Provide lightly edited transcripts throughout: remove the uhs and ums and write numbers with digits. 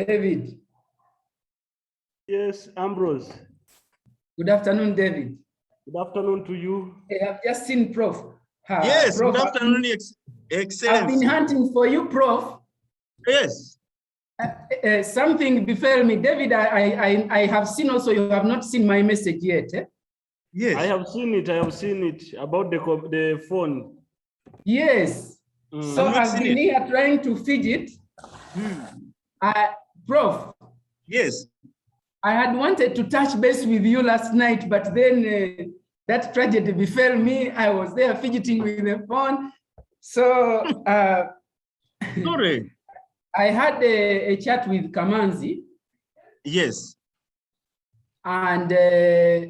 David. Yes, Ambrose. Good afternoon, David. Good afternoon to you. Hey, I've just seen Prof. Yes, Prof, good afternoon, I've been Excellency. hunting for you, Prof. Yes. Something befell me. David, I have seen also, you have not seen my message yet. Eh? Yes. I have seen it about the phone. Yes. So I've been here trying to fidget. Prof. Yes. I had wanted to touch base with you last night, but then that tragedy befell me. I was there fidgeting with the phone. So Sorry. I had a chat with Kamanzi. Yes. And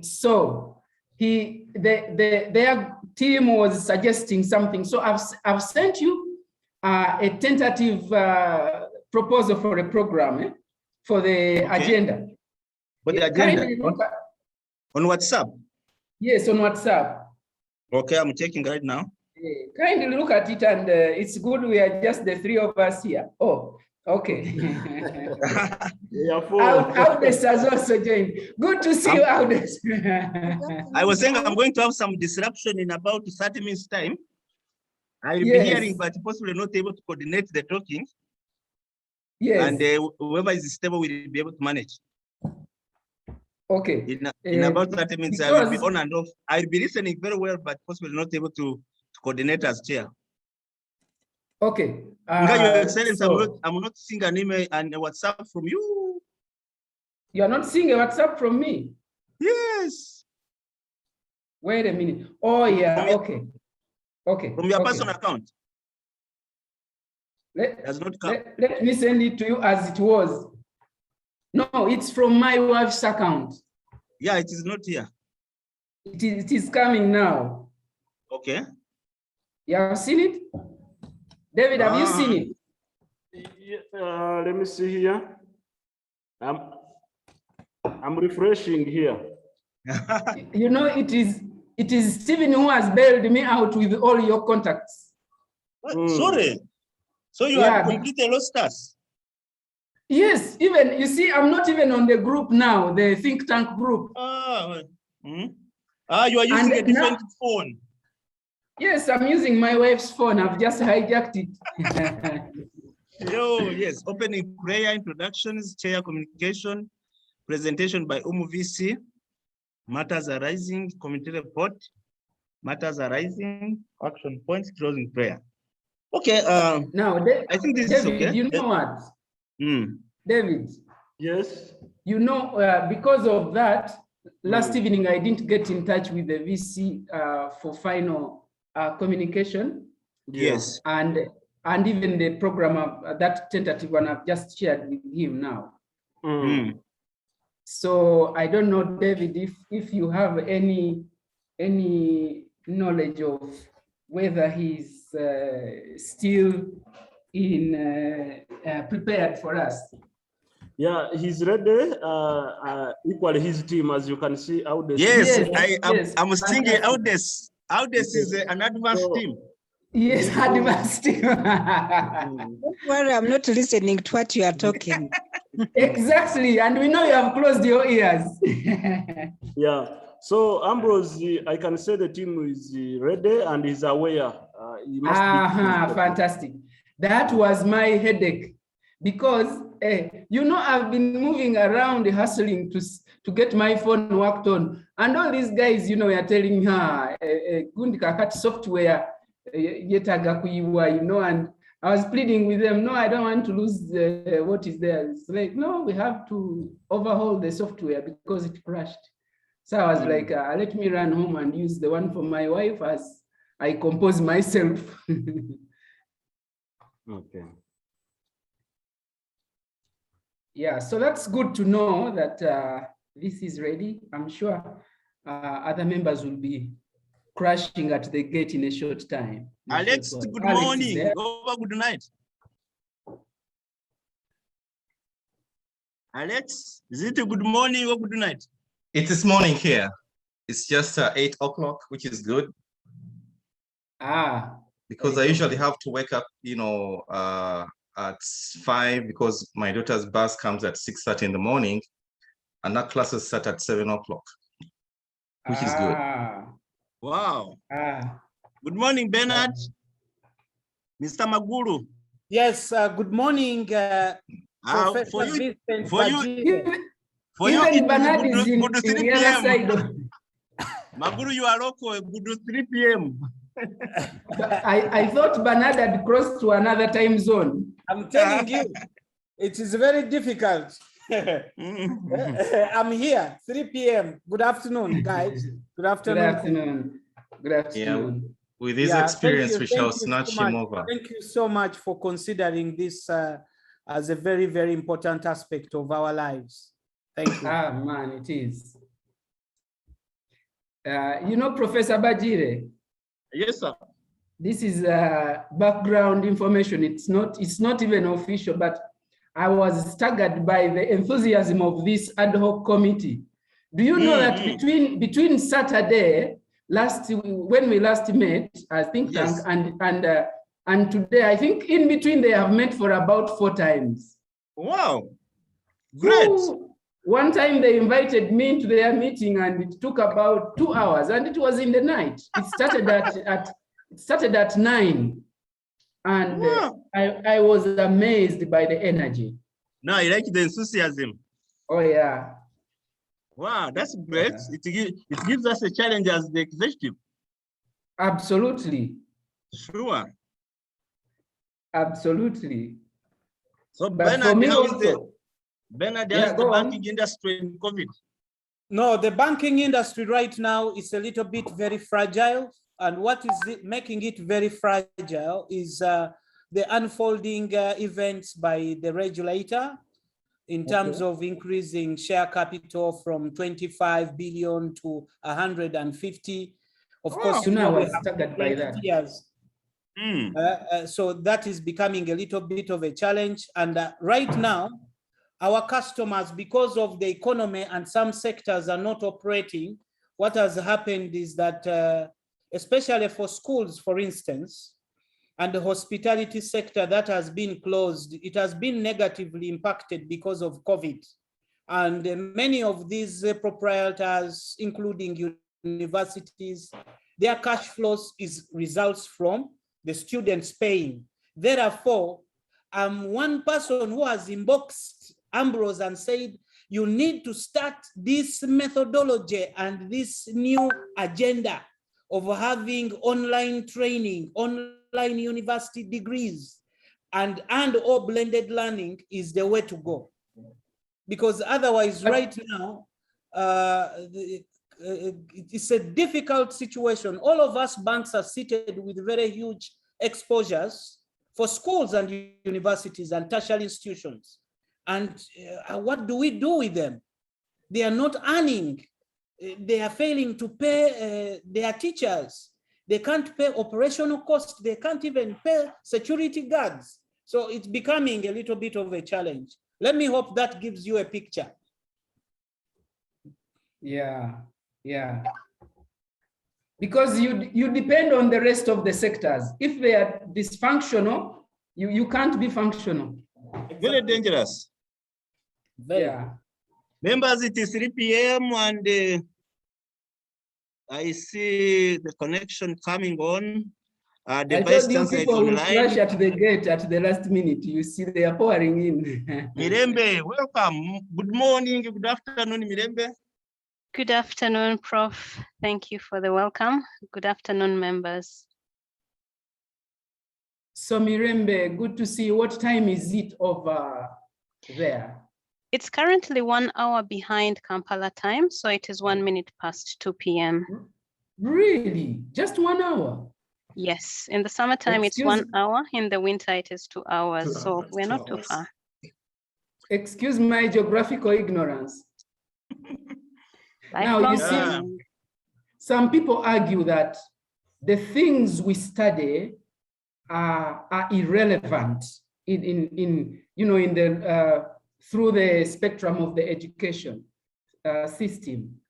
so their team was suggesting something. So I've sent you a tentative proposal for a program for the agenda. For the agenda on WhatsApp? Yes, on WhatsApp. Okay, I'm checking right now. Kindly look at it, and it's good we are just the three of us here. Oh, okay. Audes has also joined. Good to see you, Audes. I was saying I'm going to have some disruption in about 30 minutes time. I'll be hearing, but possibly not able to coordinate the talking. Yes. And whoever is stable will be able to manage. Okay. In about 30 minutes, I will be on and off. I'll be listening very well, but possibly not able to coordinate as chair. Okay. Your Excellency, I'm not seeing an email and a WhatsApp from you. You are not seeing a WhatsApp from me? Yes. Wait a minute. Oh, yeah. Okay. Okay. From your personal account. Let me send it to you as it was. No, it's from my wife's account. Yeah, it is not here. It is coming now. Okay. You have seen it? David, have you seen it? Yeah, let me see here. I'm refreshing here. You know, it is Stephen who has bailed me out with all your contacts. Sorry. So you have completely lost us? Yes, even, you see, I'm not even on the group now, the think tank group. You are using a different phone. Yes, I'm using my wife's phone. I've just hijacked it. Oh, yes. Opening prayer, introductions, chair communication, presentation by VC, matters arising, committee report, matters arising, action points, closing prayer. Okay. Now, I think this David, is okay. You know what? David. Yes. You know, because of that, last evening I didn't get in touch with the VC for final communication. Yes. And even the program, that tentative one I've just shared with him now. So I don't know, David, if you have any knowledge of whether he's still prepared for us. Yeah, he's ready. Equally his team, as you can see, Audes. Yes, I'm thinking Audes. Audes is an advanced team. Yes, advanced team. Don't worry, I'm not listening to what you are talking. Exactly, and we know you have closed your ears. Yeah. So Ambrose, I can say the team is ready and is aware. He must be fantastic. That was my headache, because you know, I've been moving around hustling to get my phone worked on, and all these guys, you know, are telling her Gundika software yetaga kuiwa, you know, and I was pleading with them, no, I don't want to lose what is there. It's like, no, we have to overhaul the software because it crashed. So I was like, let me run home and use the one for my wife as I compose myself. Okay. Yeah, so that's good to know that this is ready. I'm sure other members will be crashing at the gate in a short time. Alex, good morning. Over good night. Alex, is it a good morning or good night? It is morning here. It's just 8 o'clock, which is good. Because I usually have to wake up, you know, at 5 because my daughter's bus comes at 6:30 in the morning, and that classes start at 7 o'clock, which is good. Wow. Ah. Good morning, Bernard. Mr. Maguru. Yes, good morning, Professor For you, Vincent for you, Bajire. for you, Even it Bernard is is in good to 3 the other p.m. side of. Maguru, you are local, good to 3 p.m. I thought Bernard had crossed to another time zone. I'm telling you, it is very difficult. I'm here, 3 p.m. Good afternoon, guys. Good afternoon. Good afternoon. Good afternoon. With this Yeah, experience, we shall thank you snatch so him much. over. Thank you so much for considering this as a very, very important aspect of our lives. Thank you. Ah, man, it is. You know, Professor Bajire. Yes, sir. This is background information. It's not even official, but I was staggered by the enthusiasm of this ad hoc committee. Do you know that between Saturday when we last met, I think, yes, and today, I think in between they have met for about 4 times. Wow, great. Ooh, one time they invited me into their meeting and it took about 2 hours and it was in the night. It started at 9 and I was amazed by the energy. No, I like the enthusiasm. Oh yeah. Wow, that's great. Yeah. It gives us a challenge as the executive. Absolutely. Sure. Absolutely. So but Bernard, for me how also, is the banking industry in COVID? No, the banking industry right now is a little bit very fragile. And what is making it very fragile is the unfolding events by the regulator in terms of increasing share capital from 25 billion to 150. Of course, you know, we have staggered by that. Years. So that is becoming a little bit of a challenge. And right now, our customers, because of the economy and some sectors are not operating, what has happened is that, especially for schools, for instance, and the hospitality sector that has been closed, it has been negatively impacted because of COVID. And many of these proprietors, including universities, their cash flows results from the students paying. Therefore, one person who has inboxed Ambrose and said, you need to start this methodology and this new agenda of having online training, online university degrees, and or blended learning is the way to go. Because otherwise, right now, it's a difficult situation. All of us banks are seated with very huge exposures for schools and universities and tertiary institutions. And what do we do with them? They are not earning. They are failing to pay their teachers. They can't pay operational costs. They can't even pay security guards. So it's becoming a little bit of a challenge. Let me hope that gives you a picture. Yeah, yeah. Because you depend on the rest of the sectors. If they are dysfunctional, you can't be functional. Very dangerous. Yeah. Members, it is 3 p.m. and I see the connection coming on. I told you people will flash at the gate at the last minute. You see, they are pouring in. Mirembe, welcome. Good morning, good afternoon, Mirembe. Good afternoon, Prof. Thank you for the welcome. Good afternoon, members. So Mirembe, good to see you. What time is it over there? It's currently 1 hour behind Kampala time, so it is 1 minute past 2 p.m. Really? Just 1 hour? Yes, in the summertime it's 1 hour, in the winter it is 2 hours, so we're not too far. Excuse my geographical ignorance. Now, you see, some people argue that the things we study are irrelevant through the spectrum of the education system.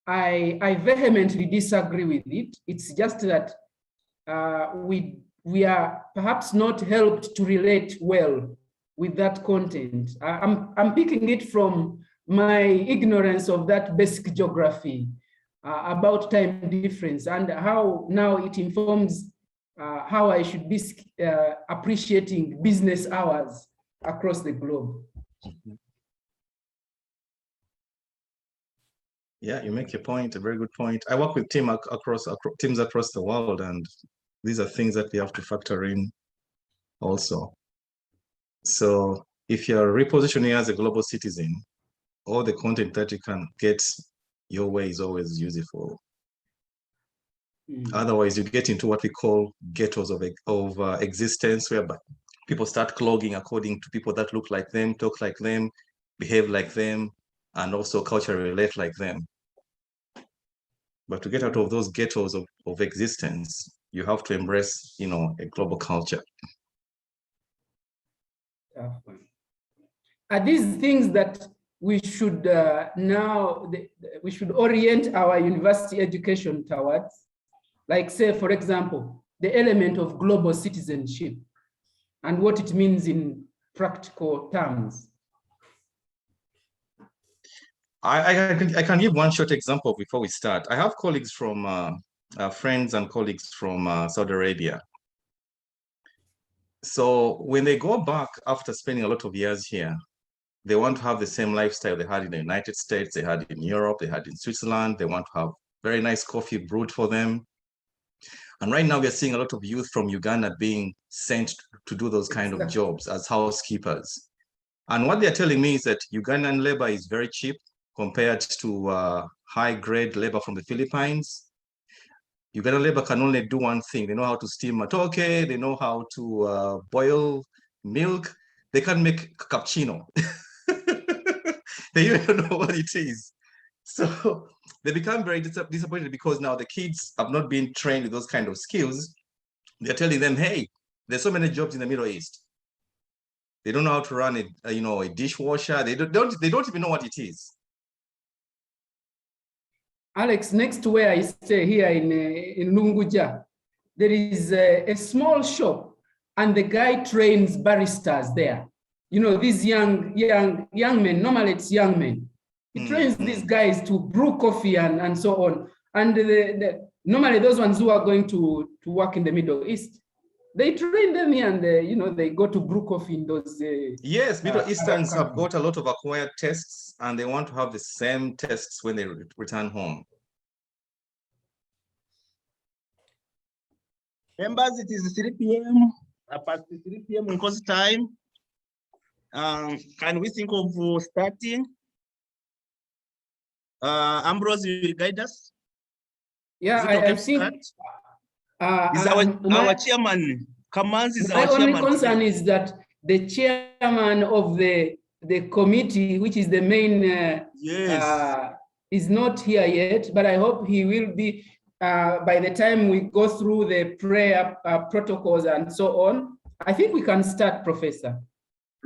I vehemently disagree with it. It's just that we are perhaps not helped to relate well with that content. I'm picking it from my ignorance of that basic geography about time difference and how now it informs how I should be appreciating business hours across the globe. Yeah, you make your point, a very good point. I work with teams across the world, and these are things that we have to factor in also. So if you're repositioning as a global citizen, all the content that you can get your way is always useful. Otherwise, you get into what we call ghettos of existence, whereby people start clogging according to people that look like them, talk like them, behave like them, and also culturally relate like them. But to get out of those ghettos of existence, you have to embrace, a global culture. Are these things that we should we should orient our university education towards? Like, say, for example, the element of global citizenship and what it means in practical terms. I can give one short example before we start. I have colleagues from friends and colleagues from Saudi Arabia. So when they go back after spending a lot of years here, they want to have the same lifestyle they had in the United States, they had in Europe, they had in Switzerland. They want to have very nice coffee brewed for them. And right now we're seeing a lot of youth from Uganda being sent to do those kind of jobs as housekeepers. And what they're telling me is that Ugandan labor is very cheap compared to high-grade labor from the Philippines. Ugandan labor can only do one thing. They know how to steam matoke, they know how to boil milk. They can make cappuccino. They don't know what it is. So they become very disappointed because now the kids have not been trained with those kind of skills. They're telling them, hey, there's so many jobs in the Middle East. They don't know how to run a dishwasher. They don't even know what it is. Alex, next to where I stay here in Lunguja, there is a small shop, and the guy trains baristas there. These young men, normally it's young men. He trains these guys to brew coffee and so on. And normally those ones who are going to work in the Middle East, they train them here and they go to brew coffee in those. Yes, Middle Easterns have got a lot of acquired tastes, and they want to have the same tastes when they return home. Members, it is 3 p.m. Past 3 p.m. in course time. Can we think of starting? Ambrose, you will guide us. Yeah, I think is our chairman, Kamans is our chairman. My only concern is that the chairman of the committee, which is the main, is not here yet, but I hope he will be by the time we go through the prayer protocols and so on. I think we can start, Professor.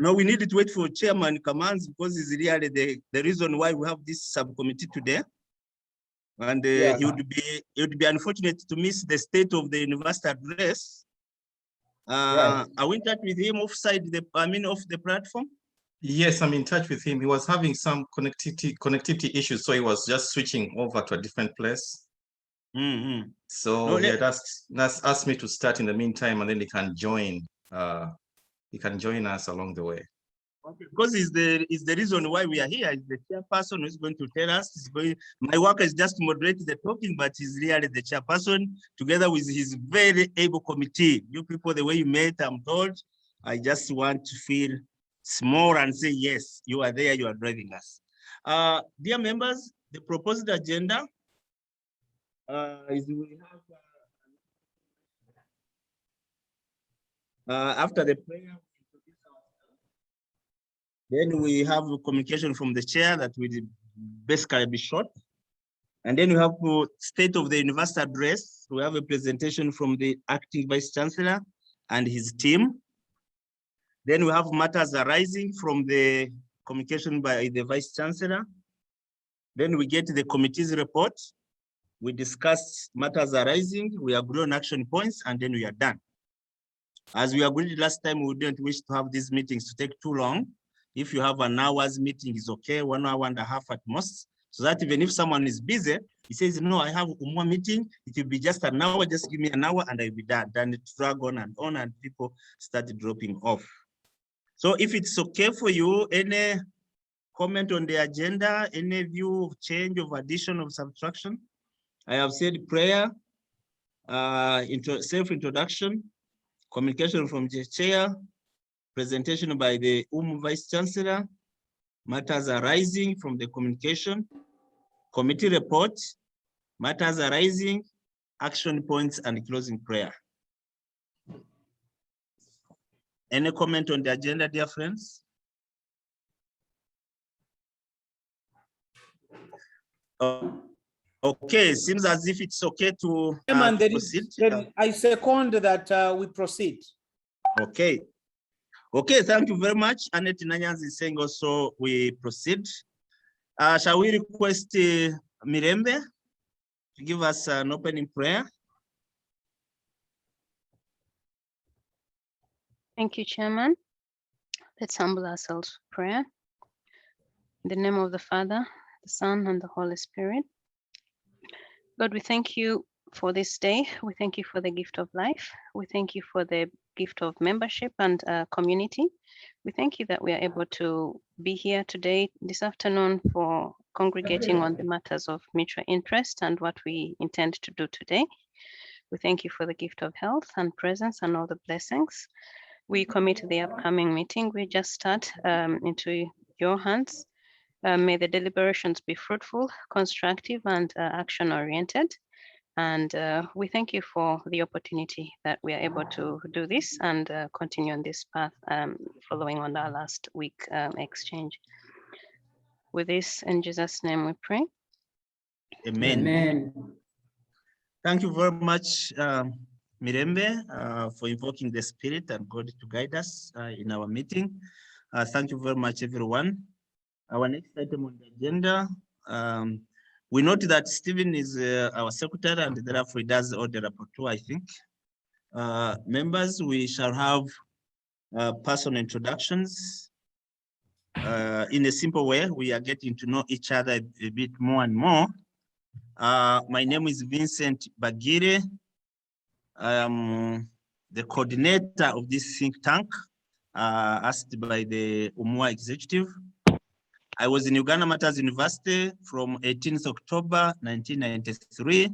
No, we need to wait for Chairman Kamans because it's really the reason why we have this subcommittee today. And it would be unfortunate to miss the state of the university address. Are we in touch with him off the platform? Yes, I'm in touch with him. He was having some connectivity issues, so he was just switching over to a different place. So he had asked me to start in the meantime, and then he can join. He can join us along the way. Okay, because it's the reason why we are here. Is the chairperson who is going to tell us. My work is just to moderate the talking, but he's really the chairperson together with his very able committee. You people, the way you met, I'm told. I just want to feel small and say, yes, you are there, you are driving us. Dear members, the proposed agenda is we have after the prayer, then we have a communication from the chair that will basically be short. And then we have state of the university address. We have a presentation from the acting vice chancellor and his team. Then we have matters arising from the communication by the vice chancellor. Then we get the committee's report. We discuss matters arising, we agree on action points, and then we are done. As we agreed last time, we didn't wish to have these meetings to take too long. If you have an hour's meeting, is okay, 1 hour and a half at most, so that even if someone is busy, he says, no, I have one meeting, it will be just an hour, just give me an hour and I'll be done. Then it drag on, and people start dropping off. So if it's okay for you, any comment on the agenda, any view of change, of addition, of subtraction? I have said prayer, self-introduction, communication from the chair, presentation by the Vice Chancellor, matters arising from the communication, committee report, matters arising, action points, and closing prayer. Any comment on the agenda, dear friends? Okay, seems as if it's okay to proceed. I second that we proceed. Okay. Okay, thank you very much. Annette Nanyans is saying also we proceed. Shall we request Mirembe to give us an opening prayer? Thank you, Chairman. Let's humble ourselves for prayer. In the name of the Father, the Son, and the Holy Spirit. God, we thank you for this day. We thank you for the gift of life. We thank you for the gift of membership and community. We thank you that we are able to be here today, this afternoon, for congregating on the matters of mutual interest and what we intend to do today. We thank you for the gift of health and presence and all the blessings. We commit the upcoming meeting we just start into your hands. May the deliberations be fruitful, constructive, and action-oriented. And we thank you for the opportunity that we are able to do this and continue on this path following on our last week exchange. With this, in Jesus' name we pray. Amen. Amen. Thank you very much, Mirembe, for invoking the Spirit and God to guide us in our meeting. Thank you very much, everyone. Our next item on the agenda, we note that Stephen is our secretary and therefore he does all the rapporteur, I think. Members, we shall have personal introductions. In a simple way, we are getting to know each other a bit more and more. My name is Vincent Bagire. I am the coordinator of this think tank asked by the Umuaa executive. I was in Uganda Matters University from 18th October 1993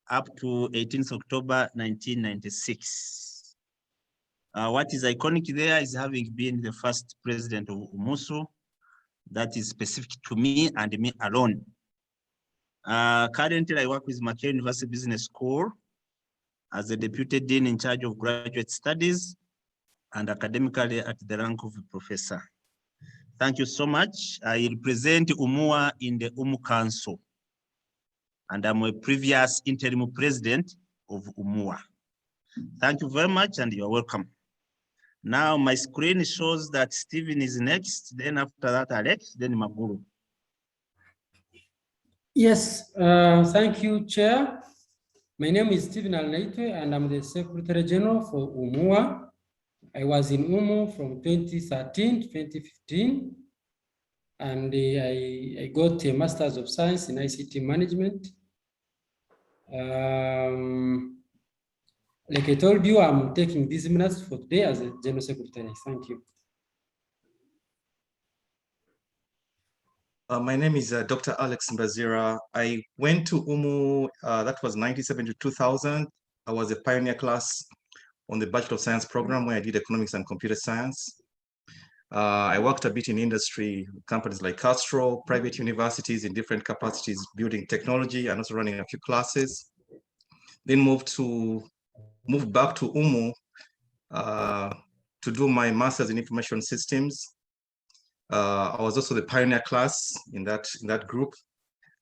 up to 18th October 1996. What is iconic there is having been the first president of Umusu. That is specific to me and me alone. Currently, I work with Makerere University Business School as a deputy dean in charge of graduate studies and academically at the rank of a professor. Thank you so much. I represent Umuaa in the Council, and I'm a previous interim president of Umuaa. Thank you very much, and you're welcome. Now my screen shows that Stephen is next, then after that Alex, then Maguru. Yes, thank you, Chair. My name is Stephen Alnaitwe, and I'm the Secretary General for Umuaa. I was in Umu from 2013 to 2015, and I got a Master's of Science in ICT Management. Like I told you, I'm taking these minutes for today as a General Secretary. Thank you. My name is Dr. Alex Mbazira. I went to Umu, that was 1970 to 2000. I was a pioneer class on the Bachelor of Science program where I did economics and computer science. I worked a bit in industry, companies like Castro, private universities in different capacities, building technology and also running a few classes. Then moved back to Umu to do my master's in information systems. I was also the pioneer class in that group.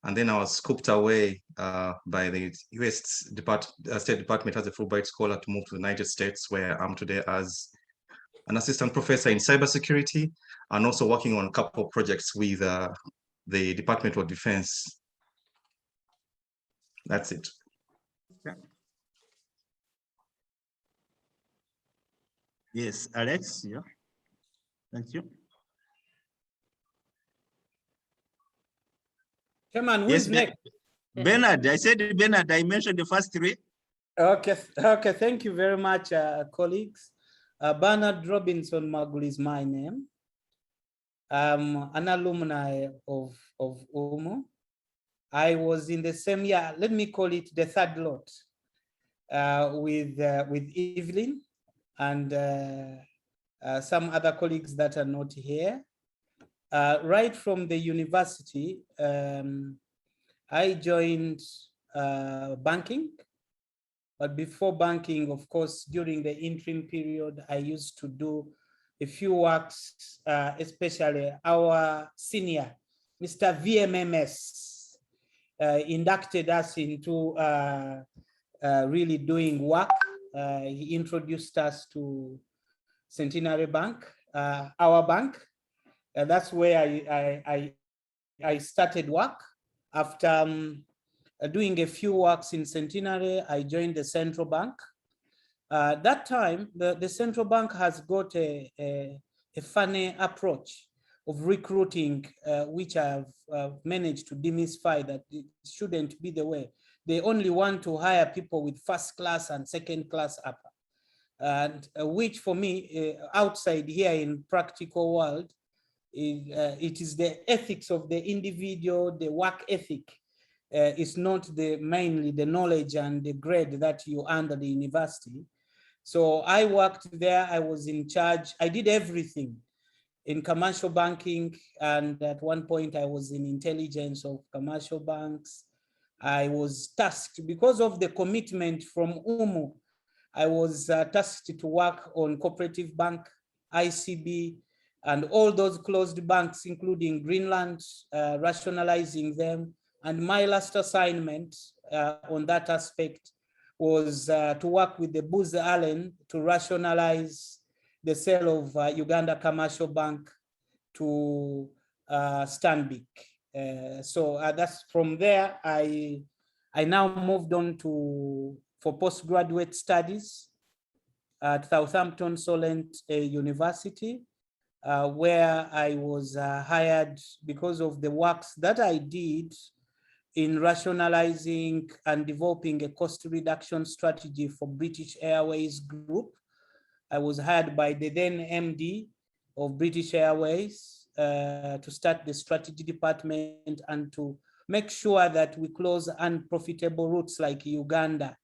And then I was scooped away by the US State Department as a Fulbright scholar to move to the United States, where I'm today as an assistant professor in cybersecurity and also working on a couple of projects with the Department of Defense. That's it. Yes, Alex, yeah. Thank you. Chairman, who Yes, is next? Bernard, I said Bernard, I mentioned the first three. Okay, okay, thank you very much, colleagues. Bernard Robinson Magul is my name. I'm an alumni of UMU. I was in the same year, let me call it the third lot, with Evelyn and some other colleagues that are not here. Right from the university, I joined banking. But before banking, of course, during the interim period, I used to do a few works, especially our senior, Mr. VMMS, inducted us into really doing work. He introduced us to Centenary Bank, our bank. That's where I started work. After doing a few works in Centenary, I joined the central bank. That time, the central bank has got a funny approach of recruiting, which I've managed to demystify that it shouldn't be the way. They only want to hire people with first class and second class upper. And which for me, outside here in practical world, it is the ethics of the individual, the work ethic. It's not mainly the knowledge and the grade that you earn at the university. So I worked there, I was in charge, I did everything in commercial banking, and at one point I was in intelligence of commercial banks. I was tasked, because of the commitment from UMU, I was tasked to work on cooperative bank, ICB, and all those closed banks, including Greenland, rationalizing them. And my last assignment on that aspect was to work with the Booz Allen to rationalize the sale of Uganda Commercial Bank to Stanbic. So that's from there, I now moved on for postgraduate studies at Southampton Solent University, where I was hired because of the works that I did in rationalizing and developing a cost reduction strategy for British Airways Group. I was hired by the then MD of British Airways to start the strategy department and to make sure that we close unprofitable routes like Uganda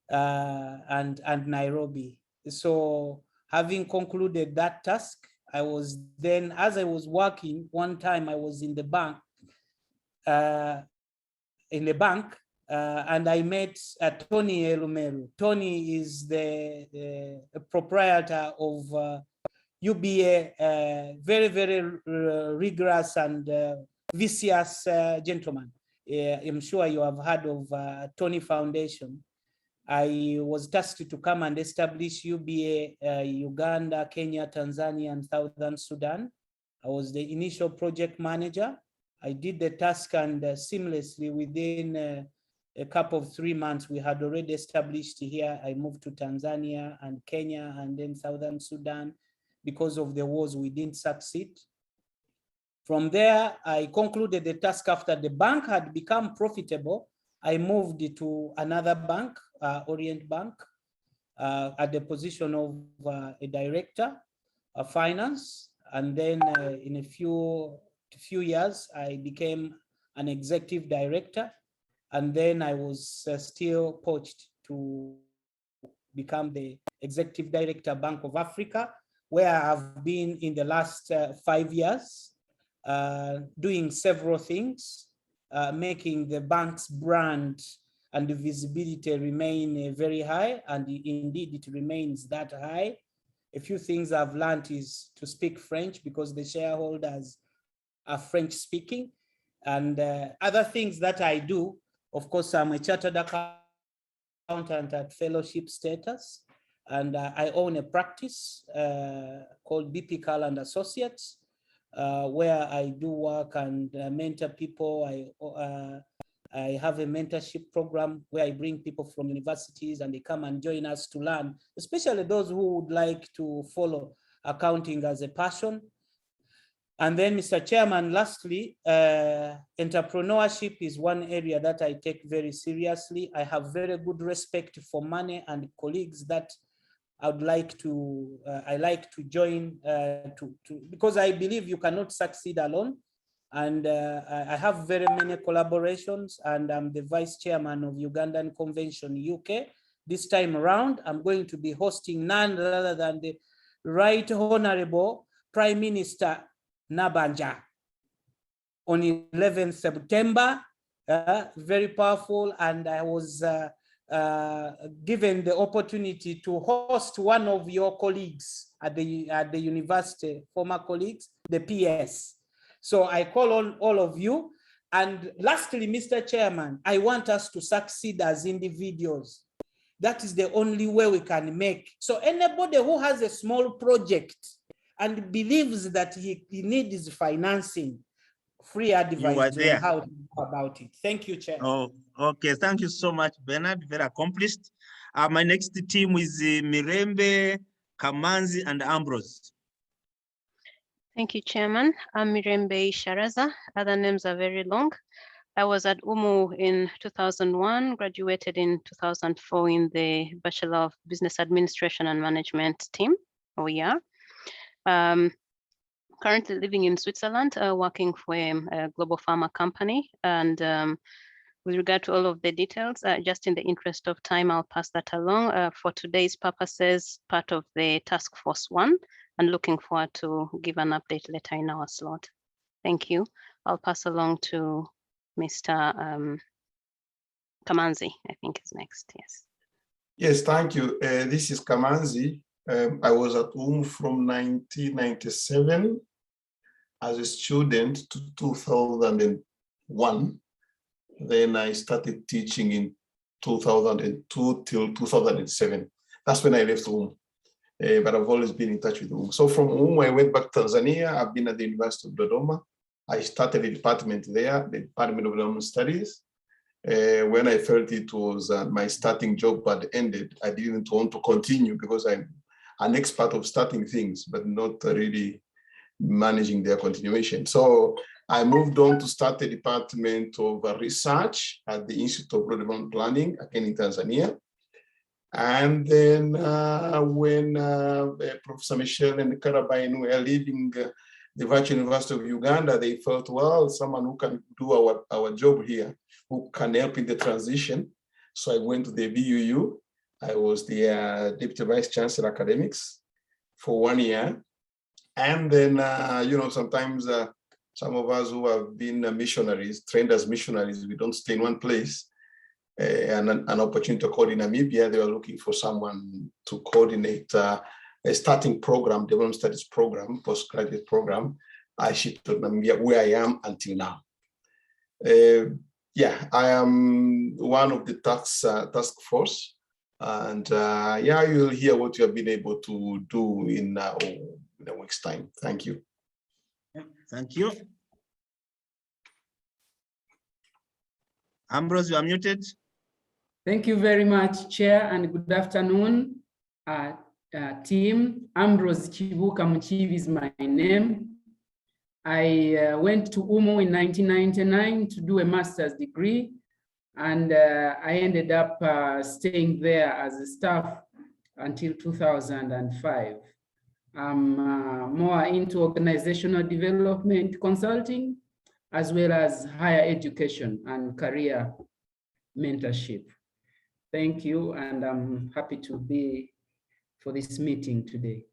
and Nairobi. So having concluded that task, I was then, as I was working, one time I was in the bank, and I met Tony Elumeru. Tony is the proprietor of UBA, very, very rigorous and vicious gentleman. I'm sure you have heard of Tony Foundation. I was tasked to come and establish UBA, Uganda, Kenya, Tanzania, and Southern Sudan. I was the initial project manager. I did the task, and seamlessly within a couple of 3 months, we had already established here. I moved to Tanzania and Kenya and then Southern Sudan. Because of the wars, we didn't succeed. From there, I concluded the task. After the bank had become profitable, I moved to another bank, Orient Bank, at the position of a director of finance. And then in a few years, I became an executive director. And then I was still poached to become the executive director, Bank of Africa, where I've been in the last 5 years, doing several things, making the bank's brand and the visibility remain very high, and indeed it remains that high. A few things I've learned is to speak French because the shareholders are French speaking, and other things that I do. Of course, I'm a chartered accountant at fellowship status, and I own a practice called BP Carl and Associates, where I do work and mentor people. I have a mentorship program where I bring people from universities and they come and join us to learn, especially those who would like to follow accounting as a passion. And then, Mr. Chairman, lastly, entrepreneurship is one area that I take very seriously. I have very good respect for money and colleagues that I would like to, I like to join because I believe you cannot succeed alone. And I have very many collaborations, and I'm the Vice Chairman of Ugandan Convention UK. This time around, I'm going to be hosting none other than the Right Honorable Prime Minister Nabanja on 11th September, very powerful. And I was given the opportunity to host one of your colleagues at the university, former colleagues, the PS. So I call on all of you. And lastly, Mr. Chairman, I want us to succeed as individuals. That is the only way we can make. So anybody who has a small project and believes that he needs financing, free advice on how to go about it. Thank you, Chair. Oh, okay. Thank you so much, Bernard. Very accomplished. My next team is Mirembe, Kamanzi, and Ambrose. Thank you, Chairman. I'm Mirembe Sharaza. Other names are very long. I was at Umuaa in 2001, graduated in 2004 in the Bachelor of Business Administration and Management team, OER. Currently living in Switzerland, working for a global pharma company. And with regard to all of the details, just in the interest of time, I'll pass that along for today's purposes, part of the Task Force 1, and looking forward to give an update later in our slot. Thank you. I'll pass along to Mr. Kamanzi, I think is next, yes. Yes, thank you. This is Kamanzi. I was at Umuaa from 1997 as a student to 2001. Then I started teaching in 2002 till 2007. That's when I left Umuaa. But I've always been in touch with Umuaa. So from Umuaa, I went back to Tanzania. I've been at the University of Dodoma. I started a department there, the Department of Development Studies. When I felt it was my starting job had ended, I didn't want to continue because I'm an expert of starting things, but not really managing their continuation. So I moved on to start a department of research at the Institute of Rural Development Planning, again in Tanzania. And then when Professor Michelle and Karabain were leaving the Virtual University of Uganda, they felt, well, someone who can do our job here, who can help in the transition. So I went to the BUU. I was the Deputy Vice Chancellor Academics for 1 year. And then, you know, sometimes some of us who have been missionaries, trained as missionaries, we don't stay in one place. And an opportunity to coordinate Namibia, they were looking for someone to coordinate a starting program, development studies program, postgraduate program. I shifted to Namibia, where I am until now. Yeah, I am one of the task force. And yeah, you'll hear what you have been able to do in a week's time. Thank you. Thank you. Ambrose, you are muted. Thank you very much, Chair, and good afternoon, team. Ambrose Chibuka Muchivi is my name. I went to Umuaa in 1999 to do a master's degree, and I ended up staying there as a staff until 2005. I'm more into organizational development consulting, as well as higher education and career mentorship. Thank you, and I'm happy to be for this meeting today.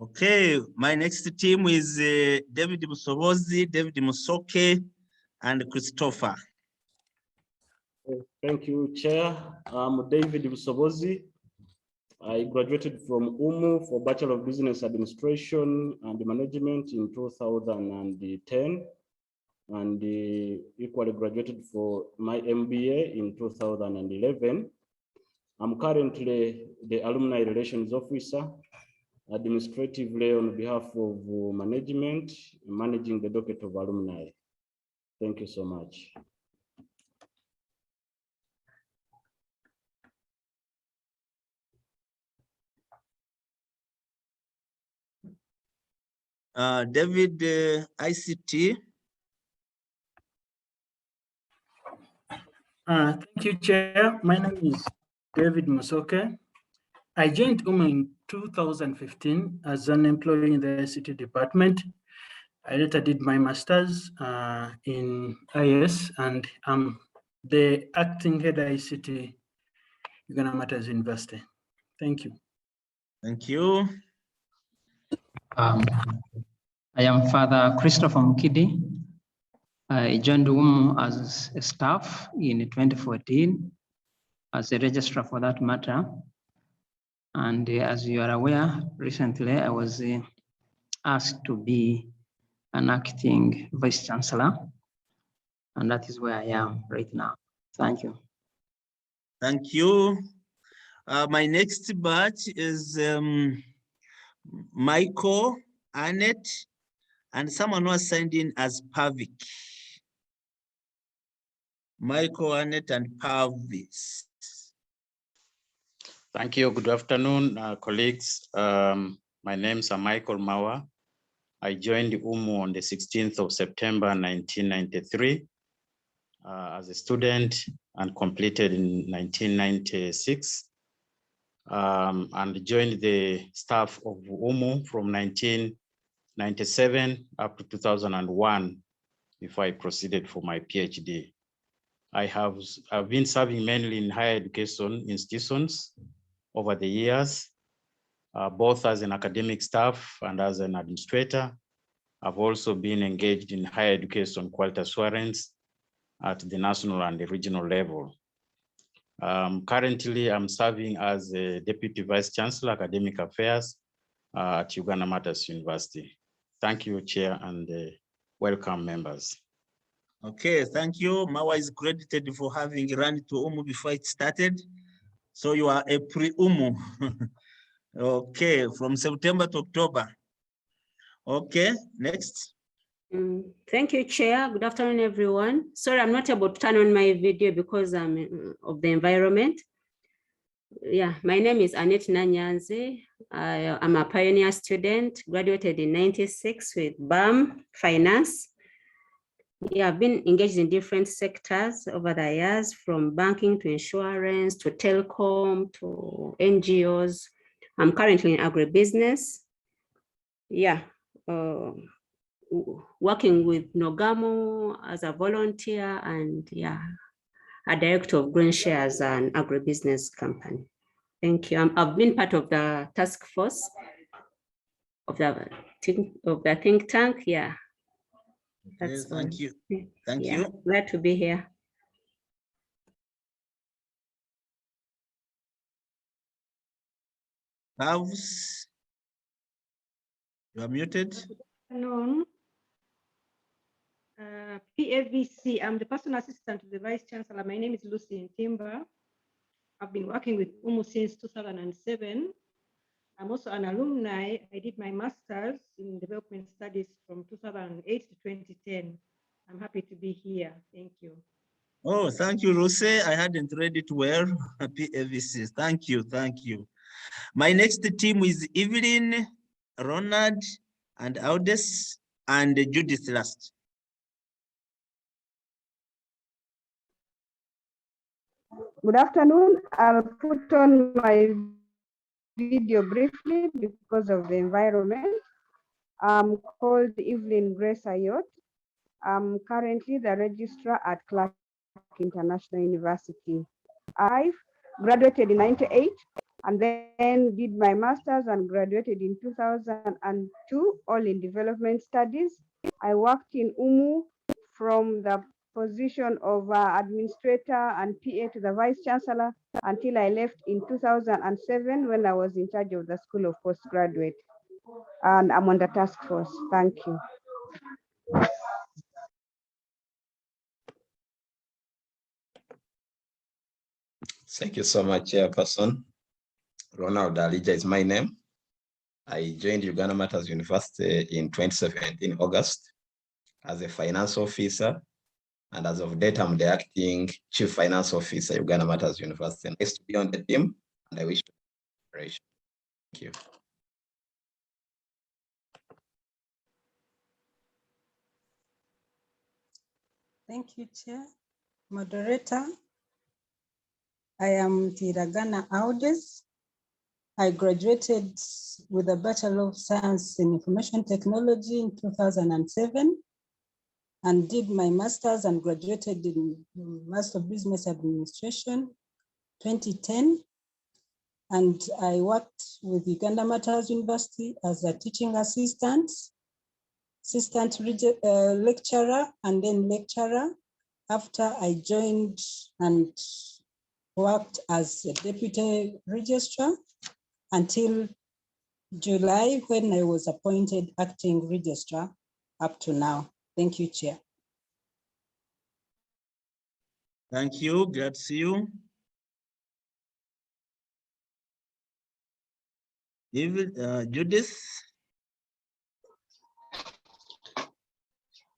Okay, my next team is David Musobozi, David Musoke, and Christopher. Thank you, Chair. I'm David Musobozi. I graduated from Umuaa for Bachelor of Business Administration and Management in 2010, and equally graduated for my MBA in 2011. I'm currently the Alumni Relations Officer, administratively on behalf of management, managing the docket of alumni. Thank you so much. David, ICT. Thank you, Chair. My name is David Musoke. I joined Umuaa in 2015 as an employee in the ICT department. I later did my master's in IS, and I'm the acting head ICT Uganda Matters University. Thank you. Thank you. I am Father Christopher Mukidi. I joined Umuaa as a staff in 2014 as a registrar for that matter. And as you are aware, recently I was asked to be an acting vice chancellor, and that is where I am right now. Thank you. Thank you. My next batch is Michael, Annette, and someone who has signed in as Pavik. Michael, Annette, and Pavis. Thank you. Good afternoon, colleagues. My name's Michael Mawa. I joined Umuaa on the 16th of September, 1993 as a student and completed in 1996. And joined the staff of Umuaa from 1997 up to 2001 before I proceeded for my PhD. I've been serving mainly in higher education institutions over the years, both as an academic staff and as an administrator. I've also been engaged in higher education quality assurance at the national and the regional level. Currently, I'm serving as a Deputy Vice Chancellor, Academic Affairs at Uganda Matters University. Thank you, Chair, and welcome members. Okay, thank you. Mawa is credited for having run to Umuaa before it started. So you are a pre-Umuaa. Okay, from September to October. Okay, next. Thank you, Chair. Good afternoon, everyone. Sorry, I'm not able to turn on my video because I'm of the environment. Yeah, my name is Annette Nanyanzi. I'm a pioneer student, graduated in '96 with BAM Finance. Yeah, I've been engaged in different sectors over the years, from banking to insurance to telecom to NGOs. I'm currently in agribusiness. Yeah, working with Nogamo as a volunteer, and yeah, a director of Green Shares, an agribusiness company. Thank you. I've been part of the task force of the think tank. Yeah. Okay, thank you. Thank you. Glad to be here. House, you are muted. Hello. PAVC, I'm the personal assistant to the Vice Chancellor. My name is Lucy Ntimba. I've been working with Umuaa since 2007. I'm also an alumni. I did my master's in development studies from 2008 to 2010. I'm happy to be here. Thank you. Oh, thank you, Lucy. I hadn't read it well. PAVC. Thank you. Thank you. My next team is Evelyn, Ronald, and Audes, and Judith last. Good afternoon. I'll put on my video briefly because of the environment. I'm called Evelyn Grace Ayot. I'm currently the registrar at Clark International University. I graduated in '98 and then did my master's and graduated in 2002, all in development studies. I worked in Umuaa from the position of administrator and PA to the Vice Chancellor until I left in 2007 when I was in charge of the School of Postgraduate. And I'm on the task force. Thank you. Thank you so much, Chairperson. Ronald Alija is my name. I joined Uganda Matters University in 2017, August, as a finance officer. And as of date, I'm the acting chief finance officer, Uganda Matters University. Nice to be on the team, and I wish you cooperation. Thank you. Thank you, Chair. Moderator, I am Tiragana Audes. I graduated with a Bachelor of Science in Information Technology in 2007 and did my master's and graduated in Master of Business Administration 2010. And I worked with Uganda Matters University as a teaching assistant lecturer, and then lecturer. After I joined and worked as a deputy registrar until July, when I was appointed acting registrar up to now. Thank you, Chair. Thank you. Glad to see you. Judith.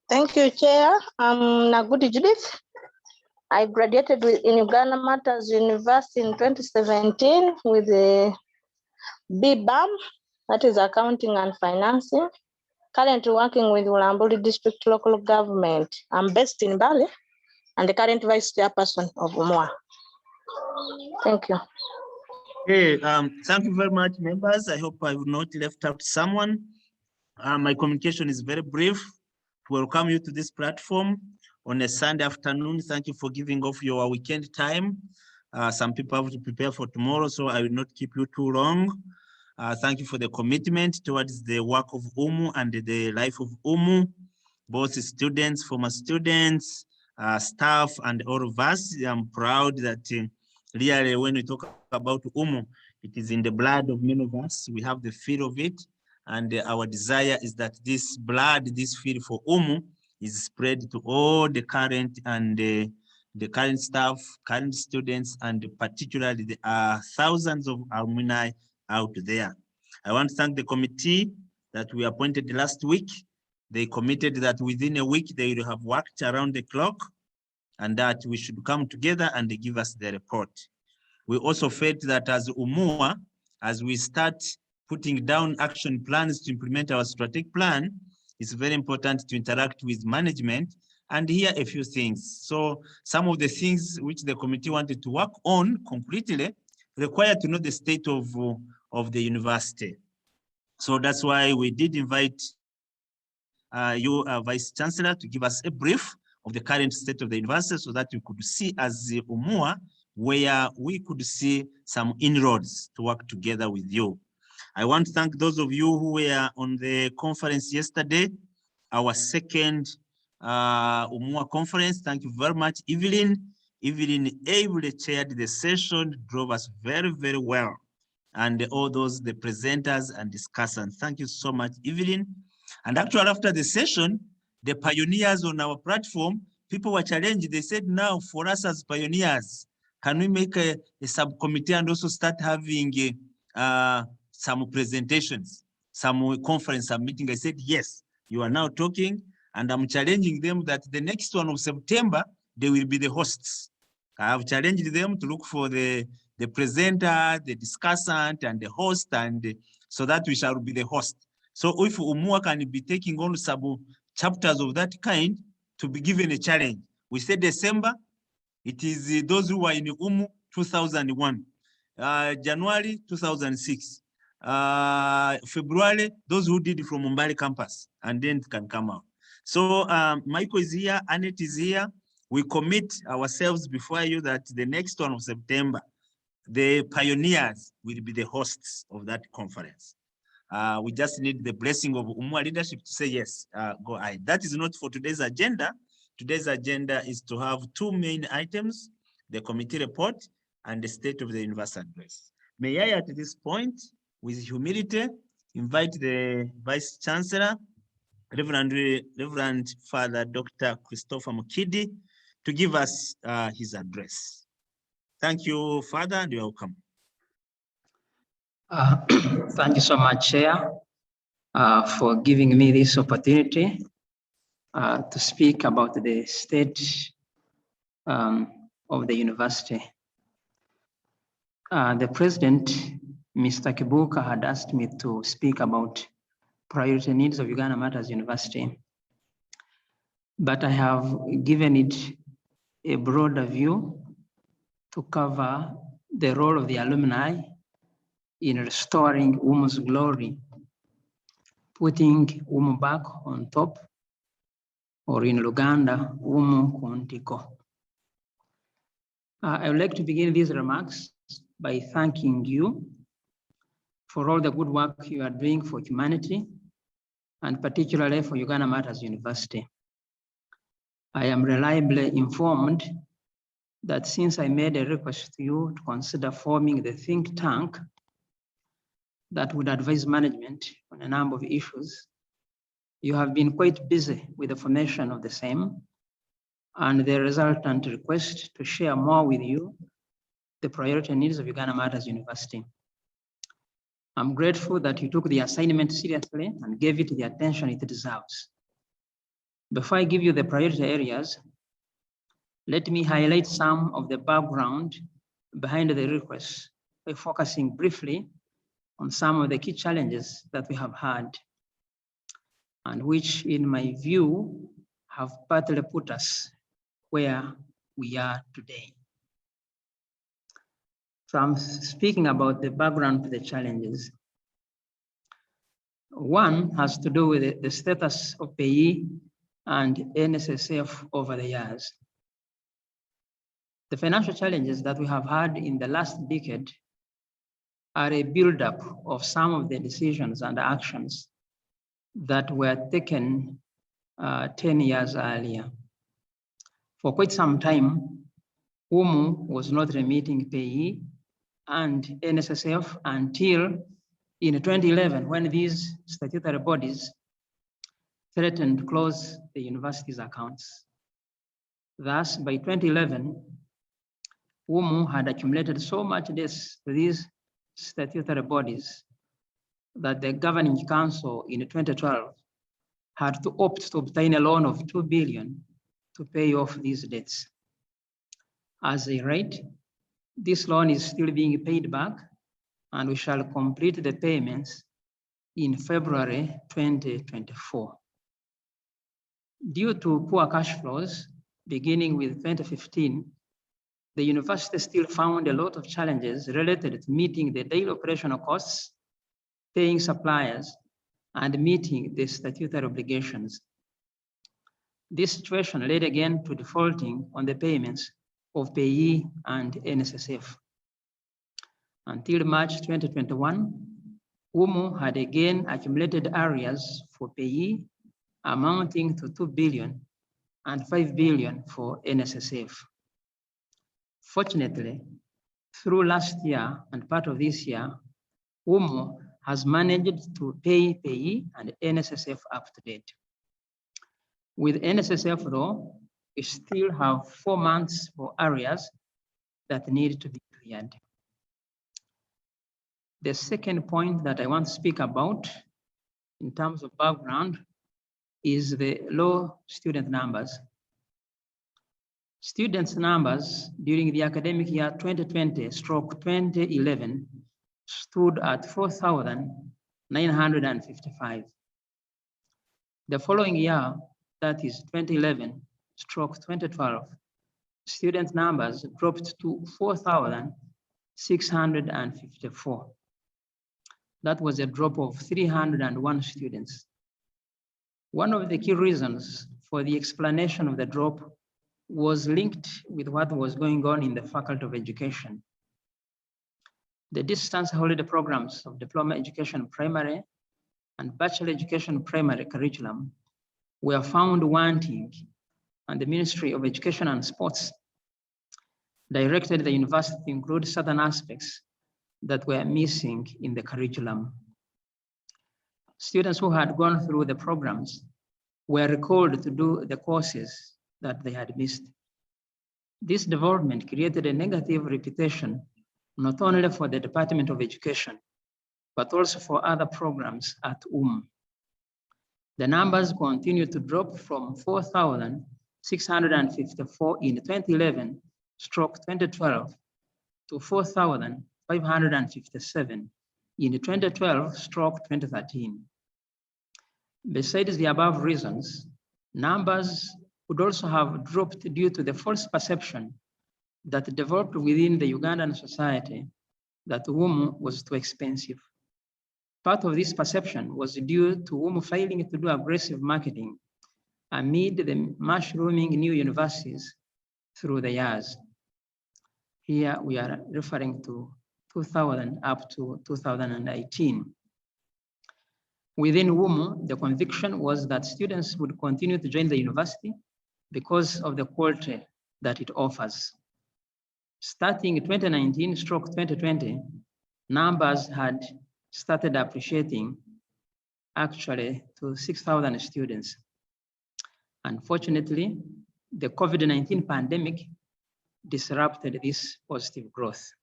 Thank you, Chair. I'm Nagudi Judith. I graduated in Uganda Matters University in 2017 with a BBAM, that is Accounting and Financing. Currently working with Ulambuli District Local Government. I'm based in Bali and the current Vice Chairperson of Umuaa. Thank you. Hey, thank you very much, members. I hope I will not left out someone. My communication is very brief. To welcome you to this platform on a Sunday afternoon. Thank you for giving off your weekend time. Some people have to prepare for tomorrow, so I will not keep you too long. Thank you for the commitment towards the work of UMU and the life of UMU, both students, former students, staff, and all of us. I'm proud that really when we talk about UMU, it is in the blood of many of us. We have the feel of it. And our desire is that this blood, this feel for UMU is spread to all the current and the current staff, current students, and particularly there are thousands of alumni out there. I want to thank the committee that we appointed last week. They committed that within a week they will have worked around the clock and that we should come together and they give us the report. We also felt that as Umuaa, as we start putting down action plans to implement our strategic plan, it's very important to interact with management and hear a few things. So some of the things which the committee wanted to work on concretely require to know the state of the university. So that's why we did invite you, Vice Chancellor, to give us a brief of the current state of the university so that you could see as Umuaa where we could see some inroads to work together with you. I want to thank those of you who were on the conference yesterday, our second Umuaa conference. Thank you very much, Evelyn. Evelyn ably chaired the session, drove us very, very well. And all those, the presenters and discussants. Thank you so much, Evelyn. And actually after the session, the pioneers on our platform, people were challenged. They said, now for us as pioneers, can we make a subcommittee and also start having some presentations, some conference, some meeting? I said, yes, you are now talking, and I'm challenging them that the next one of September, they will be the hosts. I have challenged them to look for the presenter, the discussant, and the host, and so that we shall be the host. So if Umuaa can be taking on some chapters of that kind to be given a challenge. We said December, it is those who were in UMU 2001, January 2006, February, those who did it from Mbale campus, and then it can come out. So Michael is here, Annette is here. We commit ourselves before you that the next one of September, the pioneers will be the hosts of that conference. We just need the blessing of Umuaa leadership to say yes, go ahead. That is not for today's agenda. Today's agenda is to have two main items, the committee report and the state of the university address. May I at this point, with humility, invite the Vice Chancellor, Reverend Father Dr. Christopher Mukidi, to give us his address. Thank you, Father, and you're welcome. Thank you so much, Chair, for giving me this opportunity to speak about the state of the university. The President, Mr. Kibuka, had asked me to speak about priority needs of Uganda Matters University. but I have given it a broader view to cover the role of the alumni in restoring Umu's glory, putting Umu back on top, or in Luganda, Umu Kontiko. I would like to begin these remarks by thanking you for all the good work you are doing for humanity, and particularly for Uganda Matters University. I am reliably informed that since I made a request to you to consider forming the think tank that would advise management on a number of issues, you have been quite busy with the formation of the same and the resultant request to share more with you the priority needs of Uganda Matters University. I'm grateful that you took the assignment seriously and gave it the attention it deserves. Before I give you the priority areas, let me highlight some of the background behind the request by focusing briefly on some of the key challenges that we have had and which, in my view, have partly put us where we are today. So I'm speaking about the background to the challenges. One has to do with the status of payee and NSSF over the years. The financial challenges that we have had in the last decade are a buildup of some of the decisions and actions that were taken 10 years earlier. For quite some time, Umu was not remitting payee and NSSF until in 2011, when these statutory bodies threatened to close the university's accounts. Thus, by 2011, Umu had accumulated so much debts to these statutory bodies that the governing council in 2012 had to opt to obtain a loan of 2 billion to pay off these debts. As a rate, this loan is still being paid back, and we shall complete the payments in February 2024. Due to poor cash flows, beginning with 2015, the university still found a lot of challenges related to meeting the daily operational costs, paying suppliers, and meeting the statutory obligations. This situation led again to defaulting on the payments of payee and NSSF. Until March 2021, Umu had again accumulated areas for payee amounting to 2 billion and 5 billion for NSSF. Fortunately, through last year and part of this year, Umu has managed to pay payee and NSSF up to date. With NSSF though, we still have 4 months for areas that need to be cleared. The second point that I want to speak about in terms of background is the low student numbers. Students' numbers during the academic year 2020/2011 stood at 4,955. The following year, that is 2011/2012, student numbers dropped to 4,654. That was a drop of 301 students. One of the key reasons for the explanation of the drop was linked with what was going on in the Faculty of Education. The distance holiday programs of diploma education primary and bachelor education primary curriculum were found wanting, and the Ministry of Education and Sports directed the university to include certain aspects that were missing in the curriculum. Students who had gone through the programs were recalled to do the courses that they had missed. This development created a negative reputation, not only for the Department of Education, but also for other programs at The numbers continued to drop from 4,654 in 2011/2012 to 4,557 in 2012/2013. Besides the above reasons, numbers would also have dropped due to the false perception that developed within the Ugandan society that Umu was too expensive. Part of this perception was due to Umu failing to do aggressive marketing amid the mushrooming new universities through the years. Here we are referring to 2000 up to 2018. Within Umu, the conviction was that students would continue to join the university because of the quality that it offers. Starting 2019/2020, numbers had started appreciating actually to 6,000 students. Unfortunately, the COVID-19 pandemic disrupted this positive growth.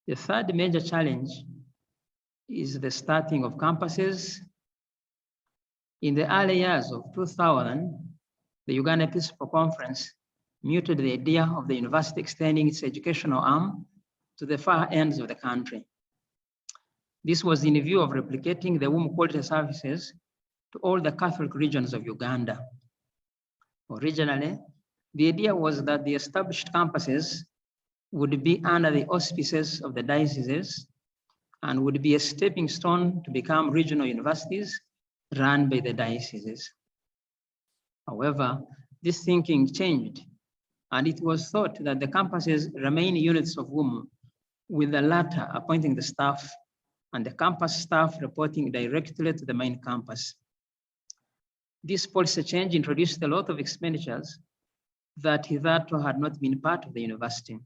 The third major challenge is the starting of campuses. In the early years of 2000, the Uganda Peaceful Conference mooted the idea of the university extending its educational arm to the far ends of the country. This was in view of replicating the Umu quality services to all the Catholic regions of Uganda. Originally, the idea was that the established campuses would be under the auspices of the dioceses and would be a stepping stone to become regional universities run by the dioceses. However, this thinking changed, and it was thought that the campuses remain units of Umu, with the latter appointing the staff and the campus staff reporting directly to the main campus. This policy change introduced a lot of expenditures that hitherto had not been part of the university.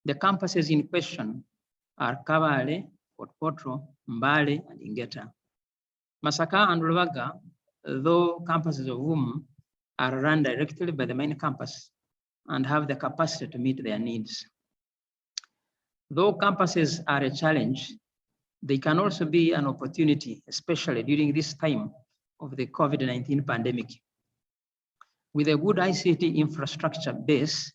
The campuses in question are Kabale, Port Potro, Mbale, and Ingeta. Masaka and Rubaga, though campuses of Umu, are run directly by the main campus and have the capacity to meet their needs. Though campuses are a challenge, they can also be an opportunity, especially during this time of the COVID-19 pandemic. With a good ICT infrastructure base,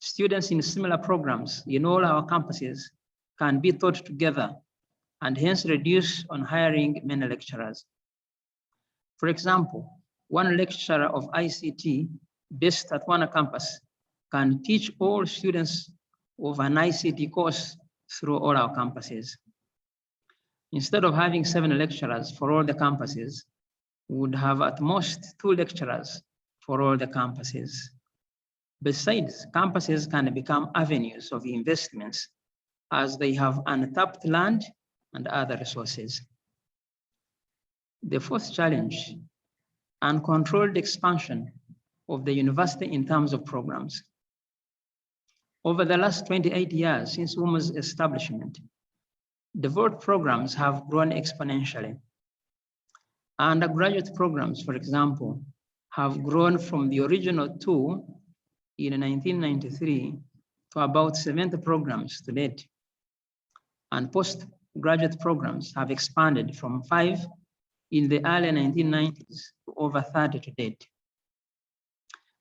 students in similar programs in all our campuses can be taught together and hence reduce on hiring many lecturers. For example, one lecturer of ICT based at one campus can teach all students of an ICT course through all our campuses. Instead of having 7 lecturers for all the campuses, we would have at most 2 lecturers for all the campuses. Besides, campuses can become avenues of investments as they have untapped land and other resources. The fourth challenge, uncontrolled expansion of the university in terms of programs. Over the last 28 years since Umu's establishment, developed programs have grown exponentially. Undergraduate programs, for example, have grown from the original 2 in 1993 to about 70 programs to date. And postgraduate programs have expanded from 5 in the early 1990s to over 30 to date.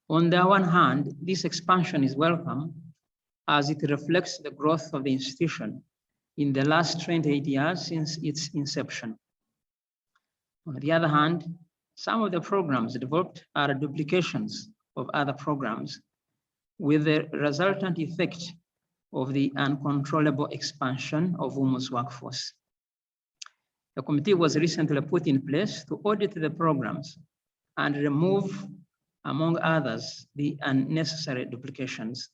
On the one hand, this expansion is welcome as it reflects the growth of the institution in the last 28 years since its inception. On the other hand, some of the programs developed are duplications of other programs with the resultant effect of the uncontrollable expansion of Umu's workforce. A committee was recently put in place to audit the programs and remove, among others, the unnecessary duplications.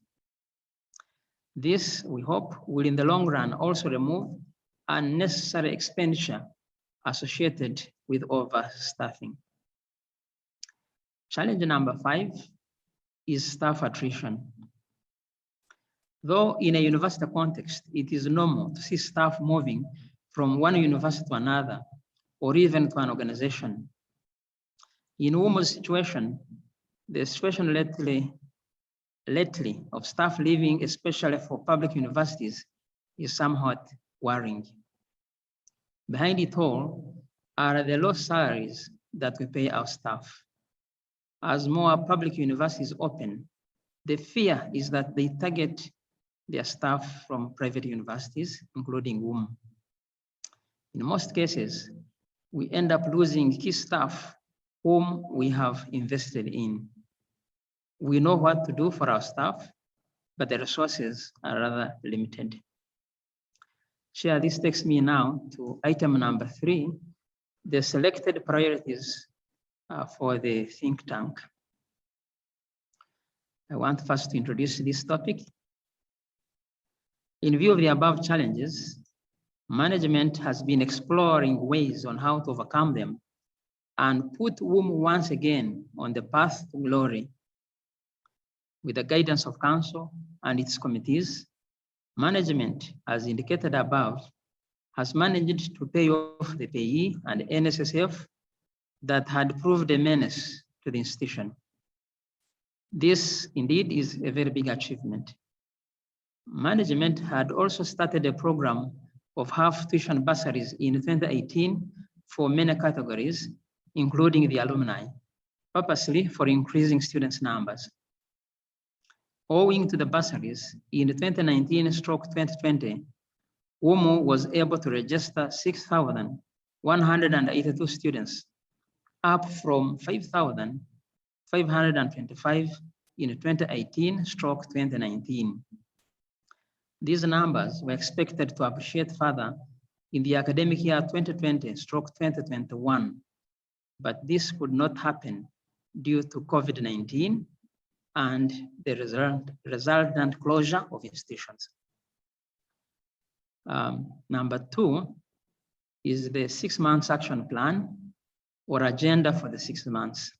This, we hope, will in the long run also remove unnecessary expenditure associated with overstaffing. Challenge number 5 is staff attrition. Though in a university context, it is normal to see staff moving from one university to another, or even to an organization. In Umu's situation, the situation lately of staff leaving, especially for public universities, is somewhat worrying. Behind it all are the low salaries that we pay our staff. As more public universities open, the fear is that they target their staff from private universities, including Umu. In most cases, we end up losing key staff whom we have invested in. We know what to do for our staff, but the resources are rather limited. Chair, this takes me now to item number 3, the selected priorities for the think tank. I want first to introduce this topic. In view of the above challenges, management has been exploring ways on how to overcome them and put Umuaa once again on the path to glory. With the guidance of council and its committees, management, as indicated above, has managed to pay off the payee and NSSF that had proved a menace to the institution. This indeed is a very big achievement. Management had also started a program of half tuition bursaries in 2018 for many categories, including the alumni, purposely for increasing students' numbers. Owing to the bursaries, in 2019/2020, Umuaa was able to register 6,182 students, up from 5,525 in 2018/2019. These numbers were expected to appreciate further in the academic year 2020/2021, but this could not happen due to COVID-19 and the resultant closure of institutions. Number 2 is the 6 months action plan or agenda for the 6 months.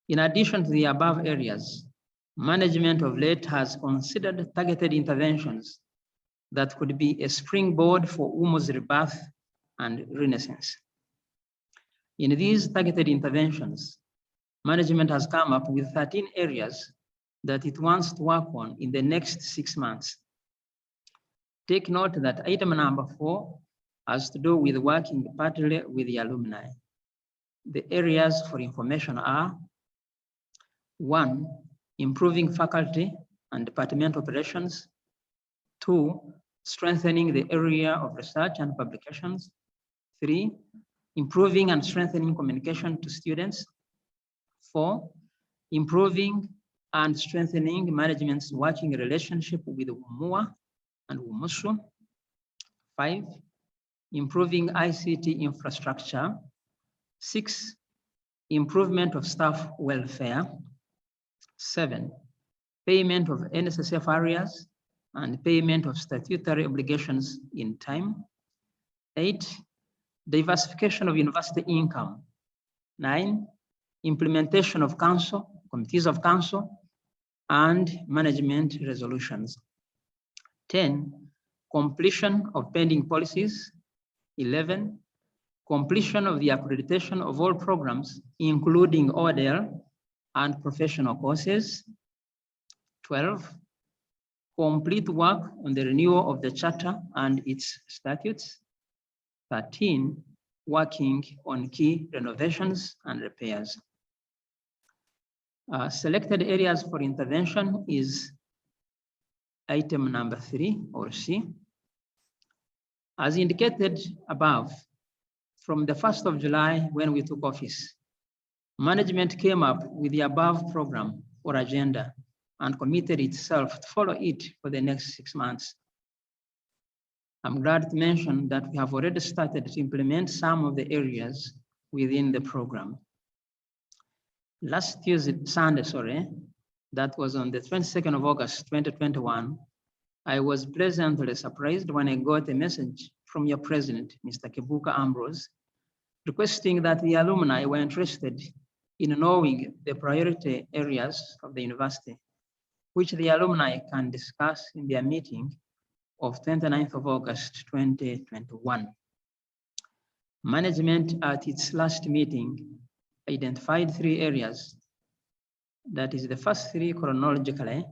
In addition to the above areas, management of late has considered targeted interventions that could be a springboard for Umuaa's rebirth and renaissance. In these targeted interventions, management has come up with 13 areas that it wants to work on in the next 6 months. Take note that item number 4 has to do with working partly with the alumni. The areas for information are: 1, improving faculty and department operations; 2, strengthening the area of research and publications; 3, improving and strengthening communication to students; 4, improving and strengthening management's working relationship with Umuaa and Umusu; 5, improving ICT infrastructure; 6, improvement of staff welfare; 7, payment of NSSF areas and payment of statutory obligations in time; 8, diversification of university income; 9, implementation of council, committees of council, and management resolutions; 10, completion of pending policies; 11, completion of the accreditation of all programs, including ODL and professional courses; 12, complete work on the renewal of the charter and its statutes; 13, working on key renovations and repairs. Selected areas for intervention is item number 3 or C. As indicated above, from the 1st of July when we took office, management came up with the above program or agenda and committed itself to follow it for the next 6 months. I'm glad to mention that we have already started to implement some of the areas within the program. Last Sunday, that was on the 22nd of August, 2021, I was pleasantly surprised when I got a message from your president, Mr. Kibuka Ambrose, requesting that the alumni were interested in knowing the priority areas of the university, which the alumni can discuss in their meeting of 29th of August, 2021. Management at its last meeting identified 3 areas, that is the first 3 chronologically,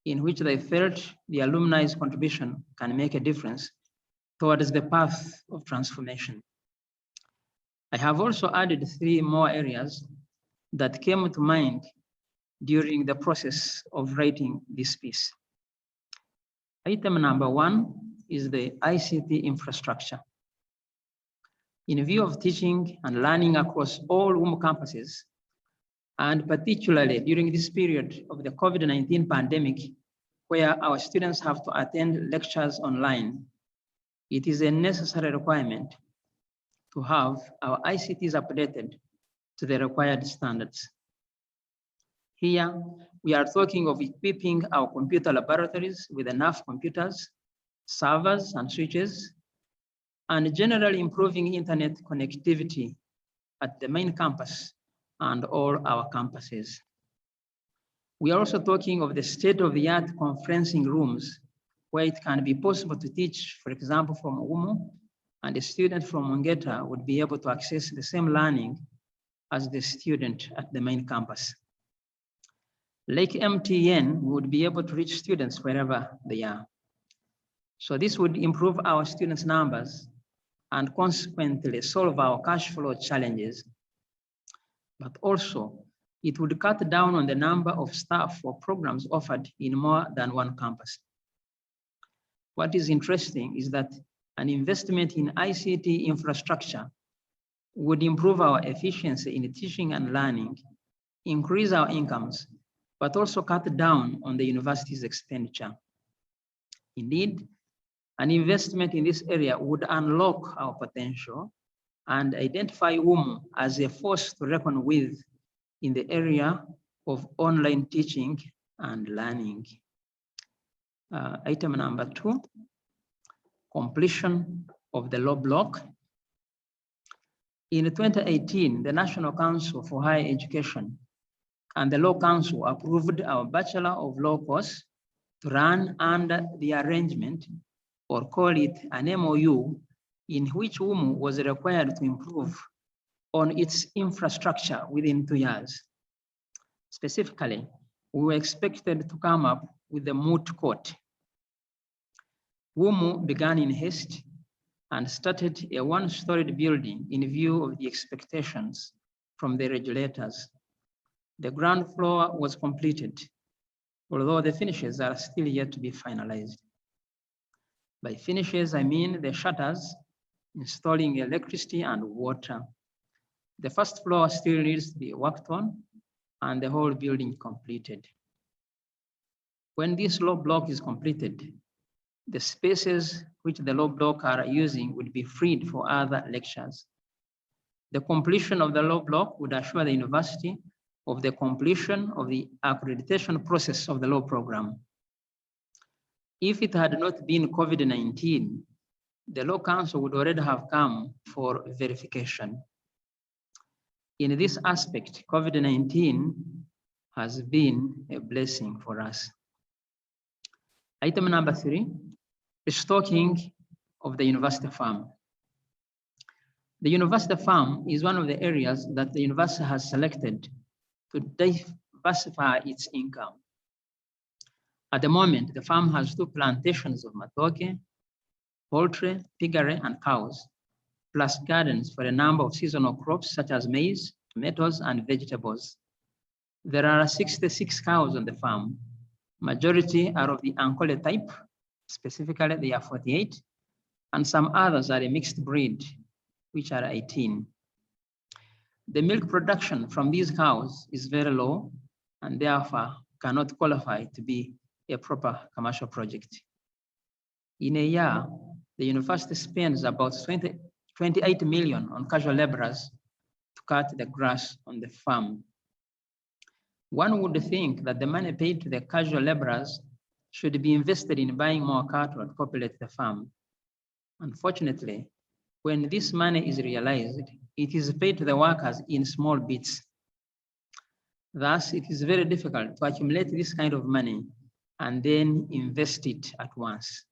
in which they felt the alumni's contribution can make a difference towards the path of transformation. I have also added 3 more areas that came to mind during the process of writing this piece. Item number 1 is the ICT infrastructure. In view of teaching and learning across all Umu campuses, and particularly during this period of the COVID-19 pandemic, where our students have to attend lectures online, it is a necessary requirement to have our ICTs updated to the required standards. Here, we are talking of equipping our computer laboratories with enough computers, servers, and switches, and generally improving internet connectivity at the main campus and all our campuses. We are also talking of the state-of-the-art conferencing rooms where it can be possible to teach, for example, from Umu, and a student from Mongeta would be able to access the same learning as the student at the main campus. Like MTN, we would be able to reach students wherever they are. So this would improve our students' numbers and consequently solve our cash flow challenges. But also, it would cut down on the number of staff or programs offered in more than one campus. What is interesting is that an investment in ICT infrastructure would improve our efficiency in teaching and learning, increase our incomes, but also cut down on the university's expenditure. Indeed, an investment in this area would unlock our potential and identify Umu as a force to reckon with in the area of online teaching and learning. Item number 2, completion of the law block. In 2018, the National Council for Higher Education and the Law Council approved our Bachelor of Law course to run under the arrangement, or call it an MOU, in which Umu was required to improve on its infrastructure within 2 years. Specifically, we were expected to come up with a moot court. Umu began in haste and started a one-storied building in view of the expectations from the regulators. The ground floor was completed, although the finishes are still yet to be finalized. By finishes, I mean the shutters, installing electricity and water. The first floor still needs to be worked on and the whole building completed. When this law block is completed, the spaces which the law block are using would be freed for other lectures. The completion of the law block would assure the university of the completion of the accreditation process of the law program. If it had not been COVID-19, the Law Council would already have come for verification. In this aspect, COVID-19 has been a blessing for us. Item number 3, restocking of the university farm. The university farm is one of the areas that the university has selected to diversify its income. At the moment, the farm has 2 plantations of matoke, poultry, piggery, and cows, plus gardens for a number of seasonal crops such as maize, tomatoes, and vegetables. There are 66 cows on the farm. Majority are of the Ankole type, specifically they are 48, and some others are a mixed breed, which are 18. The milk production from these cows is very low and therefore cannot qualify to be a proper commercial project. In a year, the university spends about 28 million on casual laborers to cut the grass on the farm. One would think that the money paid to the casual laborers should be invested in buying more cattle to populate the farm. Unfortunately, when this money is realized, it is paid to the workers in small bits. Thus, it is very difficult to accumulate this kind of money and then invest it at once.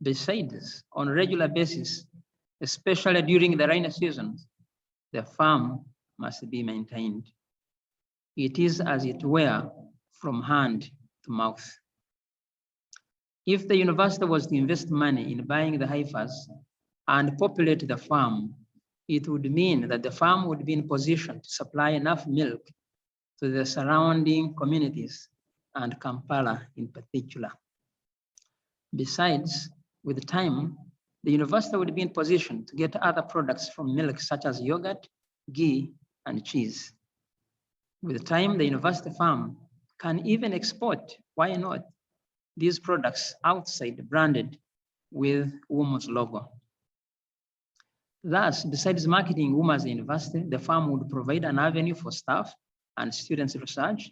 Besides, on a regular basis, especially during the rainy seasons, the farm must be maintained. It is, as it were, from hand to mouth. If the university was to invest money in buying the heifers and populate the farm, it would mean that the farm would be in position to supply enough milk to the surrounding communities and Kampala in particular. Besides, with time, the university would be in position to get other products from milk, such as yogurt, ghee, and cheese. With time, the university farm can even export, why not, these products outside branded with Umu's logo. Thus, besides marketing Umu as a university, the farm would provide an avenue for staff and students' research,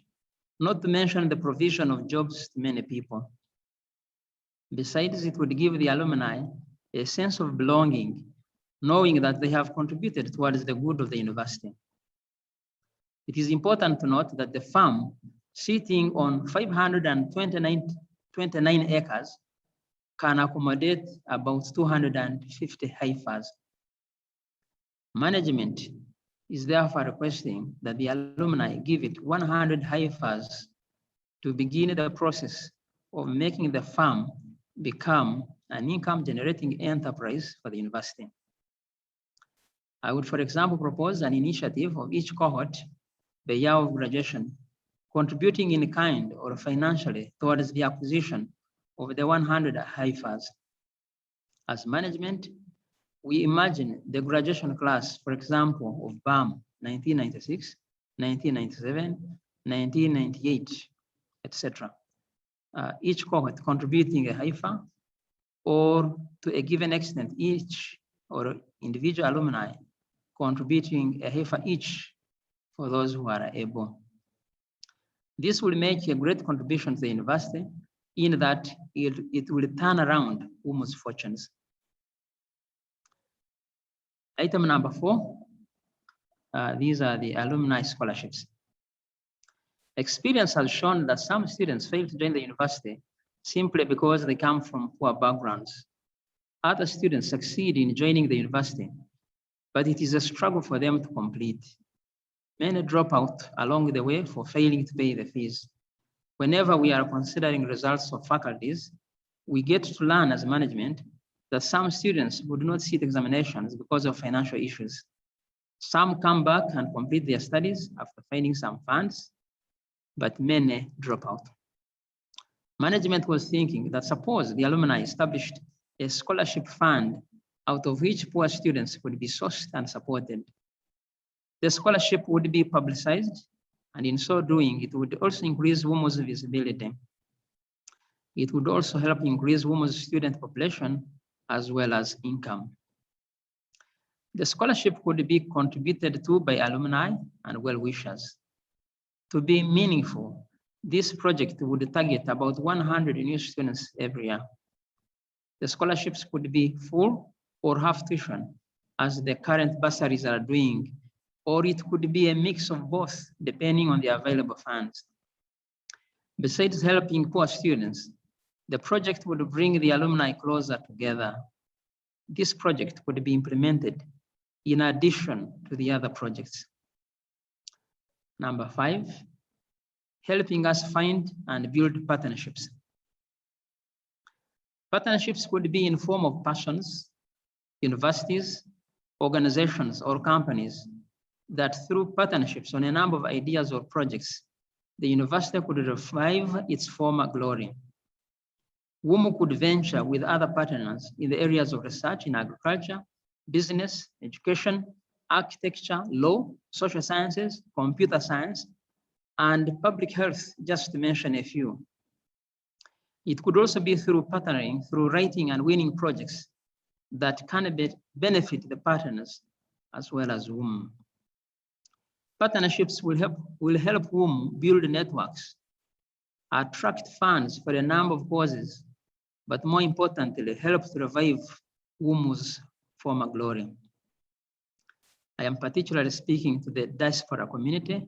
not to mention the provision of jobs to many people. Besides, it would give the alumni a sense of belonging, knowing that they have contributed towards the good of the university. It is important to note that the farm, sitting on 529 acres, can accommodate about 250 heifers. Management is therefore requesting that the alumni give it 100 heifers to begin the process of making the farm become an income-generating enterprise for the university. I would, for example, propose an initiative of each cohort, the year of graduation, contributing in kind or financially towards the acquisition of the 100 heifers. As management, we imagine the graduation class, for example, of BAM 1996, 1997, 1998, etc. Each cohort contributing a heifer, or to a given extent, each or individual alumni contributing a heifer each for those who are able. This will make a great contribution to the university in that it will turn around Umu's fortunes. Item number 4, these are the alumni scholarships. Experience has shown that some students fail to join the university simply because they come from poor backgrounds. Other students succeed in joining the university, but it is a struggle for them to complete. Many drop out along the way for failing to pay the fees. Whenever we are considering results of faculties, we get to learn as management that some students would not sit examinations because of financial issues. Some come back and complete their studies after finding some funds, but many drop out. Management was thinking that suppose the alumni established a scholarship fund out of which poor students would be sourced and supported. The scholarship would be publicized, and in so doing, it would also increase Umu's visibility. It would also help increase Umu's student population as well as income. The scholarship could be contributed to by alumni and well-wishers. To be meaningful, this project would target about 100 new students every year. The scholarships could be full or half tuition, as the current bursaries are doing, or it could be a mix of both, depending on the available funds. Besides helping poor students, the project would bring the alumni closer together. This project could be implemented in addition to the other projects. Number 5, helping us find and build partnerships. Partnerships could be in form of persons, universities, organizations, or companies that through partnerships on a number of ideas or projects, the university could revive its former glory. WUMU could venture with other partners in the areas of research in agriculture, business, education, architecture, law, social sciences, computer science, and public health, just to mention a few. It could also be through partnering, through writing and winning projects that can benefit the partners as well as WUMU. Partnerships will help WUMU build networks, attract funds for a number of causes, but more importantly, help to revive WUMU's former glory. I am particularly speaking to the diaspora community,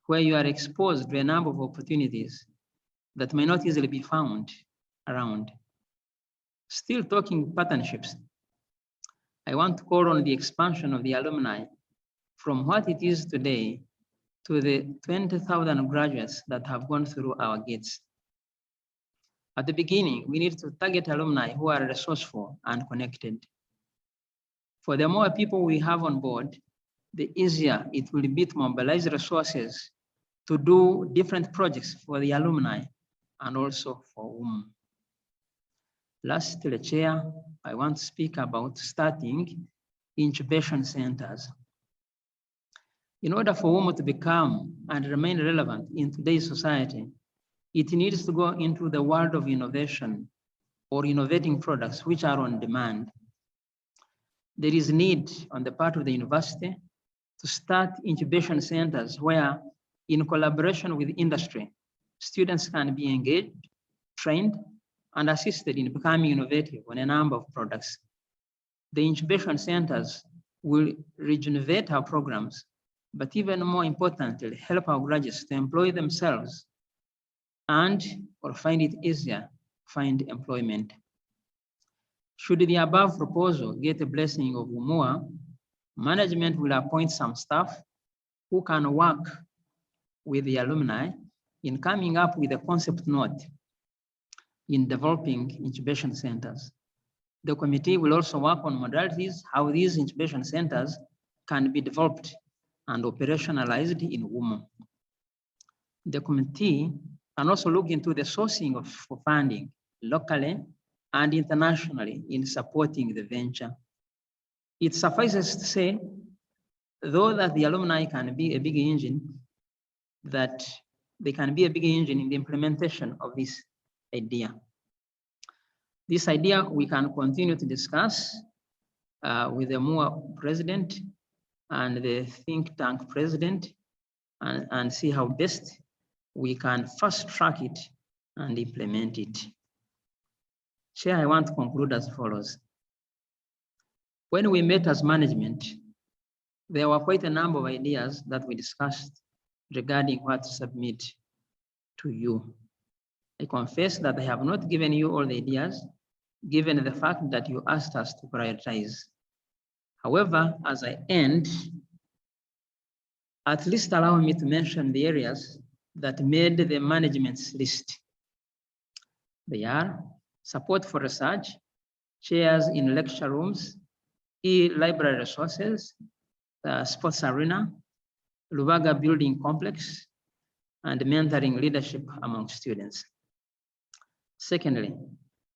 where you are exposed to a number of opportunities that may not easily be found around. Still talking partnerships, I want to call on the expansion of the alumni from what it is today to the 20,000 graduates that have gone through our gates. At the beginning, we need to target alumni who are resourceful and connected. For the more people we have on board, the easier it will be to mobilize resources to do different projects for the alumni and also for WUMU. Lastly, Chair, I want to speak about starting incubation centers. In order for Umuaa to become and remain relevant in today's society, it needs to go into the world of innovation or innovating products which are on demand. There is need on the part of the university to start incubation centers where, in collaboration with industry, students can be engaged, trained, and assisted in becoming innovative on a number of products. The incubation centers will rejuvenate our programs, but even more importantly, help our graduates to employ themselves and or find it easier to find employment. Should the above proposal get a blessing of Umuaa, management will appoint some staff who can work with the alumni in coming up with a concept note in developing incubation centers. The committee will also work on modalities, how these incubation centers can be developed and operationalized in Umuaa. The committee can also look into the sourcing for funding locally and internationally in supporting the venture. It suffices to say, though, that the alumni can be a big engine, that they can be a big engine in the implementation of this idea. This idea we can continue to discuss with the Umuaa president and the think tank president and see how best we can fast track it and implement it. Chair, I want to conclude as follows. When we met as management, there were quite a number of ideas that we discussed regarding what to submit to you. I confess that I have not given you all the ideas, given the fact that you asked us to prioritize. However, as I end, at least allow me to mention the areas that made the management's list. They are support for research, chairs in lecture rooms, e-library resources, sports arena, Lubaga building complex, and mentoring leadership among students. Secondly,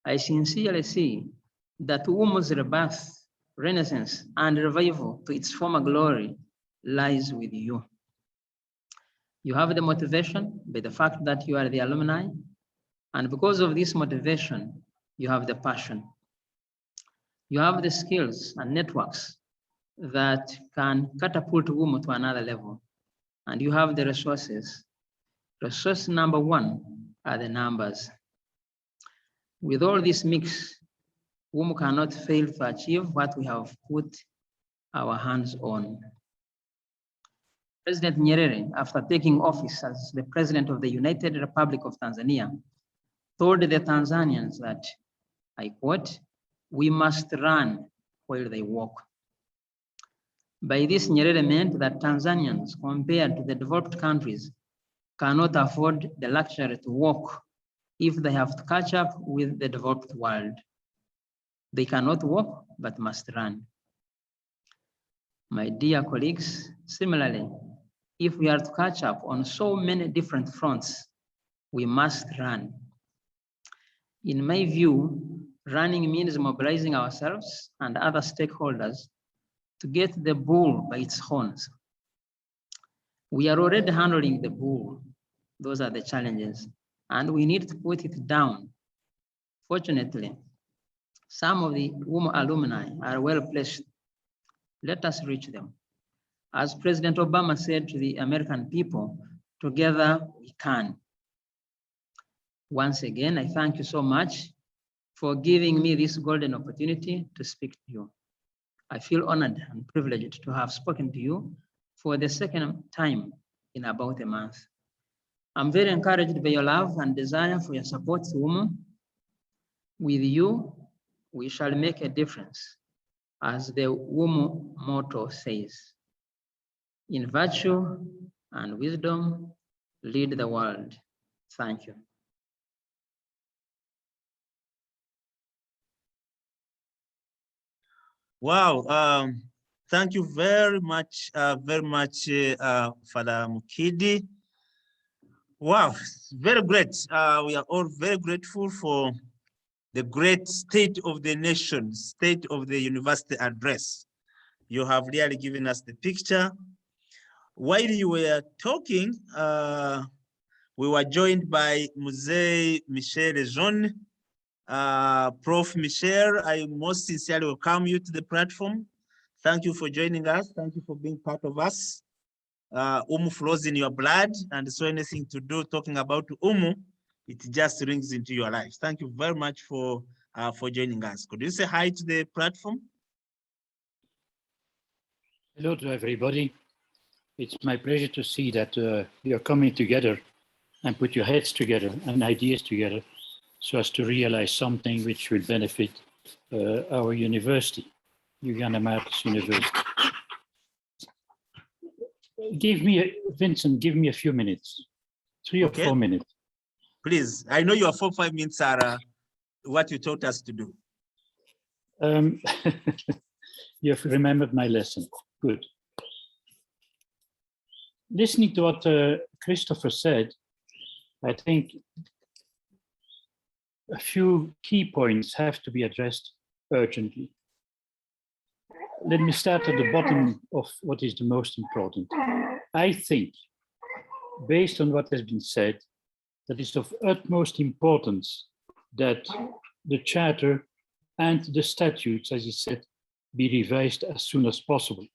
I sincerely see that Umuaa's rebirth, renaissance, and revival to its former glory lies with you. You have the motivation by the fact that you are the alumni, and because of this motivation, you have the passion. You have the skills and networks that can catapult Umuaa to another level, and you have the resources. Resource number one are the numbers. With all this mix, Umuaa cannot fail to achieve what we have put our hands on. President Nyerere, after taking office as the President of the United Republic of Tanzania, told the Tanzanians that, I quote, "We must run while they walk." By this, Nyerere meant that Tanzanians, compared to the developed countries, cannot afford the luxury to walk if they have to catch up with the developed world. They cannot walk, but must run. My dear colleagues, similarly, if we are to catch up on so many different fronts, we must run. In my view, running means mobilizing ourselves and other stakeholders to get the bull by its horns. We are already handling the bull. Those are the challenges, and we need to put it down. Fortunately, some of the Umuaa alumni are well placed. Let us reach them. As President Obama said to the American people, together we can. Once again, I thank you so much for giving me this golden opportunity to speak to you. I feel honored and privileged to have spoken to you for the second time in about a month. I'm very encouraged by your love and desire for your support to Umuaa. With you, we shall make a difference, as the Umuaa motto says. In virtue and wisdom, lead the world. Thank you. Wow, thank you very much, Father Mukidi. Wow, very great. We are all very grateful for the great State of the Nation, State of the University address. You have really given us the picture. While you were talking, we were joined by Mzee Michel Jean. Prof. Michel, I most sincerely welcome you to the platform. Thank you for joining us. Thank you for being part of us. Flows in your blood, and so anything to do talking about it just rings into your lives. Thank you very much for joining us. Could you say hi to the platform? Hello to everybody. It's my pleasure to see that you're coming together and put your heads together and ideas together so as to realize something which will benefit our university, Uganda Martyrs University. Vincent, give me a few minutes, 3 or 4 minutes. Please, I know your 4 or 5 minutes are what you taught us to do. You have remembered my lesson, good. Listening to what Christopher said, I think a few key points have to be addressed urgently. Let me start at the bottom of what is the most important. I think, based on what has been said, that it's of utmost importance that the charter and the statutes, as you said, be revised as soon as possible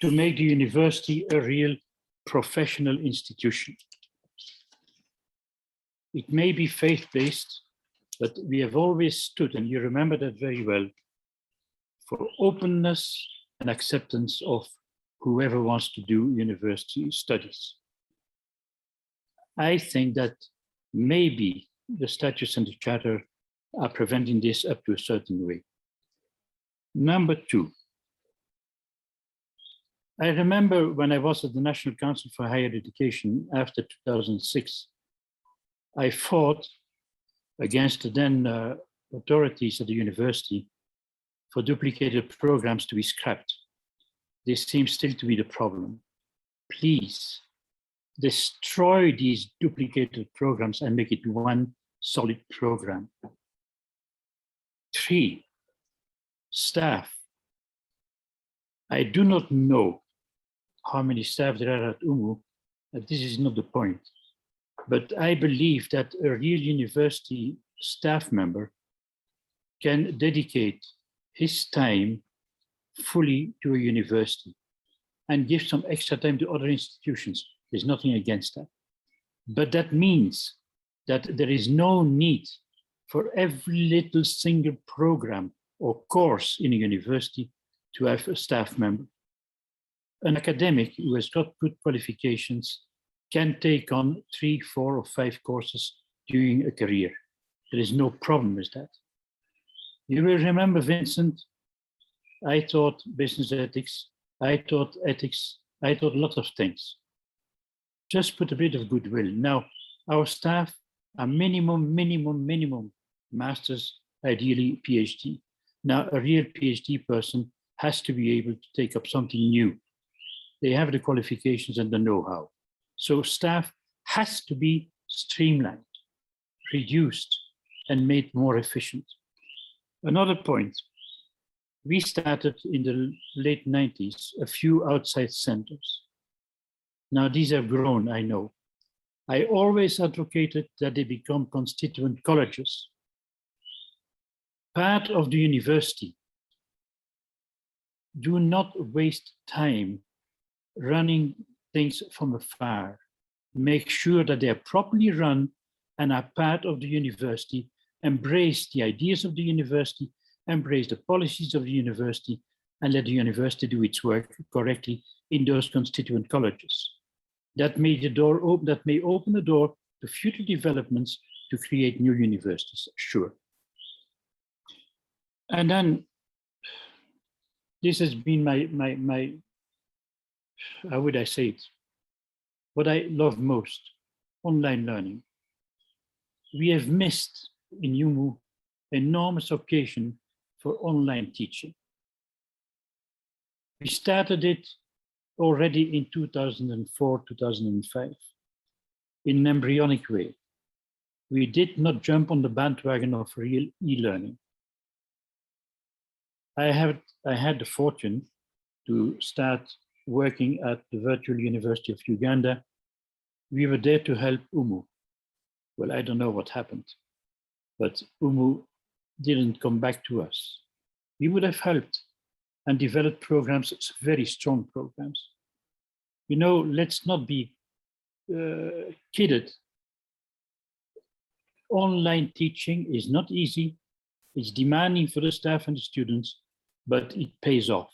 to make the university a real professional institution. It may be faith-based, but we have always stood, and you remember that very well, for openness and acceptance of whoever wants to do university studies. I think that maybe the statutes and the charter are preventing this up to a certain way. Number 2, I remember when I was at the National Council for Higher Education after 2006, I fought against the then authorities at the university for duplicated programs to be scrapped. This seems still to be the problem. Please destroy these duplicated programs and make it one solid program. 3, staff. I do not know how many staff there are at UMU, but this is not the point. But I believe that a real university staff member can dedicate his time fully to a university and give some extra time to other institutions. There's nothing against that. But that means that there is no need for every little single program or course in a university to have a staff member. An academic who has got good qualifications can take on 3, 4, or 5 courses during a career. There is no problem with that. You will remember, Vincent, I taught business ethics, I taught ethics, I taught a lot of things. Just put a bit of goodwill. Now, our staff are minimum masters, ideally PhD. Now, a real PhD person has to be able to take up something new. They have the qualifications and the know-how. So staff has to be streamlined, reduced, and made more efficient. Another point, we started in the late 90s, a few outside centers. Now these have grown, I know. I always advocated that they become constituent colleges. Part of the university. Do not waste time running things from afar. Make sure that they are properly run and are part of the university. Embrace the ideas of the university, embrace the policies of the university, and let the university do its work correctly in those constituent colleges. That may open the door to future developments to create new universities, sure. And then this has been my how would I say it? What I love most, online learning. We have missed in UMU enormous occasion for online teaching. We started it already in 2004, 2005, in an embryonic way. We did not jump on the bandwagon of real e-learning. I had the fortune to start working at the Virtual University of Uganda. We were there to help Umuaa. Well, I don't know what happened, but Umuaa didn't come back to us. We would have helped and developed programs, very strong programs. You know, let's not be kidded. Online teaching is not easy. It's demanding for the staff and the students, but it pays off.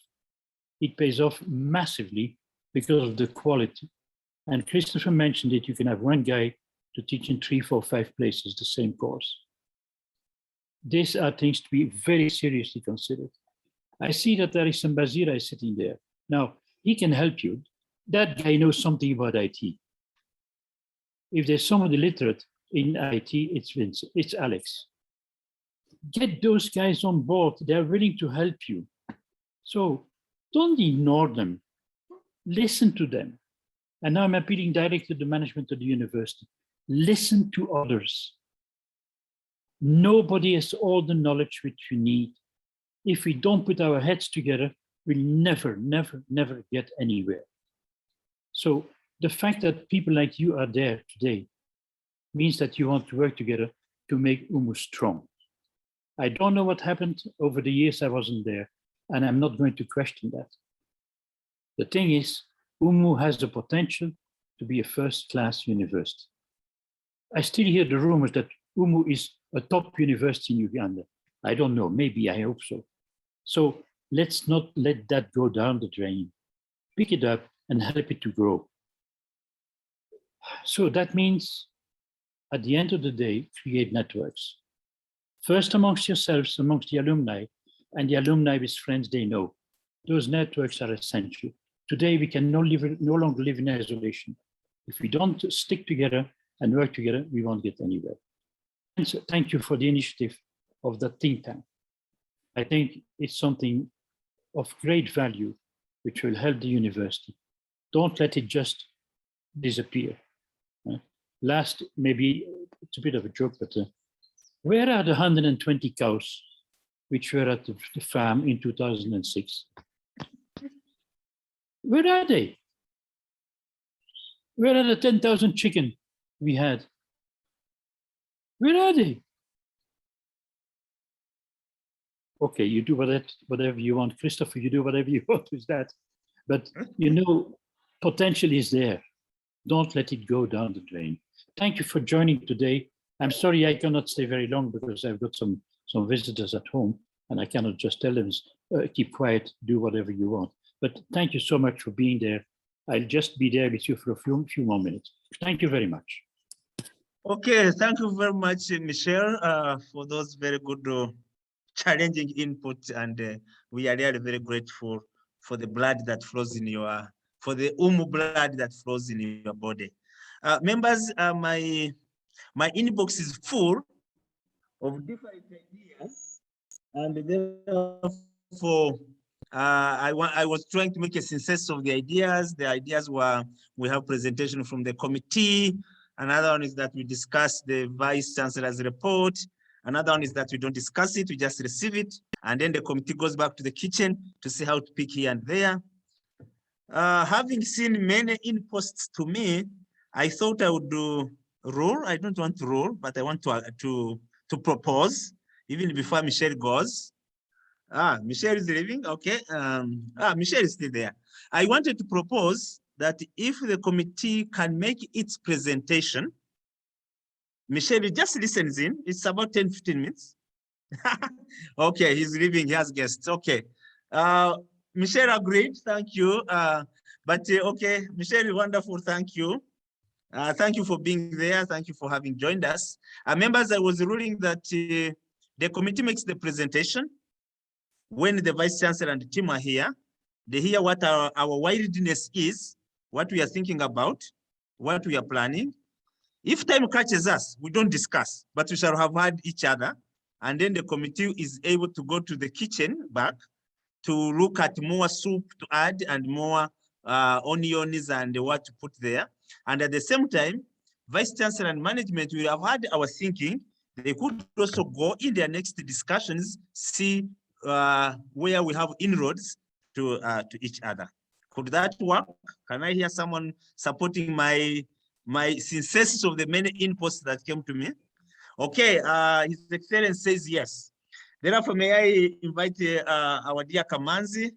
It pays off massively because of the quality. And Christopher mentioned it, you can have one guy to teach in 3, 4, 5 places the same course. These are things to be very seriously considered. I see that there is some Bazira sitting there. Now, he can help you. That guy knows something about IT. If there's somebody literate in IT, it's Vince, it's Alex. Get those guys on board. They're willing to help you. So don't ignore them. Listen to them. And now I'm appealing directly to the management of the university. Listen to others. Nobody has all the knowledge which you need. If we don't put our heads together, we'll never, never, never get anywhere. So the fact that people like you are there today means that you want to work together to make Umuaa strong. I don't know what happened over the years I wasn't there, and I'm not going to question that. The thing is, Umuaa has the potential to be a first-class university. I still hear the rumors that Umuaa is a top university in Uganda. I don't know, maybe, I hope so. So let's not let that go down the drain. Pick it up and help it to grow. So that means, at the end of the day, create networks. First amongst yourselves, amongst the alumni, and the alumni with friends they know. Those networks are essential. Today, we can no longer live in isolation. If we don't stick together and work together, we won't get anywhere. And so thank you for the initiative of the think tank. I think it's something of great value, which will help the university. Don't let it just disappear. Last, maybe it's a bit of a joke, but where are the 120 cows which were at the farm in 2006? Where are they? Where are the 10,000 chicken we had? Where are they? Okay, you do whatever you want. Christopher, you do whatever you want with that. But you know, potential is there. Don't let it go down the drain. Thank you for joining today. I'm sorry I cannot stay very long because I've got some visitors at home and I cannot just tell them, keep quiet, do whatever you want. But thank you so much for being there. I'll just be there with you for a few more minutes. Thank you very much. Okay, thank you very much, Michelle, for those very good challenging input, and we are really very grateful for the blood that flows in your, for the blood that flows in your body. Members, my inbox is full of different ideas, and therefore I was trying to make a synthesis of the ideas. The ideas were, we have presentation from the committee. Another one is that we discuss the Vice Chancellor's report. Another one is that we don't discuss it, we just receive it. And then the committee goes back to the kitchen to see how to pick here and there. Having seen many inputs to me, I thought I would do rule. I don't want to rule, but I want to propose, even before Michelle goes. Michelle is leaving, okay. Michelle is still there. I wanted to propose that if the committee can make its presentation, Michelle just listens in. It's about 10-15 minutes. Okay, he's leaving, he has guests. Okay. Michelle agreed, thank you. Okay, Michelle, wonderful, thank you. Thank you for being there. Thank you for having joined us. Members, I was ruling that the committee makes the presentation. When the Vice Chancellor and the team are here, they hear what our wildness is, what we are thinking about, what we are planning. If time catches us, we don't discuss, but we shall have had each other. And then the committee is able to go to the kitchen back to look at more soup to add and more onions and what to put there. And at the same time, Vice Chancellor and management will have had our thinking. They could also go in their next discussions, see where we have inroads to each other. Could that work? Can I hear someone supporting my synthesis of the many inputs that came to me? Okay, His Excellency says yes. Therefore, may I invite our dear Kamanzi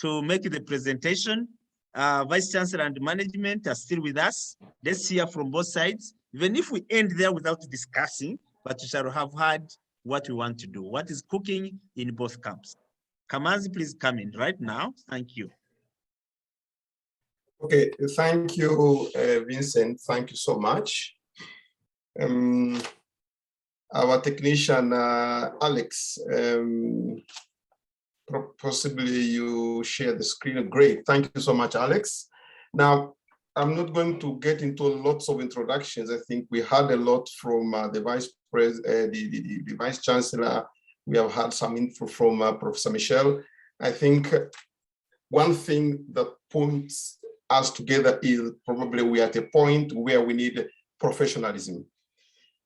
to make the presentation. Vice Chancellor and management are still with us. Let's hear from both sides. Even if we end there without discussing, but we shall have heard what we want to do, what is cooking in both camps. Kamanzi, please come in right now. Thank you. Okay, thank you, Vincent. Thank you so much. Our technician, Alex, possibly you share the screen. Great, thank you so much, Alex. Now, I'm not going to get into lots of introductions. I think we had a lot from the the Vice Chancellor. We have had some info from Professor Michel. I think one thing that points us together is probably we are at a point where we need professionalism.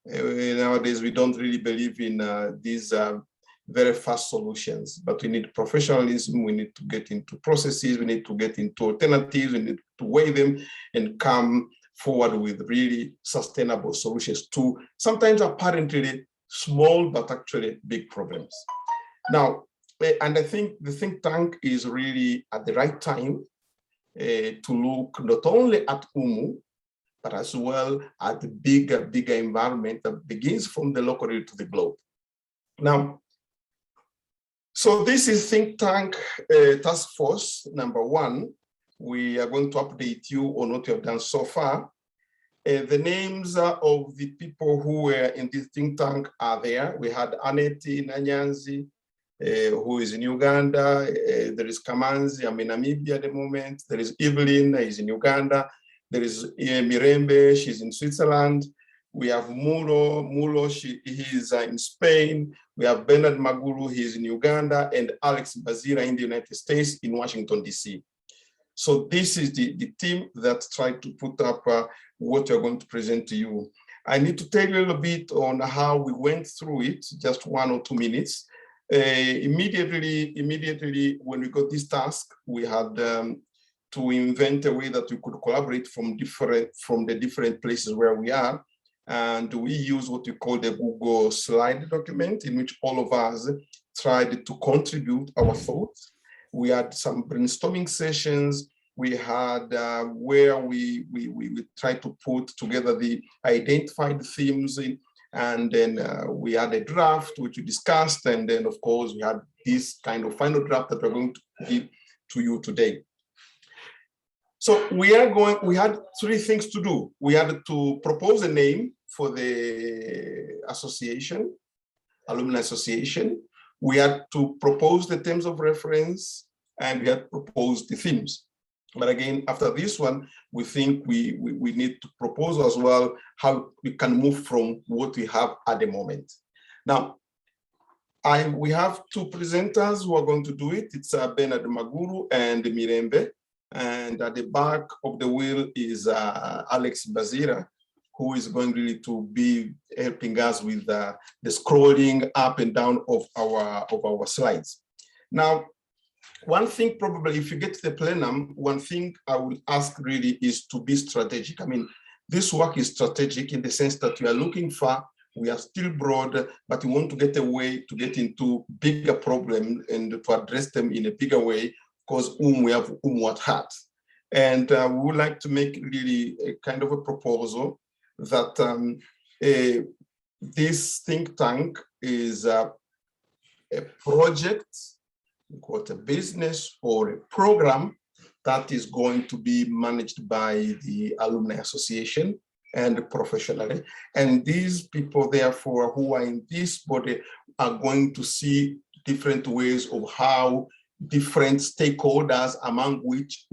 Nowadays, we don't really believe in these very fast solutions, but we need professionalism. We need to get into processes. We need to get into alternatives. We need to weigh them and come forward with really sustainable solutions to sometimes apparently small, but actually big problems. Now, and I think the think tank is really at the right time to look not only at UMU, but as well at the bigger environment that begins from the local to the globe. Now, so this is think tank task force number 1. We are going to update you on what we have done so far. The names of the people who were in this think tank are there. We had Aneti Nanyanzi, who is in Uganda. There is Kamanzi, I'm in Namibia at the moment. There is Evelyn, he's in Uganda. There is Mirembe, she's in Switzerland. We have Mulo, he's in Spain. We have Bernard Maguru, he's in Uganda, and Alex Bazira in the United States, in Washington, DC. So this is the team that tried to put up what we're going to present to you. I need to tell you a little bit on how we went through it, just 1 or 2 minutes. Immediately when we got this task, we had to invent a way that we could collaborate from the different places where we are. And we use what we call the Google slide document, in which all of us tried to contribute our thoughts. We had some brainstorming sessions. We had where we tried to put together the identified themes, and then we had a draft which we discussed, and then of course we had this kind of final draft that we're going to give to you today. So we had 3 things to do. We had to propose a name for the association, alumni association. We had to propose the terms of reference, and we had proposed the themes. But again, after this one, we think we need to propose as well how we can move from what we have at the moment. Now, we have 2 presenters who are going to do it. It's Bernard Maguru and Mirembe. And at the back of the wheel is Alex Bazira, who is going really to be helping us with the scrolling up and down of our slides. Now, one thing probably, if you get to the plenum, one thing I will ask really is to be strategic. I mean, this work is strategic in the sense that we are looking far, we are still broad, but we want to get a way to get into bigger problems and to address them in a bigger way, because we have at heart. And we would like to make really a kind of a proposal that this think tank is a project, quote, a business or a program that is going to be managed by the Alumni Association and professionally. And these people, therefore, who are in this body are going to see different ways of how different stakeholders, among which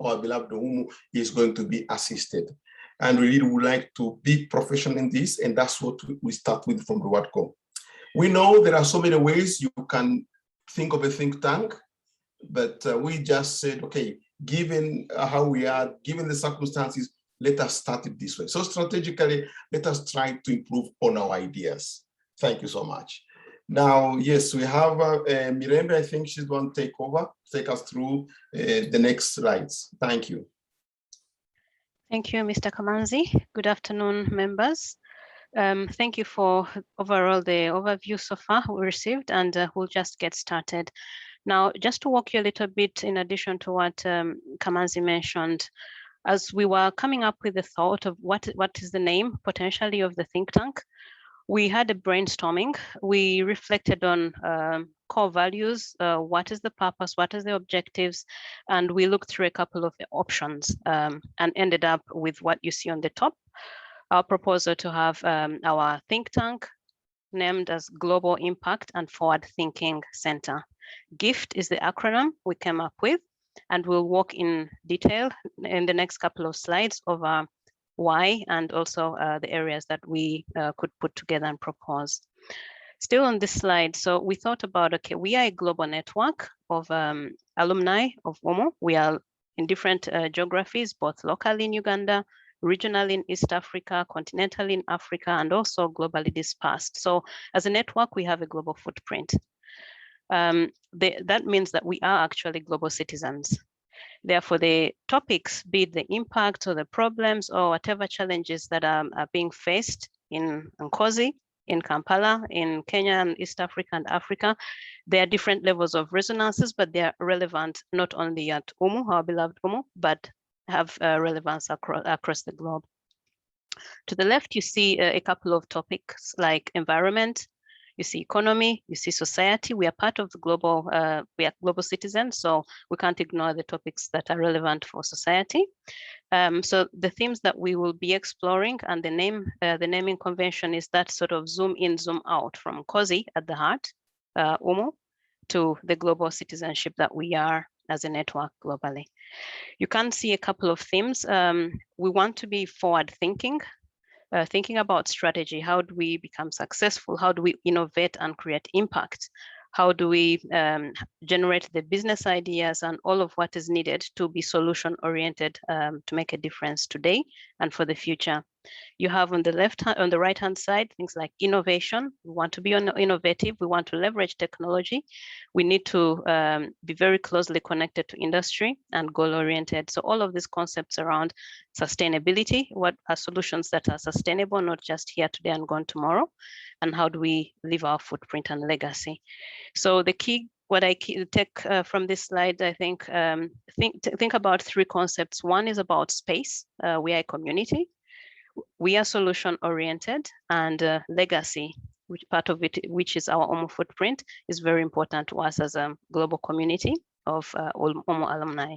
our beloved is going to be assisted. And we really would like to be professional in this, and that's what we start with from the word go. We know there are so many ways you can think of a think tank, but we just said, okay, given how we are, given the circumstances, let us start it this way. So strategically, let us try to improve on our ideas. Thank you so much. Now, yes, we have Mirembe. I think she's going to take us through the next slides. Thank you. Thank you, Mr. Kamanzi. Good afternoon, members. Thank you for overall the overview so far we received, and we'll just get started. Now, just to walk you a little bit in addition to what Kamanzi mentioned, as we were coming up with the thought of what is the name potentially of the think tank, we had a brainstorming. We reflected on core values, what is the purpose, what is the objectives, and we looked through a couple of options and ended up with what you see on the top. Our proposal to have our think tank named as Global Impact and Forward Thinking Center. GIFT is the acronym we came up with, and we'll walk in detail in the next couple of slides over why and also the areas that we could put together and propose. Still on this slide, so we thought about, okay, we are a global network of alumni of UMU. We are in different geographies, both locally in Uganda, regionally in East Africa, continentally in Africa, and also globally dispersed. So as a network, we have a global footprint. That means that we are actually global citizens. Therefore, the topics, be it the impact or the problems or whatever challenges that are being faced in Nkozi, in Kampala, in Kenya and East Africa and Africa, there are different levels of resonances, but they are relevant not only at UMU, our beloved UMU, but have relevance across the globe. To the left, you see a couple of topics like environment, you see economy, you see society. We are part of the global, we are global citizens, so we can't ignore the topics that are relevant for society. So the themes that we will be exploring, and the naming convention is that sort of zoom in, zoom out from Nkozi at the heart, UMU, to the global citizenship that we are as a network globally. You can see a couple of themes. We want to be forward thinking, thinking about strategy. How do we become successful? How do we innovate and create impact? How do we generate the business ideas and all of what is needed to be solution oriented to make a difference today and for the future? You have on the right hand side, things like innovation. We want to be innovative. We want to leverage technology. We need to be very closely connected to industry and goal oriented. So all of these concepts around sustainability, what are solutions that are sustainable, not just here today and gone tomorrow, and how do we leave our footprint and legacy? So the key, what I take from this slide, I think, think about three concepts. One is about space. We are a community. We are solution oriented, and legacy, which part of it, which is our UMU footprint, is very important to us as a global community of UMU alumni.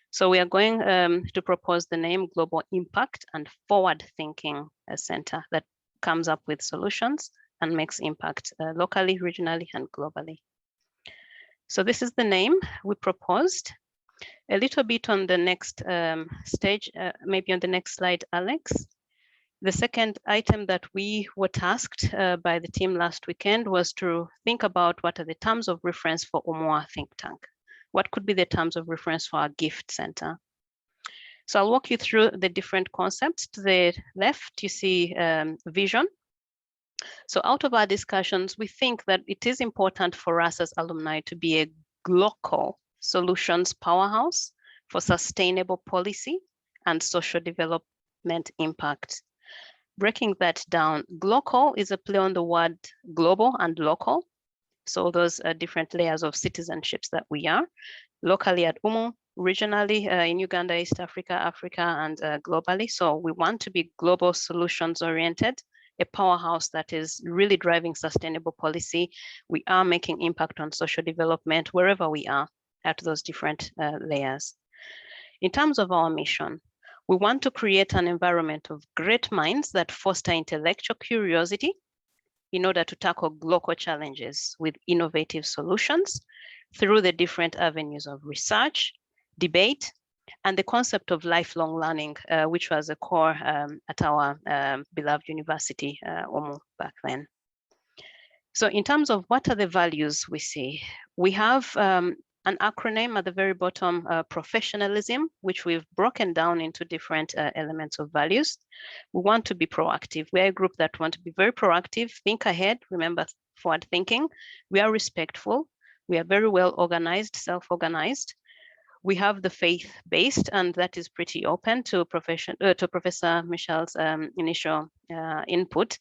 So we are going to propose the name Global Impact and Forward Thinking Center that comes up with solutions and makes impact locally, regionally, and globally. So this is the name we proposed. A little bit on the next stage, maybe on the next slide, Alex. The second item that we were tasked by the team last weekend was to think about what are the terms of reference for Umuaa think tank. What could be the terms of reference for our GIFT center? So I'll walk you through the different concepts. To the left, you see vision. So out of our discussions, we think that it is important for us as alumni to be a local solutions powerhouse for sustainable policy and social development impact. Breaking that down, global is a play on the word global and local. So those are different layers of citizenships that we are. Locally at UMU, regionally in Uganda, East Africa, Africa, and globally. So we want to be global solutions oriented, a powerhouse that is really driving sustainable policy. We are making impact on social development wherever we are at those different layers. In terms of our mission, we want to create an environment of great minds that foster intellectual curiosity in order to tackle global challenges with innovative solutions through the different avenues of research, debate, and the concept of lifelong learning, which was a core at our beloved university, UMU, back then. So in terms of what are the values we see, we have An acronym at the very bottom, professionalism, which we've broken down into different elements of values. We want to be proactive. We're a group that want to be very proactive, think ahead, remember forward thinking. We are respectful. We are very well organized, self-organized. We have the faith-based, and that is pretty open to Professor Michel's initial input.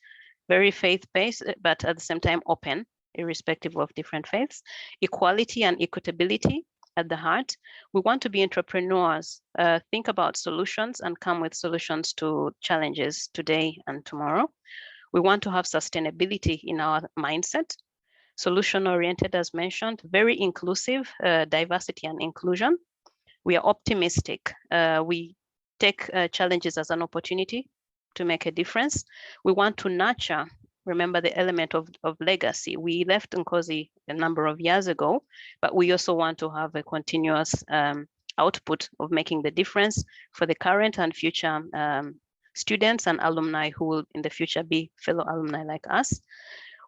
Very faith-based, but at the same time open, irrespective of different faiths. Equality and equitability at the heart. We want to be entrepreneurs, think about solutions and come with solutions to challenges today and tomorrow. We want to have sustainability in our mindset, solution-oriented as mentioned, very inclusive, diversity and inclusion. We are optimistic. We take challenges as an opportunity to make a difference. We want to nurture. Remember the element of legacy. We left Nkosi a number of years ago, but we also want to have a continuous output of making the difference for the current and future students and alumni who will in the future be fellow alumni like us.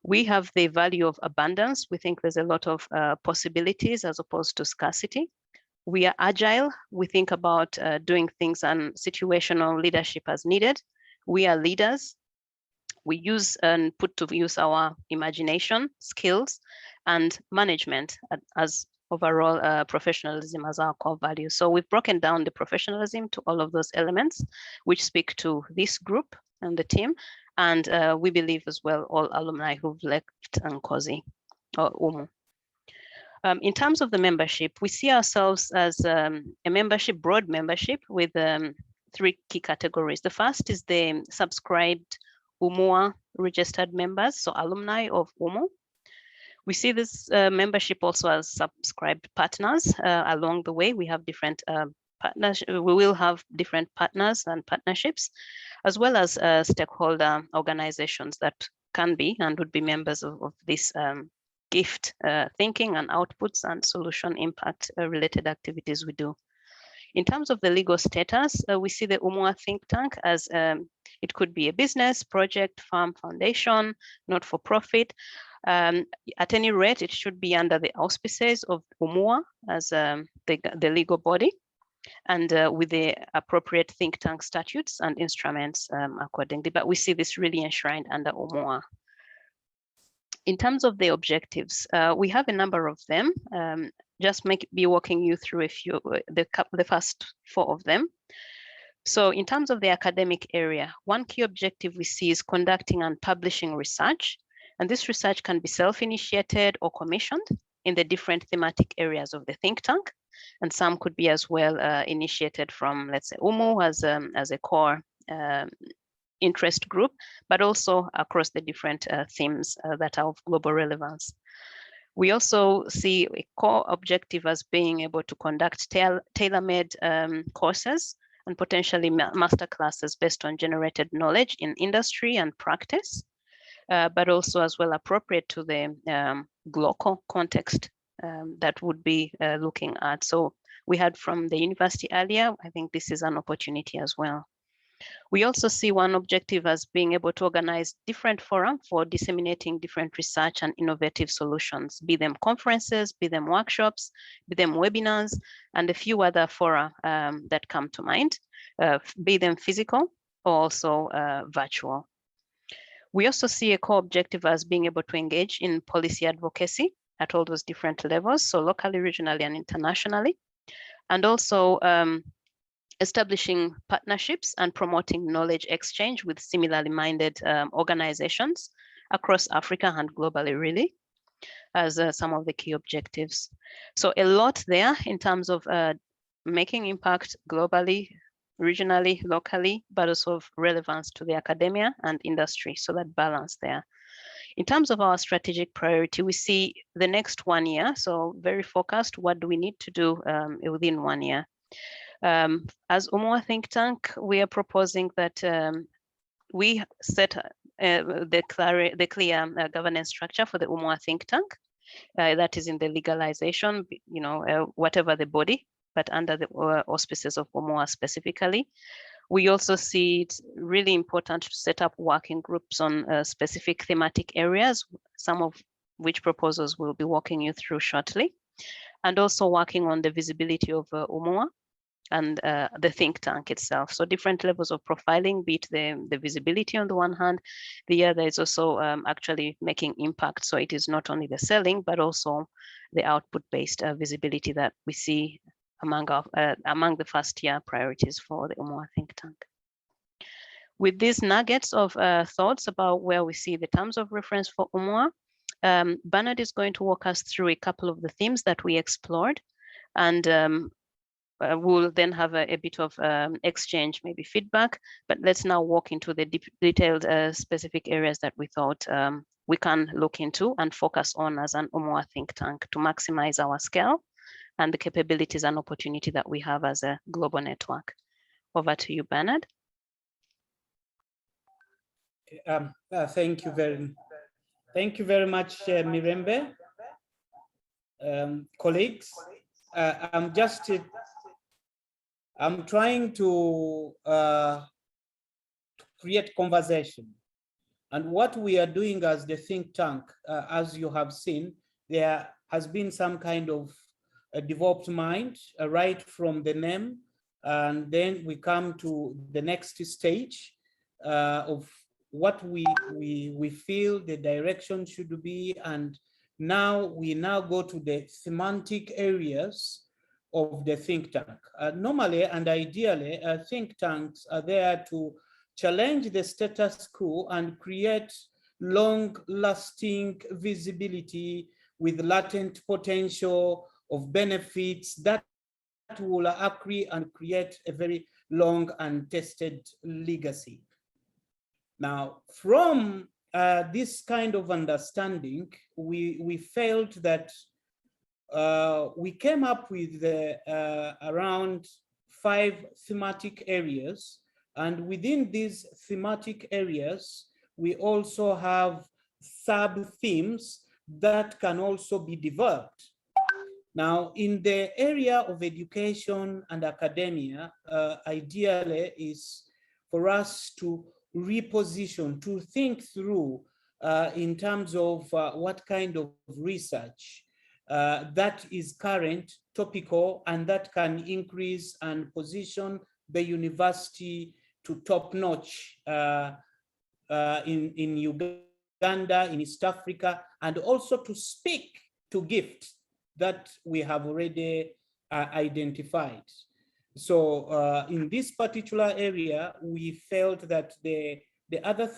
We have the value of abundance. We think there's a lot of possibilities as opposed to scarcity. We are agile. We think about doing things and situational leadership as needed. We are leaders. We use and put to use our imagination, skills, and management as overall professionalism as our core value. So we've broken down the professionalism to all of those elements, which speak to this group and the team. And we believe as well all alumni who've left Nkosi or Umu. In terms of the membership, we see ourselves as a membership, broad membership with 3 key categories. The first is the subscribed Umuaa registered members, so alumni of Umu. We see this membership also as subscribed partners. Along the way, we have different partners. We will have different partners and partnerships, as well as stakeholder organizations that can be and would be members of this gift thinking and outputs and solution impact related activities we do. In terms of the legal status, we see the Umuaa think tank as it could be a business, project, firm, foundation, not for profit. At any rate, it should be under the auspices of Umuaa as the legal body and with the appropriate think tank statutes and instruments accordingly. But we see this really enshrined under Umuaa. In terms of the objectives, we have a number of them. Just be walking you through a few, the first 4 of them. So in terms of the academic area, one key objective we see is conducting and publishing research. And this research can be self-initiated or commissioned in the different thematic areas of the think tank. And some could be as well initiated from, let's say, Umu as a core interest group, but also across the different themes that are of global relevance. We also see a core objective as being able to conduct tailor-made courses and potentially master classes based on generated knowledge in industry and practice, but also as well appropriate to the local context that would be looking at. So we heard from the university earlier. I think this is an opportunity as well. We also see one objective as being able to organize different forums for disseminating different research and innovative solutions, be them conferences, be them workshops, be them webinars, and a few other fora that come to mind, be them physical or also virtual. We also see a core objective as being able to engage in policy advocacy at all those different levels, so locally, regionally, and internationally, and also establishing partnerships and promoting knowledge exchange with similarly minded organizations across Africa and globally, really, as some of the key objectives. So a lot there in terms of making impact globally, regionally, locally, but also of relevance to the academia and industry, so that balance there. In terms of our strategic priority, we see the next 1 year, so very focused, what do we need to do within 1 year? As Umuaa think tank, we are proposing that we set the clear governance structure for the Umuaa think tank. That is in the legalization, whatever the body, but under the auspices of Umuaa specifically. We also see it's really important to set up working groups on specific thematic areas, some of which proposals we'll be walking you through shortly. and also working on the visibility of Umuaa and the think tank itself. So different levels of profiling, be it the visibility on the one hand, the other is also actually making impact. So it is not only the selling, but also the output-based visibility that we see among the first year priorities for the Umuaa think tank. With these nuggets of thoughts about where we see the terms of reference for Umuaa, Bernard is going to walk us through a couple of the themes that we explored, and we'll then have a bit of exchange, maybe feedback, but let's now walk into the detailed specific areas that we thought we can look into and focus on as an Umuaa think tank to maximize our scale and the capabilities and opportunity that we have as a global network. Over to you, Bernard. Thank you very much, Mirembe. Colleagues, I'm trying to create conversation. And what we are doing as the think tank, as you have seen, there has been some kind of a developed mind right from the name. And then we come to the next stage of what we feel the direction should be. And now we go to the semantic areas of the think tank. Normally and ideally, think tanks are there to challenge the status quo and create long-lasting visibility with latent potential of benefits that will accrue and create a very long and tested legacy. Now, from this kind of understanding, we felt that we came up with around 5 thematic areas, and within these thematic areas, we also have sub-themes that can also be developed. Now, in the area of education and academia, ideally is for us to reposition, to think through in terms of what kind of research that is current, topical, and that can increase and position the university to top-notch in Uganda, in East Africa, and also to speak to gifts that we have already identified. So in this particular area, we felt that the other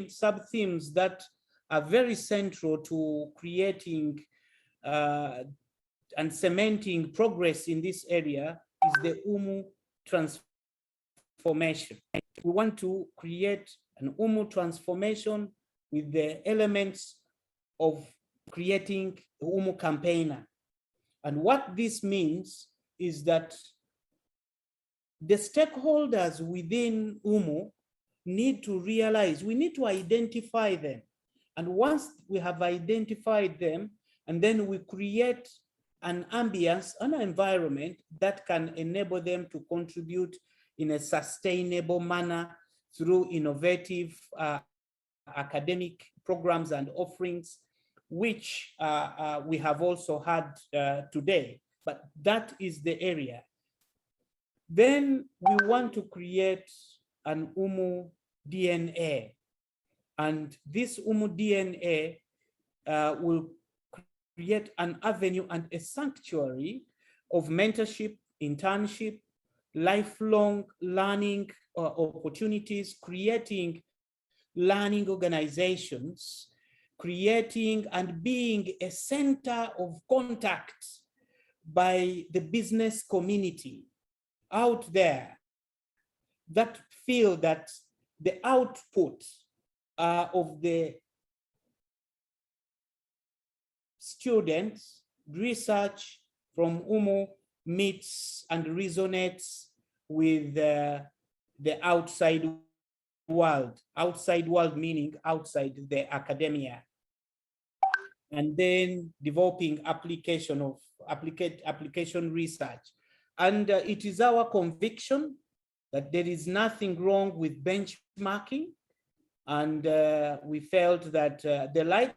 sub-themes that are very central to creating and cementing progress in this area is the Umuaa transformation. We want to create an Umuaa transformation with the elements of creating the Umuaa campaigner. And what this means is that the stakeholders within Umuaa need to realize, we need to identify them. And once we have identified them, and then we create an ambience, an environment that can enable them to contribute in a sustainable manner through innovative academic programs and offerings, which we have also had today, but that is the area. Then we want to create an Umuaa DNA, and this Umuaa DNA will create an avenue and a sanctuary of mentorship, internship, lifelong learning opportunities, creating learning organizations, creating and being a center of contact by the business community out there that feel that the output of the students' research from Umuaa meets and resonates with the outside world. Outside world meaning outside the academia. And then developing application of application research. And it is our conviction that there is nothing wrong with benchmarking. And we felt that the light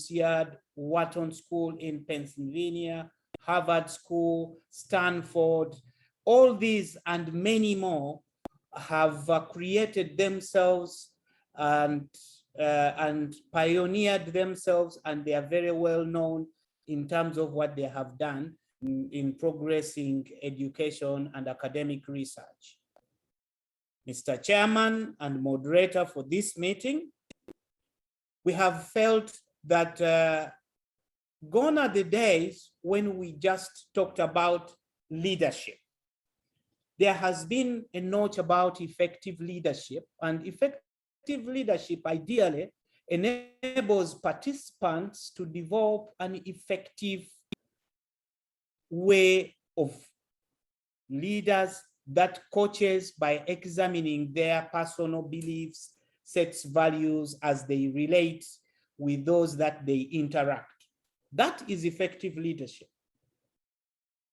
Yard, Wharton School in Pennsylvania, Harvard School, Stanford, all these and many more have created themselves and pioneered themselves, and they are very well known in terms of what they have done in progressing education and academic research. Mr. Chairman and moderator for this meeting, we have felt that gone are the days when we just talked about leadership. There has been a note about effective leadership, and effective leadership ideally enables participants to develop an effective way of leaders that coaches by examining their personal beliefs, sets values as they relate with those that they interact. That is effective leadership.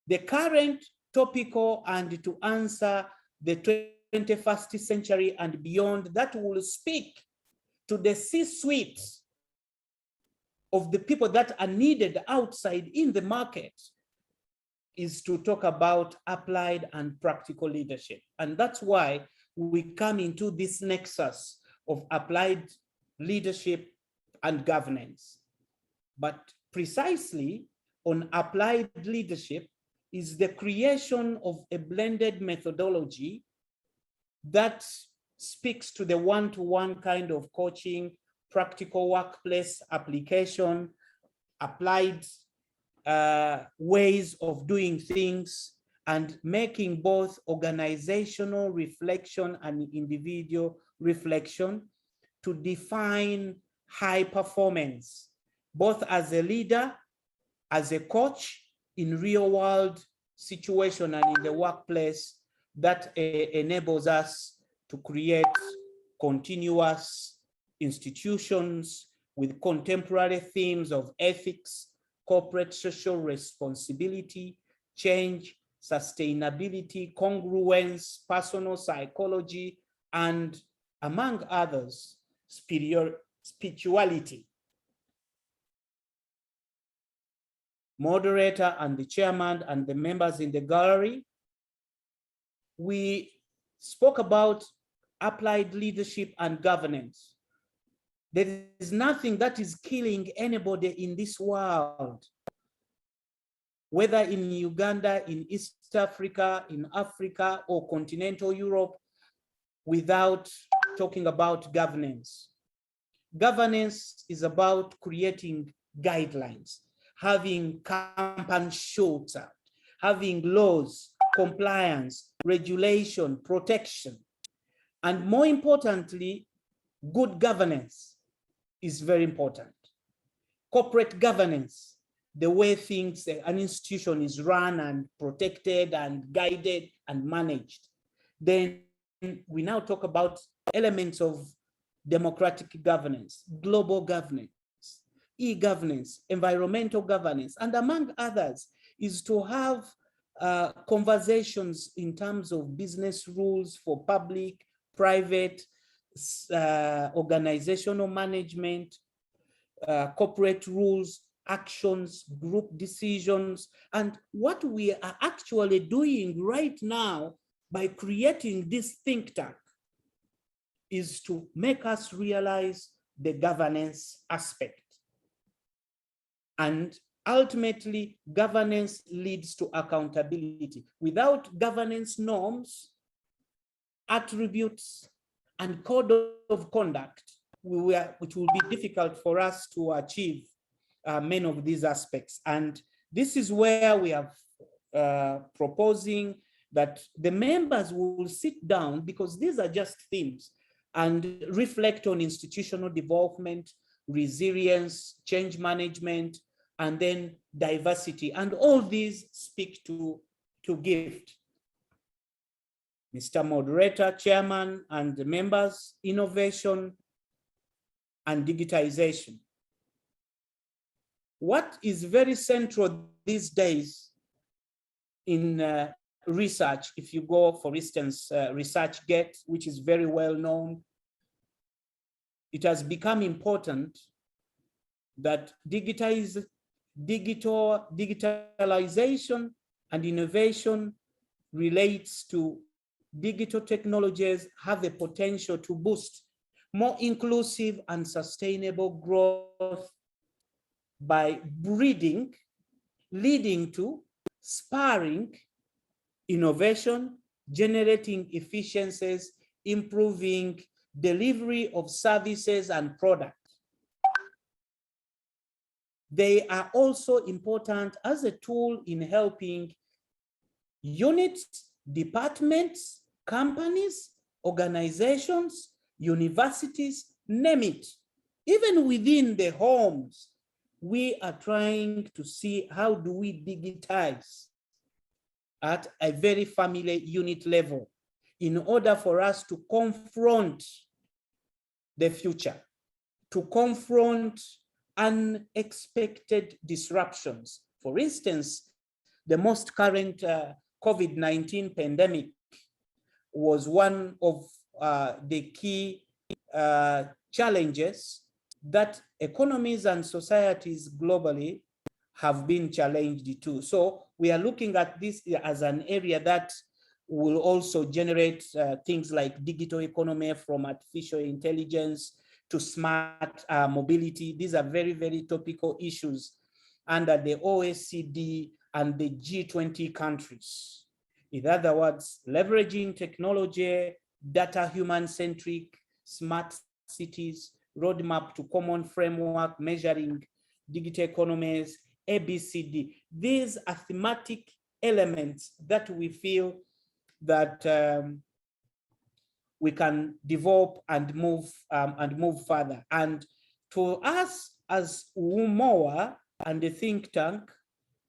The current topical and to answer the 21st century and beyond that will speak to the C-suite of the people that are needed outside in the market is to talk about applied and practical leadership. And that's why we come into this nexus of applied leadership and governance. But precisely on applied leadership is the creation of a blended methodology that speaks to the one-to-one kind of coaching, practical workplace application, applied ways of doing things, and making both organizational reflection and individual reflection to define high performance, both as a leader, as a coach in real world situation and in the workplace that enables us to create continuous institutions with contemporary themes of ethics, corporate social responsibility, change, sustainability, congruence, personal psychology, and among others, spirituality. Moderator and the chairman and the members in the gallery, we spoke about applied leadership and governance. There is nothing that is killing anybody in this world, whether in Uganda, in East Africa, in Africa, or continental Europe, without talking about governance. Governance is about creating guidelines, having campaign shoots out, having laws, compliance, regulation, protection, and more importantly, good governance is very important. Corporate governance, the way things, an institution is run and protected and guided and managed. Then we now talk about elements of democratic governance, global governance, e-governance, environmental governance, and among others is to have conversations in terms of business rules for public, private, organizational management, corporate rules, actions, group decisions. And what we are actually doing right now by creating this think tank is to make us realize the governance aspect. And ultimately, governance leads to accountability. Without governance norms, attributes, and code of conduct, which will be difficult for us to achieve many of these aspects. And this is where we are proposing that the members will sit down, because these are just themes, and reflect on institutional development, resilience, change management, and then diversity. And all these speak to gift. Mr. Moderator, Chairman, and the members, innovation and digitization. What is very central these days in research, if you go, for instance, ResearchGate, which is very well known, it has become important that digitalization and innovation relates to digital technologies have the potential to boost more inclusive and sustainable growth by leading to spurring innovation, generating efficiencies, improving delivery of services and products. They are also important as a tool in helping units, departments, companies, organizations, universities, name it. Even within the homes, we are trying to see how do we digitize at a very family unit level in order for us to confront the future, to confront unexpected disruptions. For instance, the most current COVID-19 pandemic was one of the key challenges that economies and societies globally have been challenged too. So we are looking at this as an area that will also generate things like digital economy, from artificial intelligence to smart mobility. These are very, very topical issues under the OECD and the G20 countries. In other words, leveraging technology, data, human-centric, smart cities, roadmap to common framework, measuring digital economies, ABCD. These are thematic elements that we feel that we can develop and move further. And to us as Umuaa and the think tank,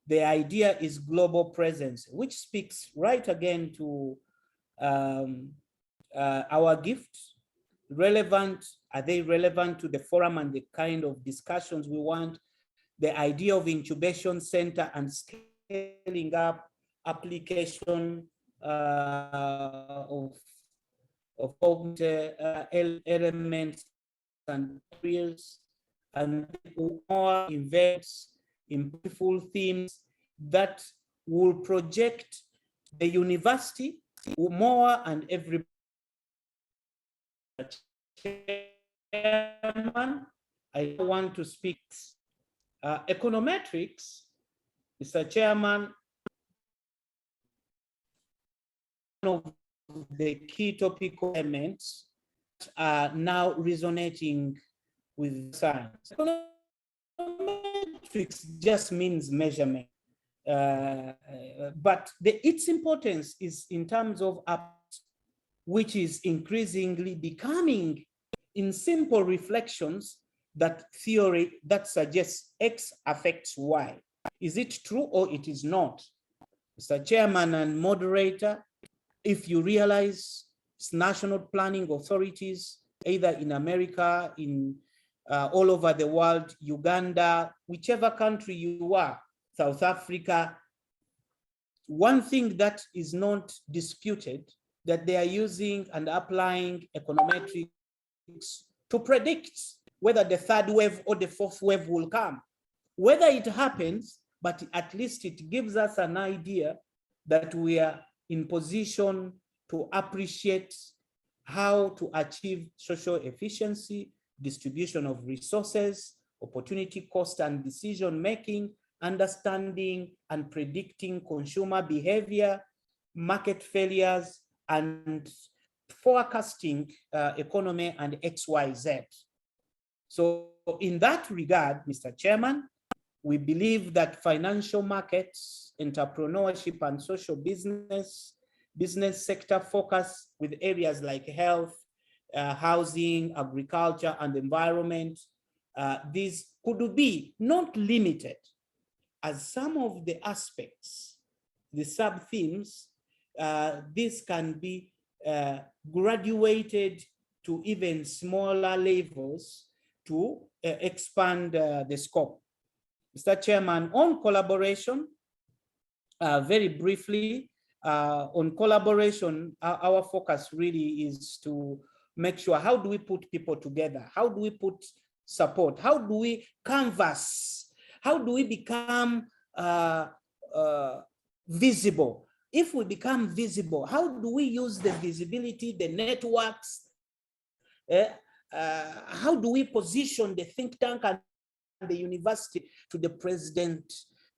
the idea is global presence, which speaks right again to our gifts. Relevant, are they relevant to the forum and the kind of discussions we want? The idea of incubation center and scaling up application of elements and areas, and more invents in beautiful themes that will project the university more and every chairman. I want to speak econometrics, Mr. Chairman. One of the key topical elements are now resonating with science. Econometrics just means measurement, but its importance is in terms of which is increasingly becoming in simple reflections that theory that suggests X affects Y. Is it true or it is not? Mr. Chairman and moderator, if you realize national planning authorities, either in America, in all over the world, Uganda, whichever country you are, South Africa, one thing that is not disputed, that they are using and applying econometrics to predict whether the third wave or the fourth wave will come. Whether it happens, but at least it gives us an idea that we are in position to appreciate how to achieve social efficiency, distribution of resources, opportunity cost and decision making, understanding and predicting consumer behavior, market failures, and forecasting economy and XYZ. So in that regard, Mr. Chairman, we believe that financial markets, entrepreneurship and social business sector focus with areas like health, housing, agriculture, and environment. These could be not limited, as some of the aspects, the sub-themes, this can be graduated to even smaller levels to expand the scope. Mr. Chairman, on collaboration, very briefly, on collaboration, our focus really is to make sure, how do we put people together? How do we put support? How do we canvas? How do we become visible? If we become visible, how do we use the visibility, the networks? How do we position the think tank and the university to the president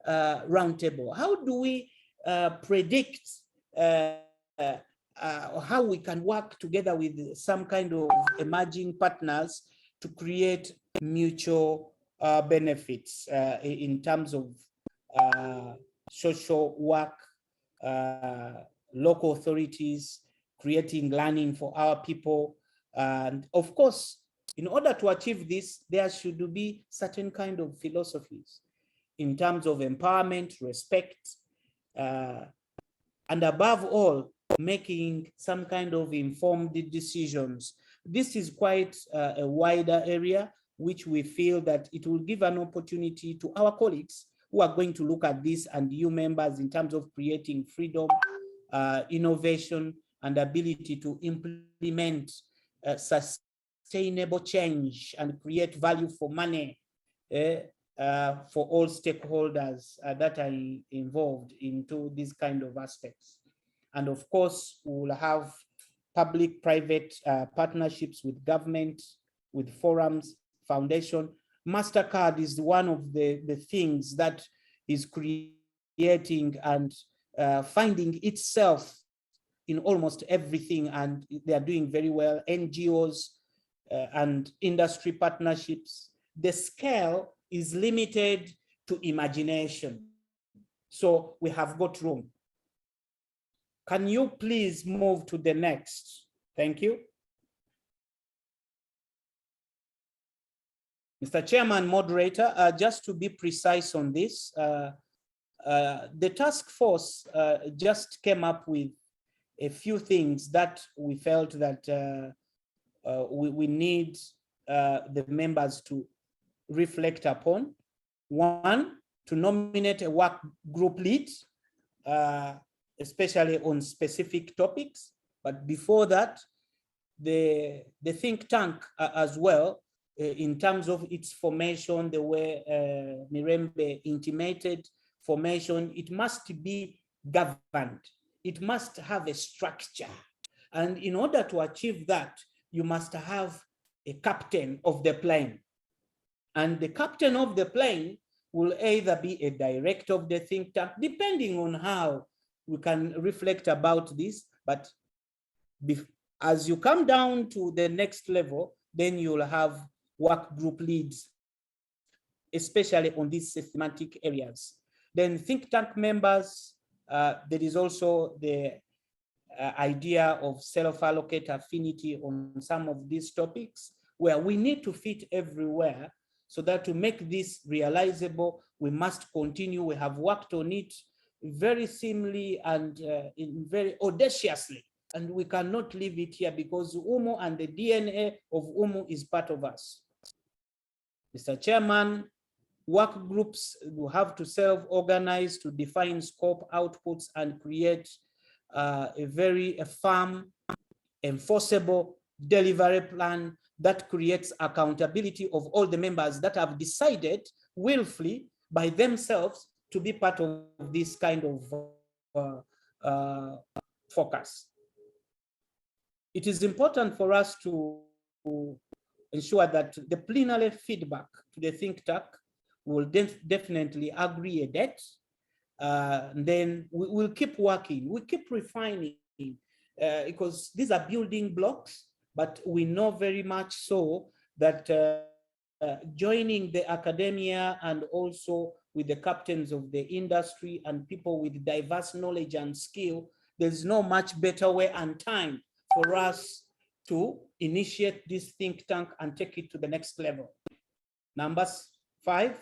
roundtable? How do we predict how we can work together with some kind of emerging partners to create mutual benefits in terms of social work, local authorities, creating learning for our people. And of course, in order to achieve this, there should be certain kind of philosophies in terms of empowerment, respect, and above all, making some kind of informed decisions. This is quite a wider area, which we feel that it will give an opportunity to our colleagues who are going to look at this and you members in terms of creating freedom, innovation, and ability to implement sustainable change and create value for money for all stakeholders that are involved into these kind of aspects. And of course, we will have public-private partnerships with government, with forums, foundation. MasterCard is one of the things that is creating and finding itself in almost everything, and they are doing very well. NGOs and industry partnerships. The scale is limited to imagination. So we have got room. Can you please move to the next? Thank you. Mr. Chairman, moderator, just to be precise on this, the task force just came up with a few things that we felt that we need the members to reflect upon. One, to nominate a work group lead, especially on specific topics. But before that, the think tank as well, in terms of its formation, the way Mirembe intimated formation, it must be governed. It must have a structure. And in order to achieve that, you must have a captain of the plane. And the captain of the plane will either be a director of the think tank, depending on how we can reflect about this. But as you come down to the next level, then you'll have work group leads, especially on these systematic areas. Then think tank members, there is also the idea of self-allocate affinity on some of these topics, where we need to fit everywhere, so that to make this realizable, we must continue. We have worked on it very seamlessly and very audaciously, and we cannot leave it here because UMU and the DNA of UMU is part of us. Mr. Chairman, work groups will have to self-organize to define scope, outputs, and create a very firm, enforceable delivery plan that creates accountability of all the members that have decided willfully by themselves to be part of this kind of focus. It is important for us to ensure that the plenary feedback to the think tank will definitely agree a date. Then we will keep working, we keep refining, because these are building blocks, but we know very much so that joining the academia and also with the captains of the industry and people with diverse knowledge and skill, there's no much better way and time for us to initiate this think tank and take it to the next level. Number 5,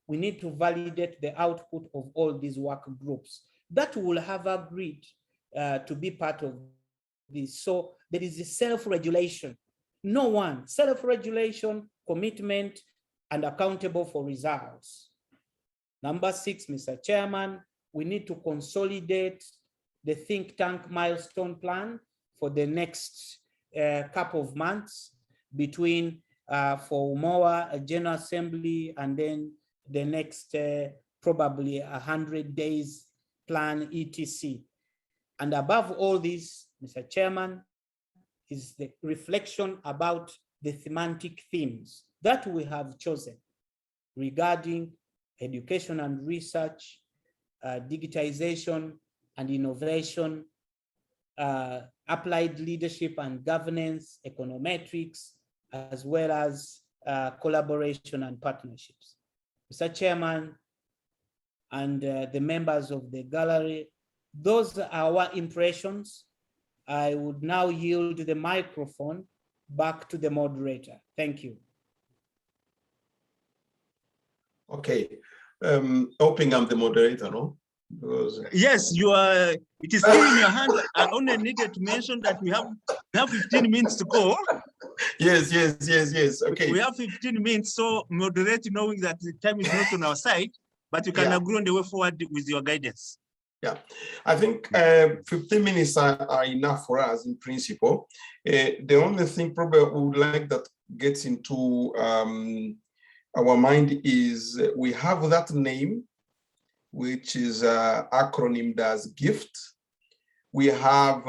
we need to validate the output of all these work groups that will have agreed to be part of this. So there is a self-regulation. No one, self-regulation, commitment, and accountable for results. Number 6, Mr. Chairman, we need to consolidate the think tank milestone plan for the next couple of months between for Umuaa, a General Assembly, and then the next probably 100 days plan, etc. And above all this, Mr. Chairman, is the reflection about the thematic themes that we have chosen regarding education and research, digitization and innovation, applied leadership and governance, econometrics, as well as collaboration and partnerships. Mr. Chairman and the members of the gallery, those are our impressions. I would now yield the microphone back to the moderator. Thank you. Okay, hoping I'm the moderator, no? Because... Yes, you are. It is still in your hand. I only needed to mention that we have 15 minutes to go. Yes. Okay. We have 15 minutes, so moderate, knowing that the time is not on our side, but you can agree on the way forward with your guidance. Yeah, I think 15 minutes are enough for us in principle. The only thing probably we would like that gets into our mind is we have that name, which is acronymed as GIFT. We have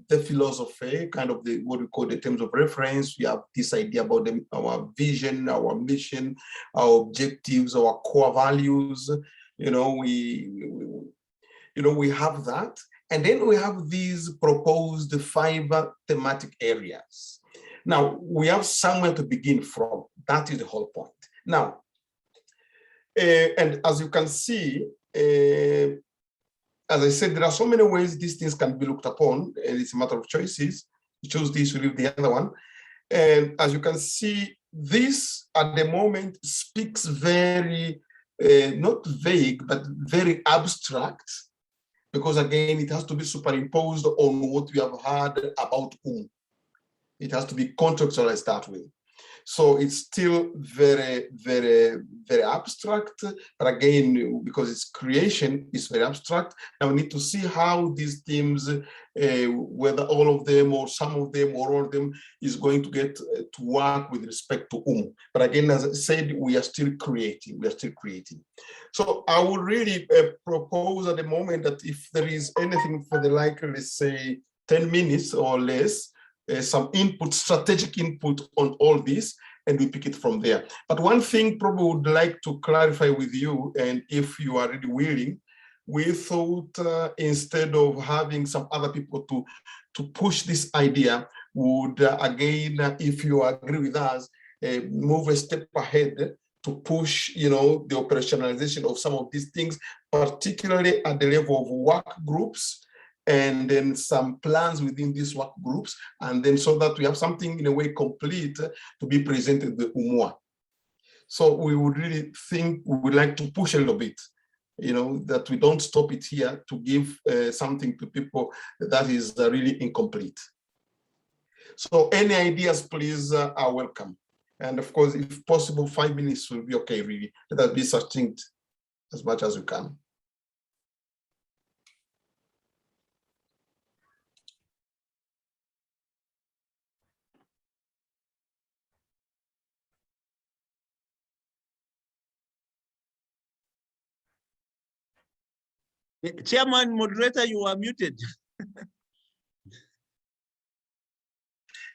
the philosophy, kind of what we call the terms of reference. We have this idea about our vision, our mission, our objectives, our core values. We have that. And then we have these proposed 5 thematic areas. Now, we have somewhere to begin from. That is the whole point. Now, and as you can see, as I said, there are so many ways these things can be looked upon, and it's a matter of choices. You choose this, you leave the other one. And as you can see, this at the moment speaks very, not vague, but very abstract, because again, it has to be superimposed on what we have heard about It has to be contextualized that way. So it's still very, very, very abstract. But again, because its creation is very abstract, and we need to see how these themes, whether all of them or some of them or all of them, is going to get to work with respect to But again, as I said, we are still creating. We are still creating. So I would really propose at the moment that if there is anything for the like, let's say 10 minutes or less, some input, strategic input on all this, and we pick it from there. But one thing probably would like to clarify with you, and if you are really willing, we thought instead of having some other people to push this idea, would again, if you agree with us, move a step ahead to push, the operationalization of some of these things, particularly at the level of work groups, and then some plans within these work groups, and then so that we have something in a way complete to be presented to Umuaa. So we would really think we would like to push a little bit, that we don't stop it here to give something to people that is really incomplete. So any ideas, please, are welcome. And of course, if possible, 5 minutes will be okay, really. Let us be succinct as much as we can. Chairman, moderator, you are muted.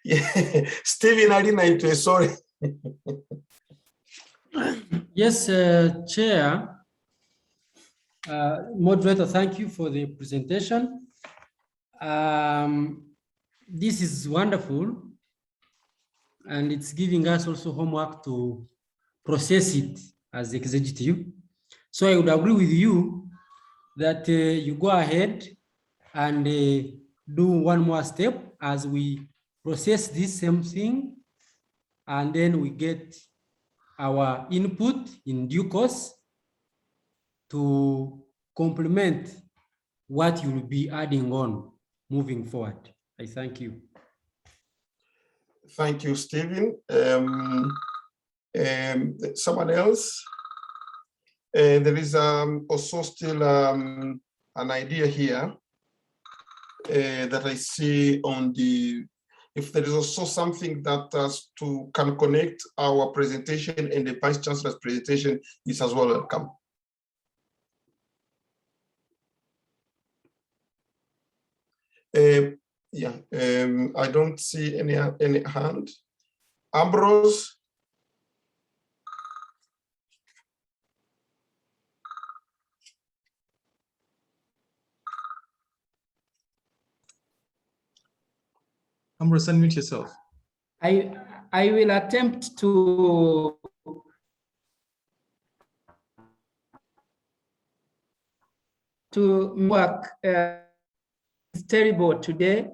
Yeah, Stephen, I didn't, sorry. Yes, Chair. Moderator, thank you for the presentation. This is wonderful, and it's giving us also homework to process it as executive. So I would agree with you that you go ahead and do one more step as we process this same thing, and then we get our input in due course to complement what you will be adding on moving forward. I thank you. Thank you, Stephen. Someone else? There is also still an idea here that I see on the if there is also something that can connect our presentation and the Vice Chancellor's presentation, is as well welcome. I don't see any hand. Ambrose. Ambrose, unmute yourself. I will attempt to work. It's terrible today.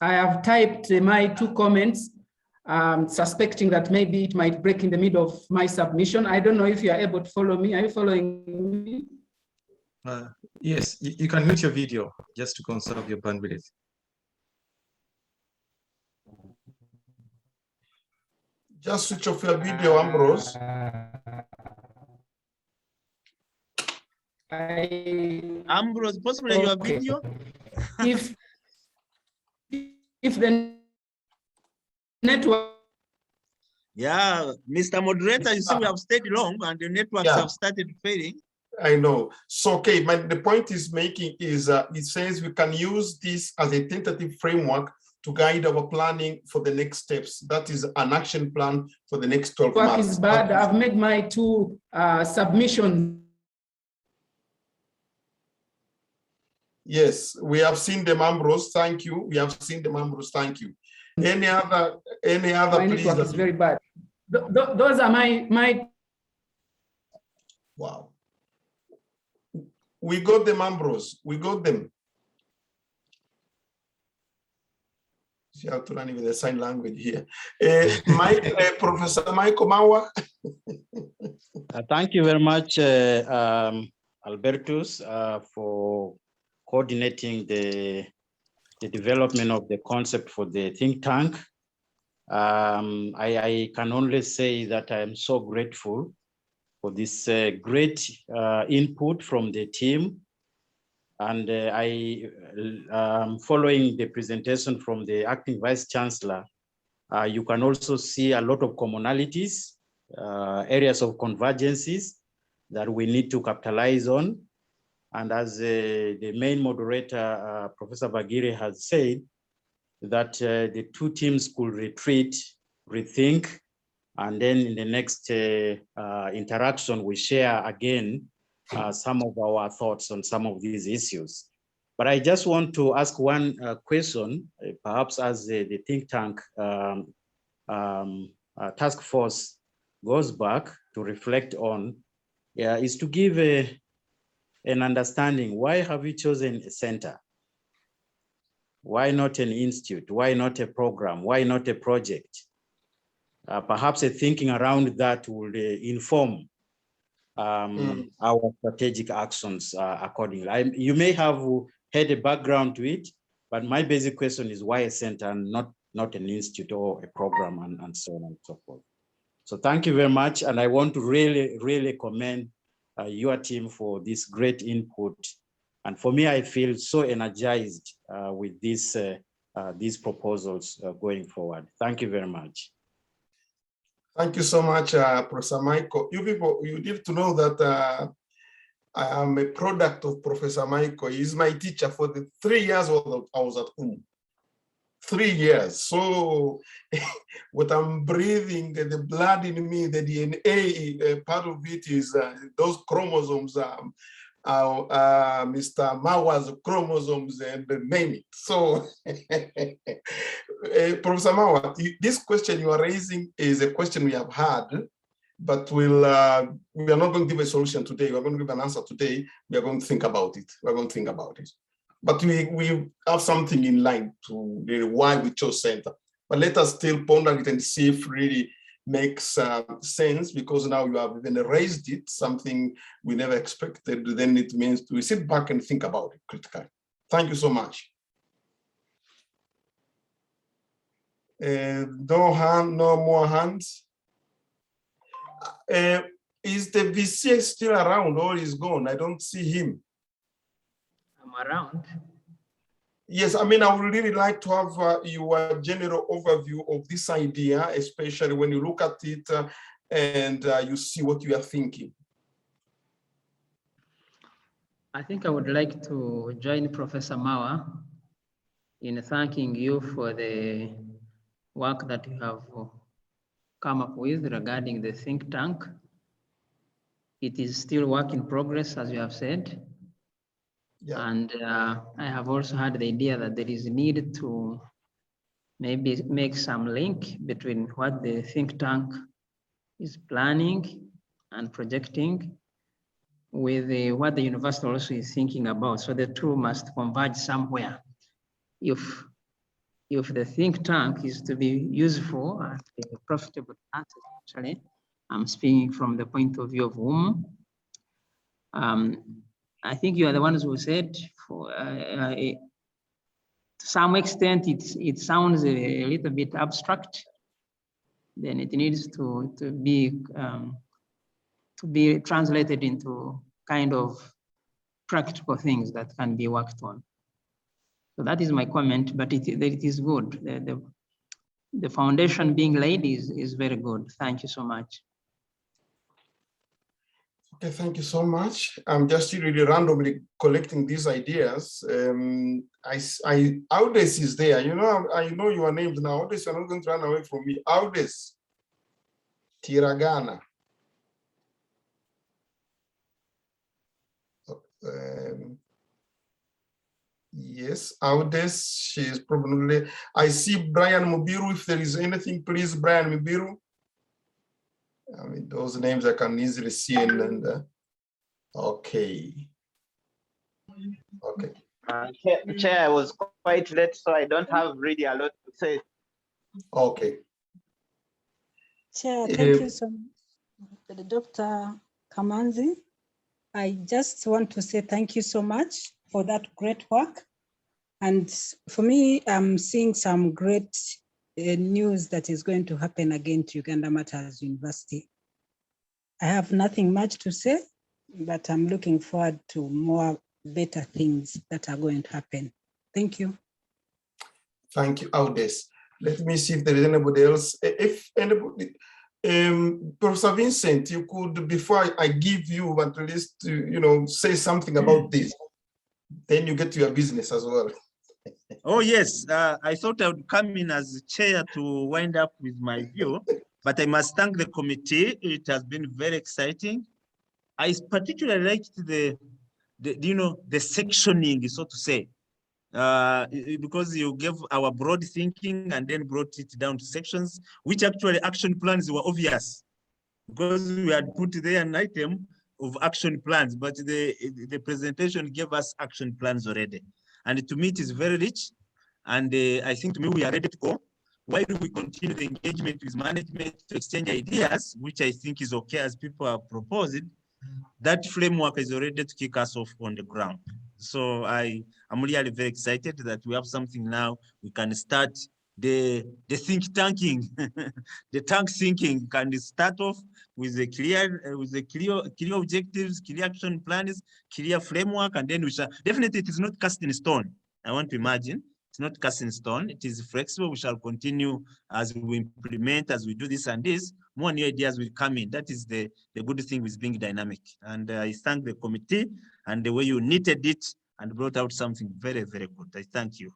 I have typed my 2 comments, suspecting that maybe it might break in the middle of my submission. I don't know if you are able to follow me. Are you following me? Yes, you can mute your video just to conserve your bandwidth. Just switch off your video, Ambrose. Ambrose, possibly your video? If the network. Yeah, Mr. Moderator, you see we have stayed long and the networks have started failing. I know. So, okay, the point is making is it says we can use this as a tentative framework to guide our planning for the next steps. That is an action plan for the next 12 months. Work is bad. I've made my 2 submissions. Yes, we have seen them, Ambrose. Thank you. We have seen them, Ambrose. Thank you. Any other? My network is very bad. Those are my. Wow. We got them, Ambrose. We got them. You have to run with the sign language here. Professor Michael Mawa. Thank you very much, Albertus, for coordinating the development of the concept for the think tank. I can only say that I am so grateful for this great input from the team. And following the presentation from the acting Vice Chancellor, you can also see a lot of commonalities, areas of convergences that we need to capitalize on. And as the main moderator, Professor Bagire, has said, that the 2 teams could retreat, rethink, and then in the next interaction, we share again some of our thoughts on some of these issues. But I just want to ask one question, perhaps as the think tank task force goes back to reflect on, is to give an understanding. Why have you chosen a center? Why not an institute? Why not a program? Why not a project? Perhaps a thinking around that will inform our strategic actions accordingly. You may have had a background to it, but my basic question is why a center and not an institute or a program and so on and so forth. So thank you very much. And I want to really commend your team for this great input. And for me, I feel so energized with these proposals going forward. Thank you very much. Thank you so much, Professor Michael. You people, you need to know that I am a product of Professor Michael. He's my teacher for the 3 years I was at Umuaa. 3 years. So what I'm breathing, the blood in me, the DNA, part of it is those chromosomes, Mr. Mawa's chromosomes, and name it. So Professor Mawa, this question you are raising is a question we have had, but we are not going to give a solution today. We're going to give an answer today. We are going to think about it. We're going to think about it. But we have something in line to why we chose center. But let us still ponder it and see if it really makes sense, because now you have even raised it, something we never expected. Then it means to sit back and think about it critically. Thank you so much. No more hands. Is the VC still around or is gone? I don't see him. I'm around. Yes, I mean, I would really like to have your general overview of this idea, especially when you look at it and you see what you are thinking. I think I would like to join Professor Mawa in thanking you for the work that you have come up with regarding the think tank. It is still work in progress, as you have said. Yeah. And I have also had the idea that there is a need to maybe make some link between what the think tank is planning and projecting with what the university also is thinking about. So the two must converge somewhere. If the think tank is to be useful and profitable, actually, I'm speaking from the point of view of Umuaa. I think you are the ones who said, to some extent, it sounds a little bit abstract. Then it needs to be translated into kind of practical things that can be worked on. So that is my comment, but it is good. The foundation being laid is very good. Thank you so much. Okay, thank you so much. I'm just really randomly collecting these ideas. Audes is there. You know, I know your names now. Audes, you're not going to run away from me. Audes Tiragana. Yes, Audes, she is probably. I see Brian Mubiru. If there is anything, please, Brian Mubiru. I mean, those names I can easily see and okay. Okay. Chair, I was quite late, so I don't have really a lot to say. Okay. Chair, thank you so much, Dr. Kamanzi. I just want to say thank you so much for that great work. And for me, I'm seeing some great news that is going to happen again to Uganda Matters University. I have nothing much to say, but I'm looking forward to more better things that are going to happen. Thank you. Thank you, Audes. Let me see if there is anybody else. If anybody, Professor Vincent, you could, before I give you at least, say something about this. Then you get to your business as well. Oh, yes. I thought I would come in as chair to wind up with my view, but I must thank the committee. It has been very exciting. I particularly liked the sectioning, so to say, because you gave our broad thinking and then brought it down to sections, which actually action plans were obvious because we had put there an item of action plans, but the presentation gave us action plans already. And to me, it is very rich. And I think to me, we are ready to go. Why do we continue the engagement with management to exchange ideas, which I think is okay as people have proposed? That framework is already to kick us off on the ground. So I'm really very excited that we have something now. We can start the think tanking, the tank thinking can start off with the clear objectives, clear action plans, clear framework, and then we shall definitely it is not cast in stone. I want to imagine it's not cast in stone. It is flexible. We shall continue as we implement, as we do this and this. More new ideas will come in. That is the good thing with being dynamic. And I thank the committee and the way you knitted it and brought out something very, very good. I thank you.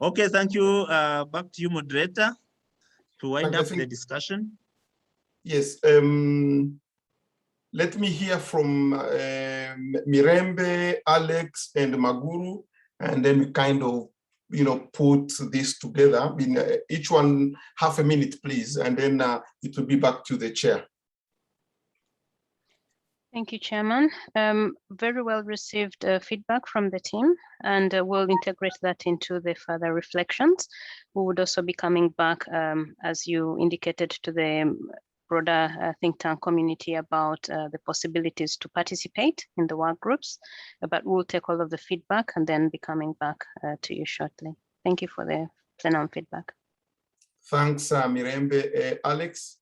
Okay, thank you. Back to you, moderator, to wind up the discussion. Yes. Let me hear from Mirembe, Alex, and Maguru, and then we kind of, put this together. Each one half a minute, please, and then it will be back to the chair. Thank you, Chairman. Very well received feedback from the team, and we'll integrate that into the further reflections. We would also be coming back, as you indicated, to the broader think tank community about the possibilities to participate in the work groups, but we'll take all of the feedback and then be coming back to you shortly. Thank you for the plenum feedback. Thanks, Mirembe. Alex?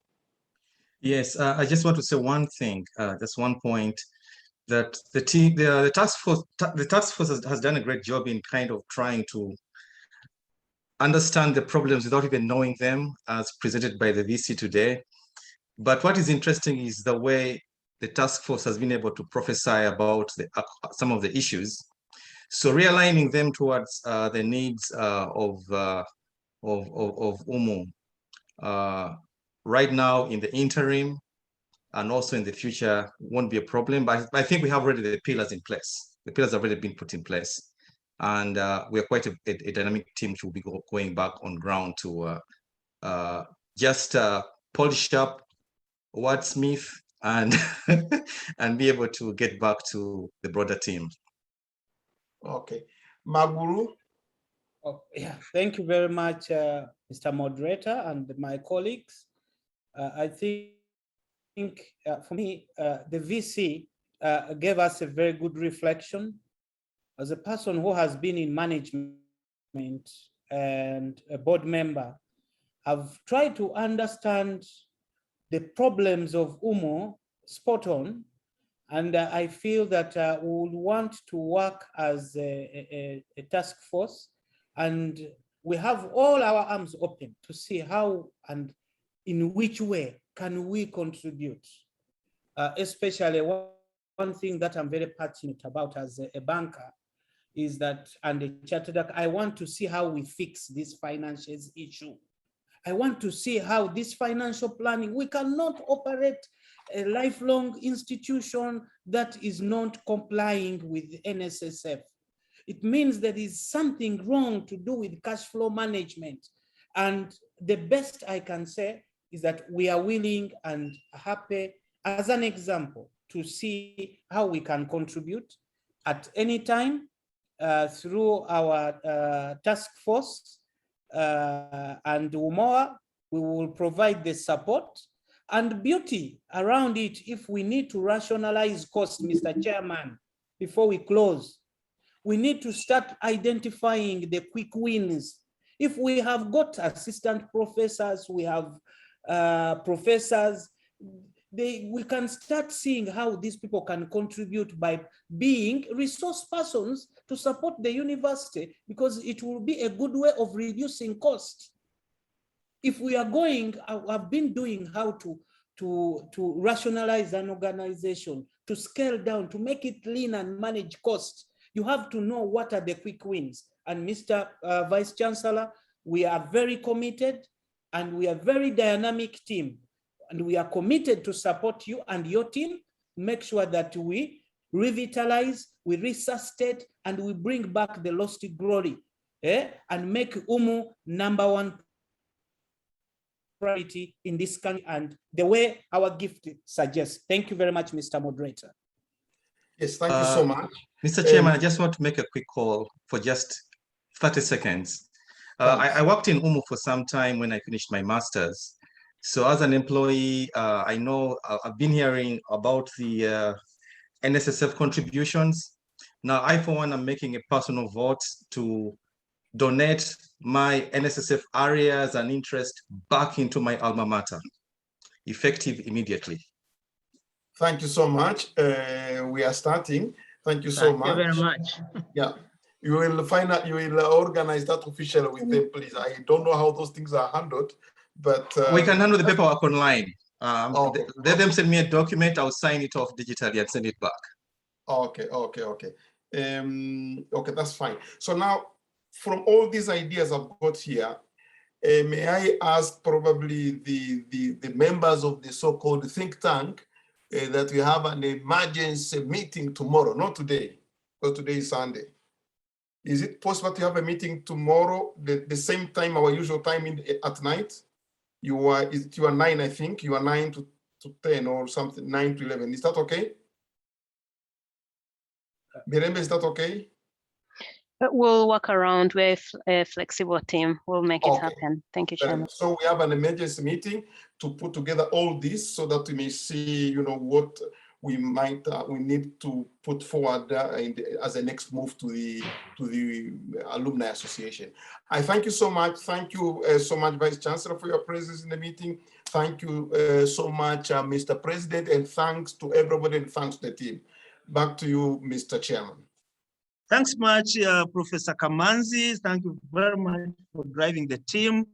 Yes, I just want to say one thing, just one point. that the task force has done a great job in kind of trying to understand the problems without even knowing them, as presented by the VC today. But what is interesting is the way the task force has been able to prophesy about some of the issues. So realigning them towards the needs of Umu right now in the interim and also in the future won't be a problem. But I think we have already the pillars in place. The pillars have already been put in place. And we are quite a dynamic team which will be going back on ground to just polish up, wordsmith, and and be able to get back to the broader team. Okay, Maguru. Oh, yeah, thank you very much, Mr. Moderator and my colleagues. I think for me, the VC gave us a very good reflection. As a person who has been in management and a board member, I've tried to understand the problems of Umu spot on, and I feel that we would want to work as a task force, and we have all our arms open to see how and in which way can we contribute. Especially one thing that I'm very passionate about as a banker is that, and a chartered, I want to see how we fix this financials issue. I want to see how this financial planning, we cannot operate a lifelong institution that is not complying with NSSF. It means there is something wrong to do with cash flow management. And the best I can say is that we are willing and happy, as an example, to see how we can contribute at any time through our task force and Umuaa. We will provide the support and beauty around it. If we need to rationalize costs, Mr. Chairman, before we close, we need to start identifying the quick wins. If we have got assistant professors, we have professors, we can start seeing how these people can contribute by being resource persons to support the university, because it will be a good way of reducing cost. If we are going, I've been doing how to rationalize an organization, to scale down, to make it lean and manage costs. You have to know what are the quick wins. And Mr. Vice Chancellor, we are very committed and we are very dynamic team. And we are committed to support you and your team, make sure that we revitalize, we resuscitate, and we bring back the lost glory, and make Umu #1 priority in this country and the way our gift suggests. Thank you very much, Mr. Moderator. Yes, thank you so much. Mr. Chairman, I just want to make a quick call for just 30 seconds. I worked in Umu for some time when I finished my master's. So as an employee, I know I've been hearing about the NSSF contributions. Now, I, for one, am making a personal vote to donate my NSSF areas and interest back into my alma mater, effective immediately. Thank you so much. We are starting. Thank you so much. Thank you very much. Yeah, you will find out, you will organize that officially with them, please. I don't know how those things are handled, but we can handle the paperwork online. Let them send me a document, I'll sign it off digitally and send it back. Okay. Okay, that's fine. So now, from all these ideas I've got here, may I ask probably the members of the so-called think tank that we have an emergency meeting tomorrow, not today, because today is Sunday. Is it possible to have a meeting tomorrow, the same time, our usual time at night? You are 9, I think. You are 9 to 10 or something, 9 to 11. Is that okay? Mirembe, is that okay? We'll work around. We're a flexible team. We'll make it happen. Thank you, Chairman. So we have an emergency meeting to put together all this so that we may see, what we need to put forward as a next move to the Alumni Association. I thank you so much. Thank you so much, Vice Chancellor, for your presence in the meeting. Thank you so much, Mr. President, and thanks to everybody and thanks to the team. Back to you, Mr. Chairman. Thanks much, Professor Kamanzi. Thank you very much for driving the team.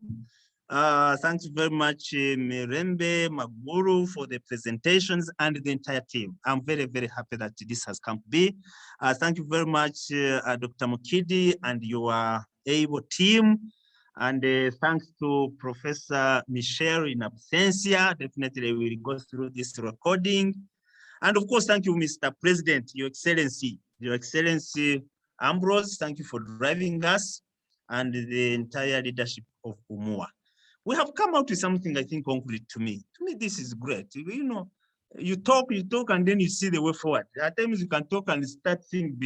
Thanks very much, Mirembe, Maguru, for the presentations and the entire team. I'm very, very happy that this has come to be. Thank you very much, Dr. Mukidi and your able team. And thanks to Professor Michelle in absentia. Definitely we will go through this recording. And of course, thank you, Mr. President, Your Excellency Ambrose, thank you for driving us and the entire leadership of Umuaa. We have come out with something I think concrete to me. To me, this is great. You know, you talk, and then you see the way forward. At times you can talk and start seeing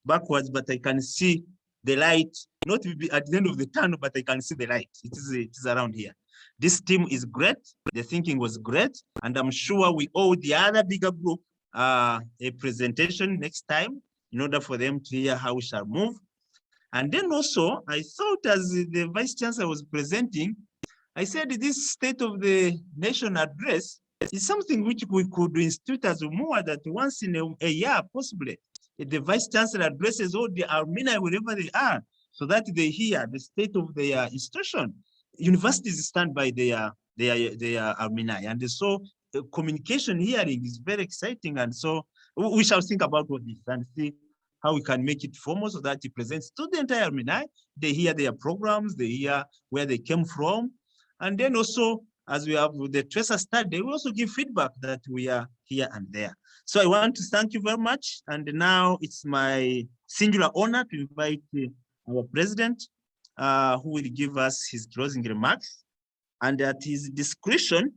backwards, but I can see the light, not at the end of the tunnel, but I can see the light. It is around here. This team is great. The thinking was great. And I'm sure we owe the other bigger group a presentation next time in order for them to hear how we shall move. And then also, I thought as the Vice Chancellor was presenting, I said this State of the Nation address is something which we could institute as Umuaa, that once in a year, possibly, the Vice Chancellor addresses all the alumni wherever they are, so that they hear the state of their institution. Universities stand by their alumni, and so communication hearing is very exciting, and so we shall think about what this and see how we can make it formal so that it presents to the entire alumni. They hear their programs, they hear where they came from, and then also, as we have the tracer study, we also give feedback that we are here and there. So I want to thank you very much. And now it's my singular honor to invite our president, who will give us his closing remarks. And at his discretion,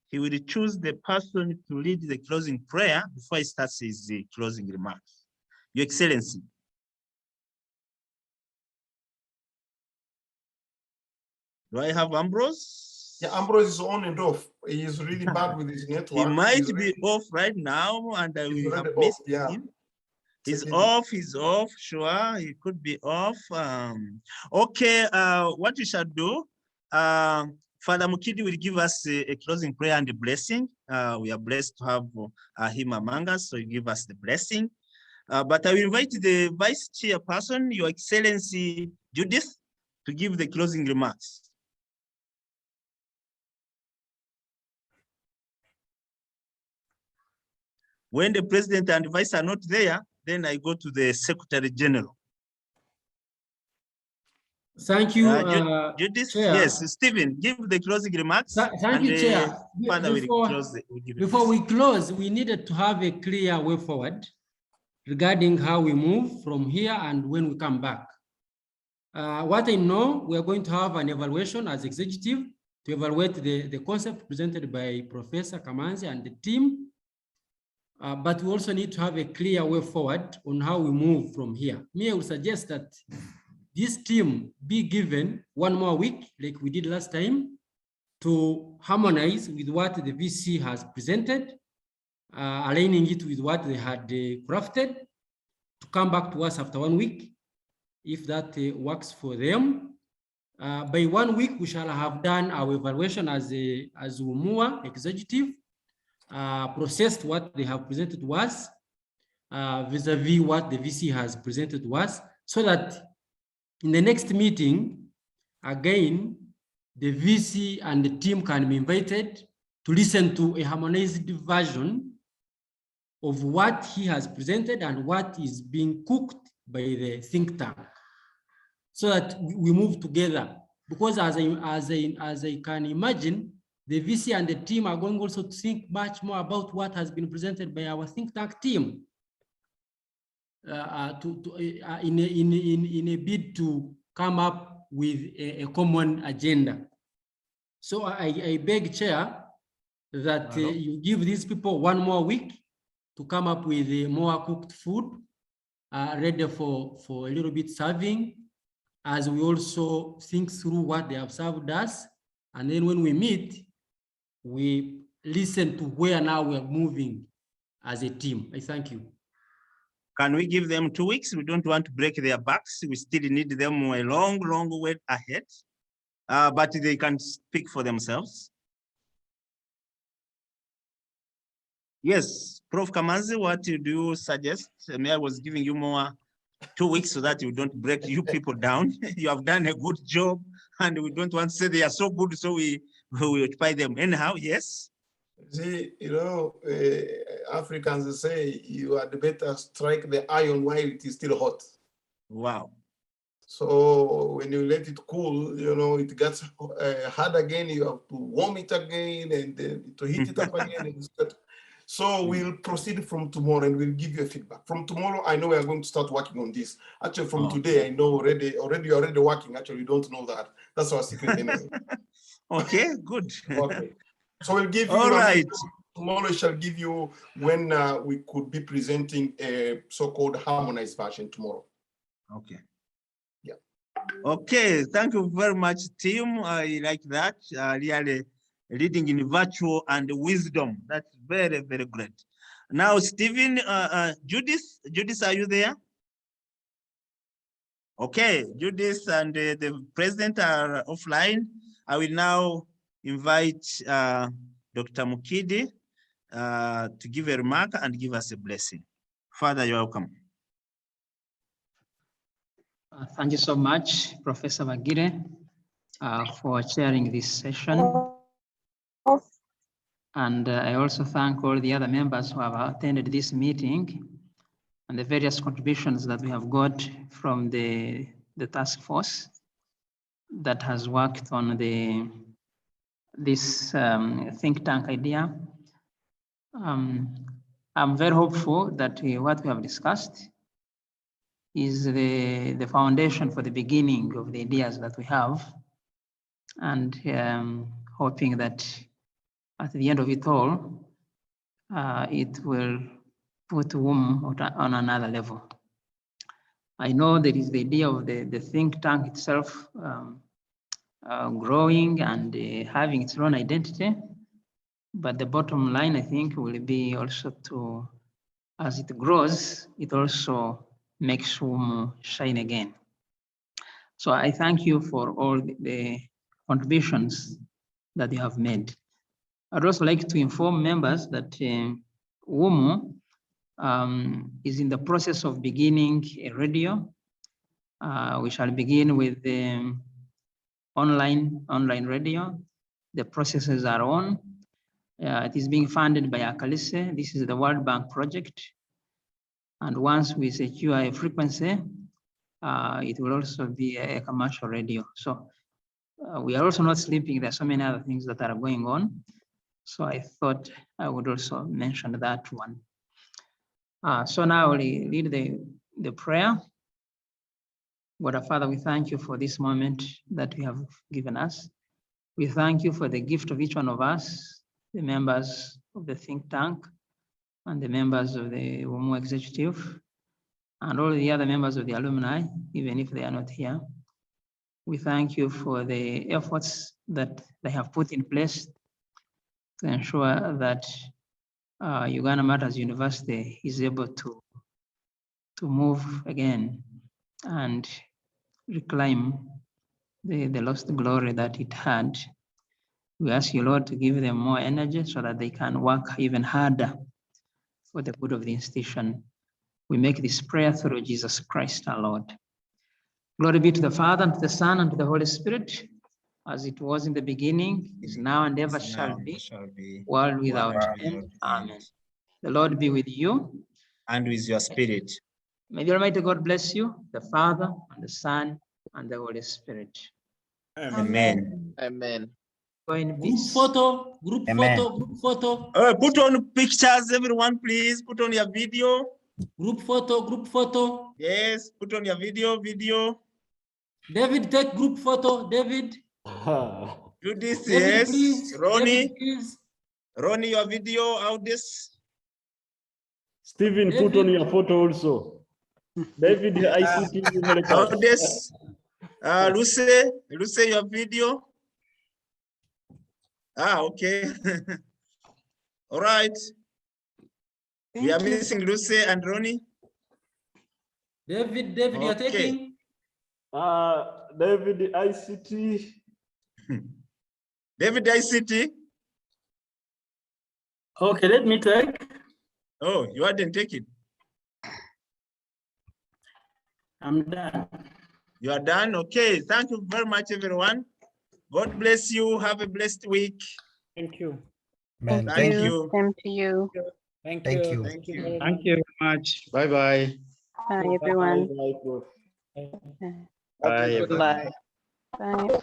he will choose the person to lead the closing prayer before he starts his closing remarks. Your Excellency. Do I have Ambrose? Yeah, Ambrose is on and off. He is really bad with his network. He might be off right now, and I will have missed him. He's off, sure, he could be off. Okay, what we shall do, Father Mukidi will give us a closing prayer and a blessing. We are blessed to have him among us, so he give us the blessing. But I will invite the Vice Chairperson, Your Excellency Judith, to give the closing remarks. When the President and Vice are not there, then I go to the Secretary General. Thank you, Judith. Chair. Yes, Stephen, give the closing remarks. Thank you, Chair. Before we close, we needed to have a clear way forward regarding how we move from here and when we come back. What I know, we are going to have an evaluation as executive to evaluate the concept presented by Professor Kamanzi and the team. But we also need to have a clear way forward on how we move from here. Me, I would suggest that this team be given one more week, like we did last time, to harmonize with what the VC has presented, aligning it with what they had crafted, to come back to us after 1 week, if that works for them. By 1 week, we shall have done our evaluation as Umuaa executive, processed what they have presented to us vis-a-vis what the VC has presented to us, so that in the next meeting, again, the VC and the team can be invited to listen to a harmonized version of what he has presented and what is being cooked by the think tank, so that we move together. Because as I can imagine, the VC and the team are going also to think much more about what has been presented by our think tank team in a bid to come up with a common agenda. So I beg, Chair, that you give these people 1 more week to come up with a more cooked food, ready for a little bit serving, as we also think through what they have served us. And then when we meet, we listen to where now we are moving as a team. I thank you. Can we give them 2 weeks? We don't want to break their backs. We still need them a long, long way ahead, but they can speak for themselves. Yes, Prof. Kamanzi, what do you suggest? I was giving you more 2 weeks so that you don't break you people down. You have done a good job, and we don't want to say they are so good, so we occupy them. Anyhow, yes. See, Africans say you are the better strike the iron while it is still hot. Wow. So when you let it cool, it gets hard again. You have to warm it again and to heat it up again. So we'll proceed from tomorrow and we'll give you a feedback. From tomorrow, I know we are going to start working on this. Actually, from today, I know already you're already working. Actually, you don't know that. That's our secret anyway. Okay, good. Okay. So we'll give you, all right. Tomorrow shall give you when we could be presenting a so-called harmonized version tomorrow. Okay. Yeah. Okay, thank you very much, team. I like that. Really leading in virtue and wisdom. That's very, very great. Now, Stephen, Judith, are you there? Okay, Judith and the president are offline. I will now invite Dr. Mukidi to give a remark and give us a blessing. Father, you're welcome. Thank you so much, Professor Magire, for chairing this session. And I also thank all the other members who have attended this meeting and the various contributions that we have got from the task force that has worked on this think tank idea. I'm very hopeful that what we have discussed is the foundation for the beginning of the ideas that we have, and hoping that at the end of it all, it will put Umuaa on another level. I know there is the idea of the think tank itself growing and having its own identity, but the bottom line, I think, will be also to, as it grows, it also makes Umuaa shine again. So I thank you for all the contributions that you have made. I'd also like to inform members that Umuaa is in the process of beginning a radio. We shall begin with the online radio. The processes are on. It is being funded by Akalise. This is the World Bank project. And once we secure a frequency, it will also be a commercial radio. So we are also not sleeping. There are so many other things that are going on. So I thought I would also mention that one. So now we lead the prayer. God our Father, we thank you for this moment that you have given us. We thank you for the gift of each one of us, the members of the think tank and the members of the Umuaa executive and all the other members of the alumni, even if they are not here. We thank you for the efforts that they have put in place to ensure that Uganda Matters University is able to move again and reclaim the lost glory that it had. We ask you, Lord, to give them more energy so that they can work even harder for the good of the institution. We make this prayer through Jesus Christ, our Lord. Glory be to the Father, and to the Son, and to the Holy Spirit, as it was in the beginning, is now, and ever shall be, world without end. Amen. The Lord be with you. And with your spirit. May the Almighty God bless you, the Father, and the Son, and the Holy Spirit. Amen. Amen. Go in peace. Group photo, group photo, group photo. Put on pictures, everyone, please. Put on your video. Group photo, group photo. Yes, put on your video. David, take group photo, David. Do this, David, yes. please. Ronnie, David, please. Ronnie, your video out this. Stephen, David. put on your photo also. David, ICT. Out this. Lucy, your video. Okay. All right. We are missing Lucy and Ronnie. David, you're taking. David, ICT. David, ICT. Okay, let me take. Oh, you hadn't taken. I'm done. You are done? Okay. Thank you very much, everyone. God bless you. Have a blessed week. Thank you. Thank Thank you. you. Same to you. Thank Thank you. you. Thank you very Thank much. you very much. Bye-bye. Bye, everyone. Bye, bye. Bye, everyone. Bye. Bye.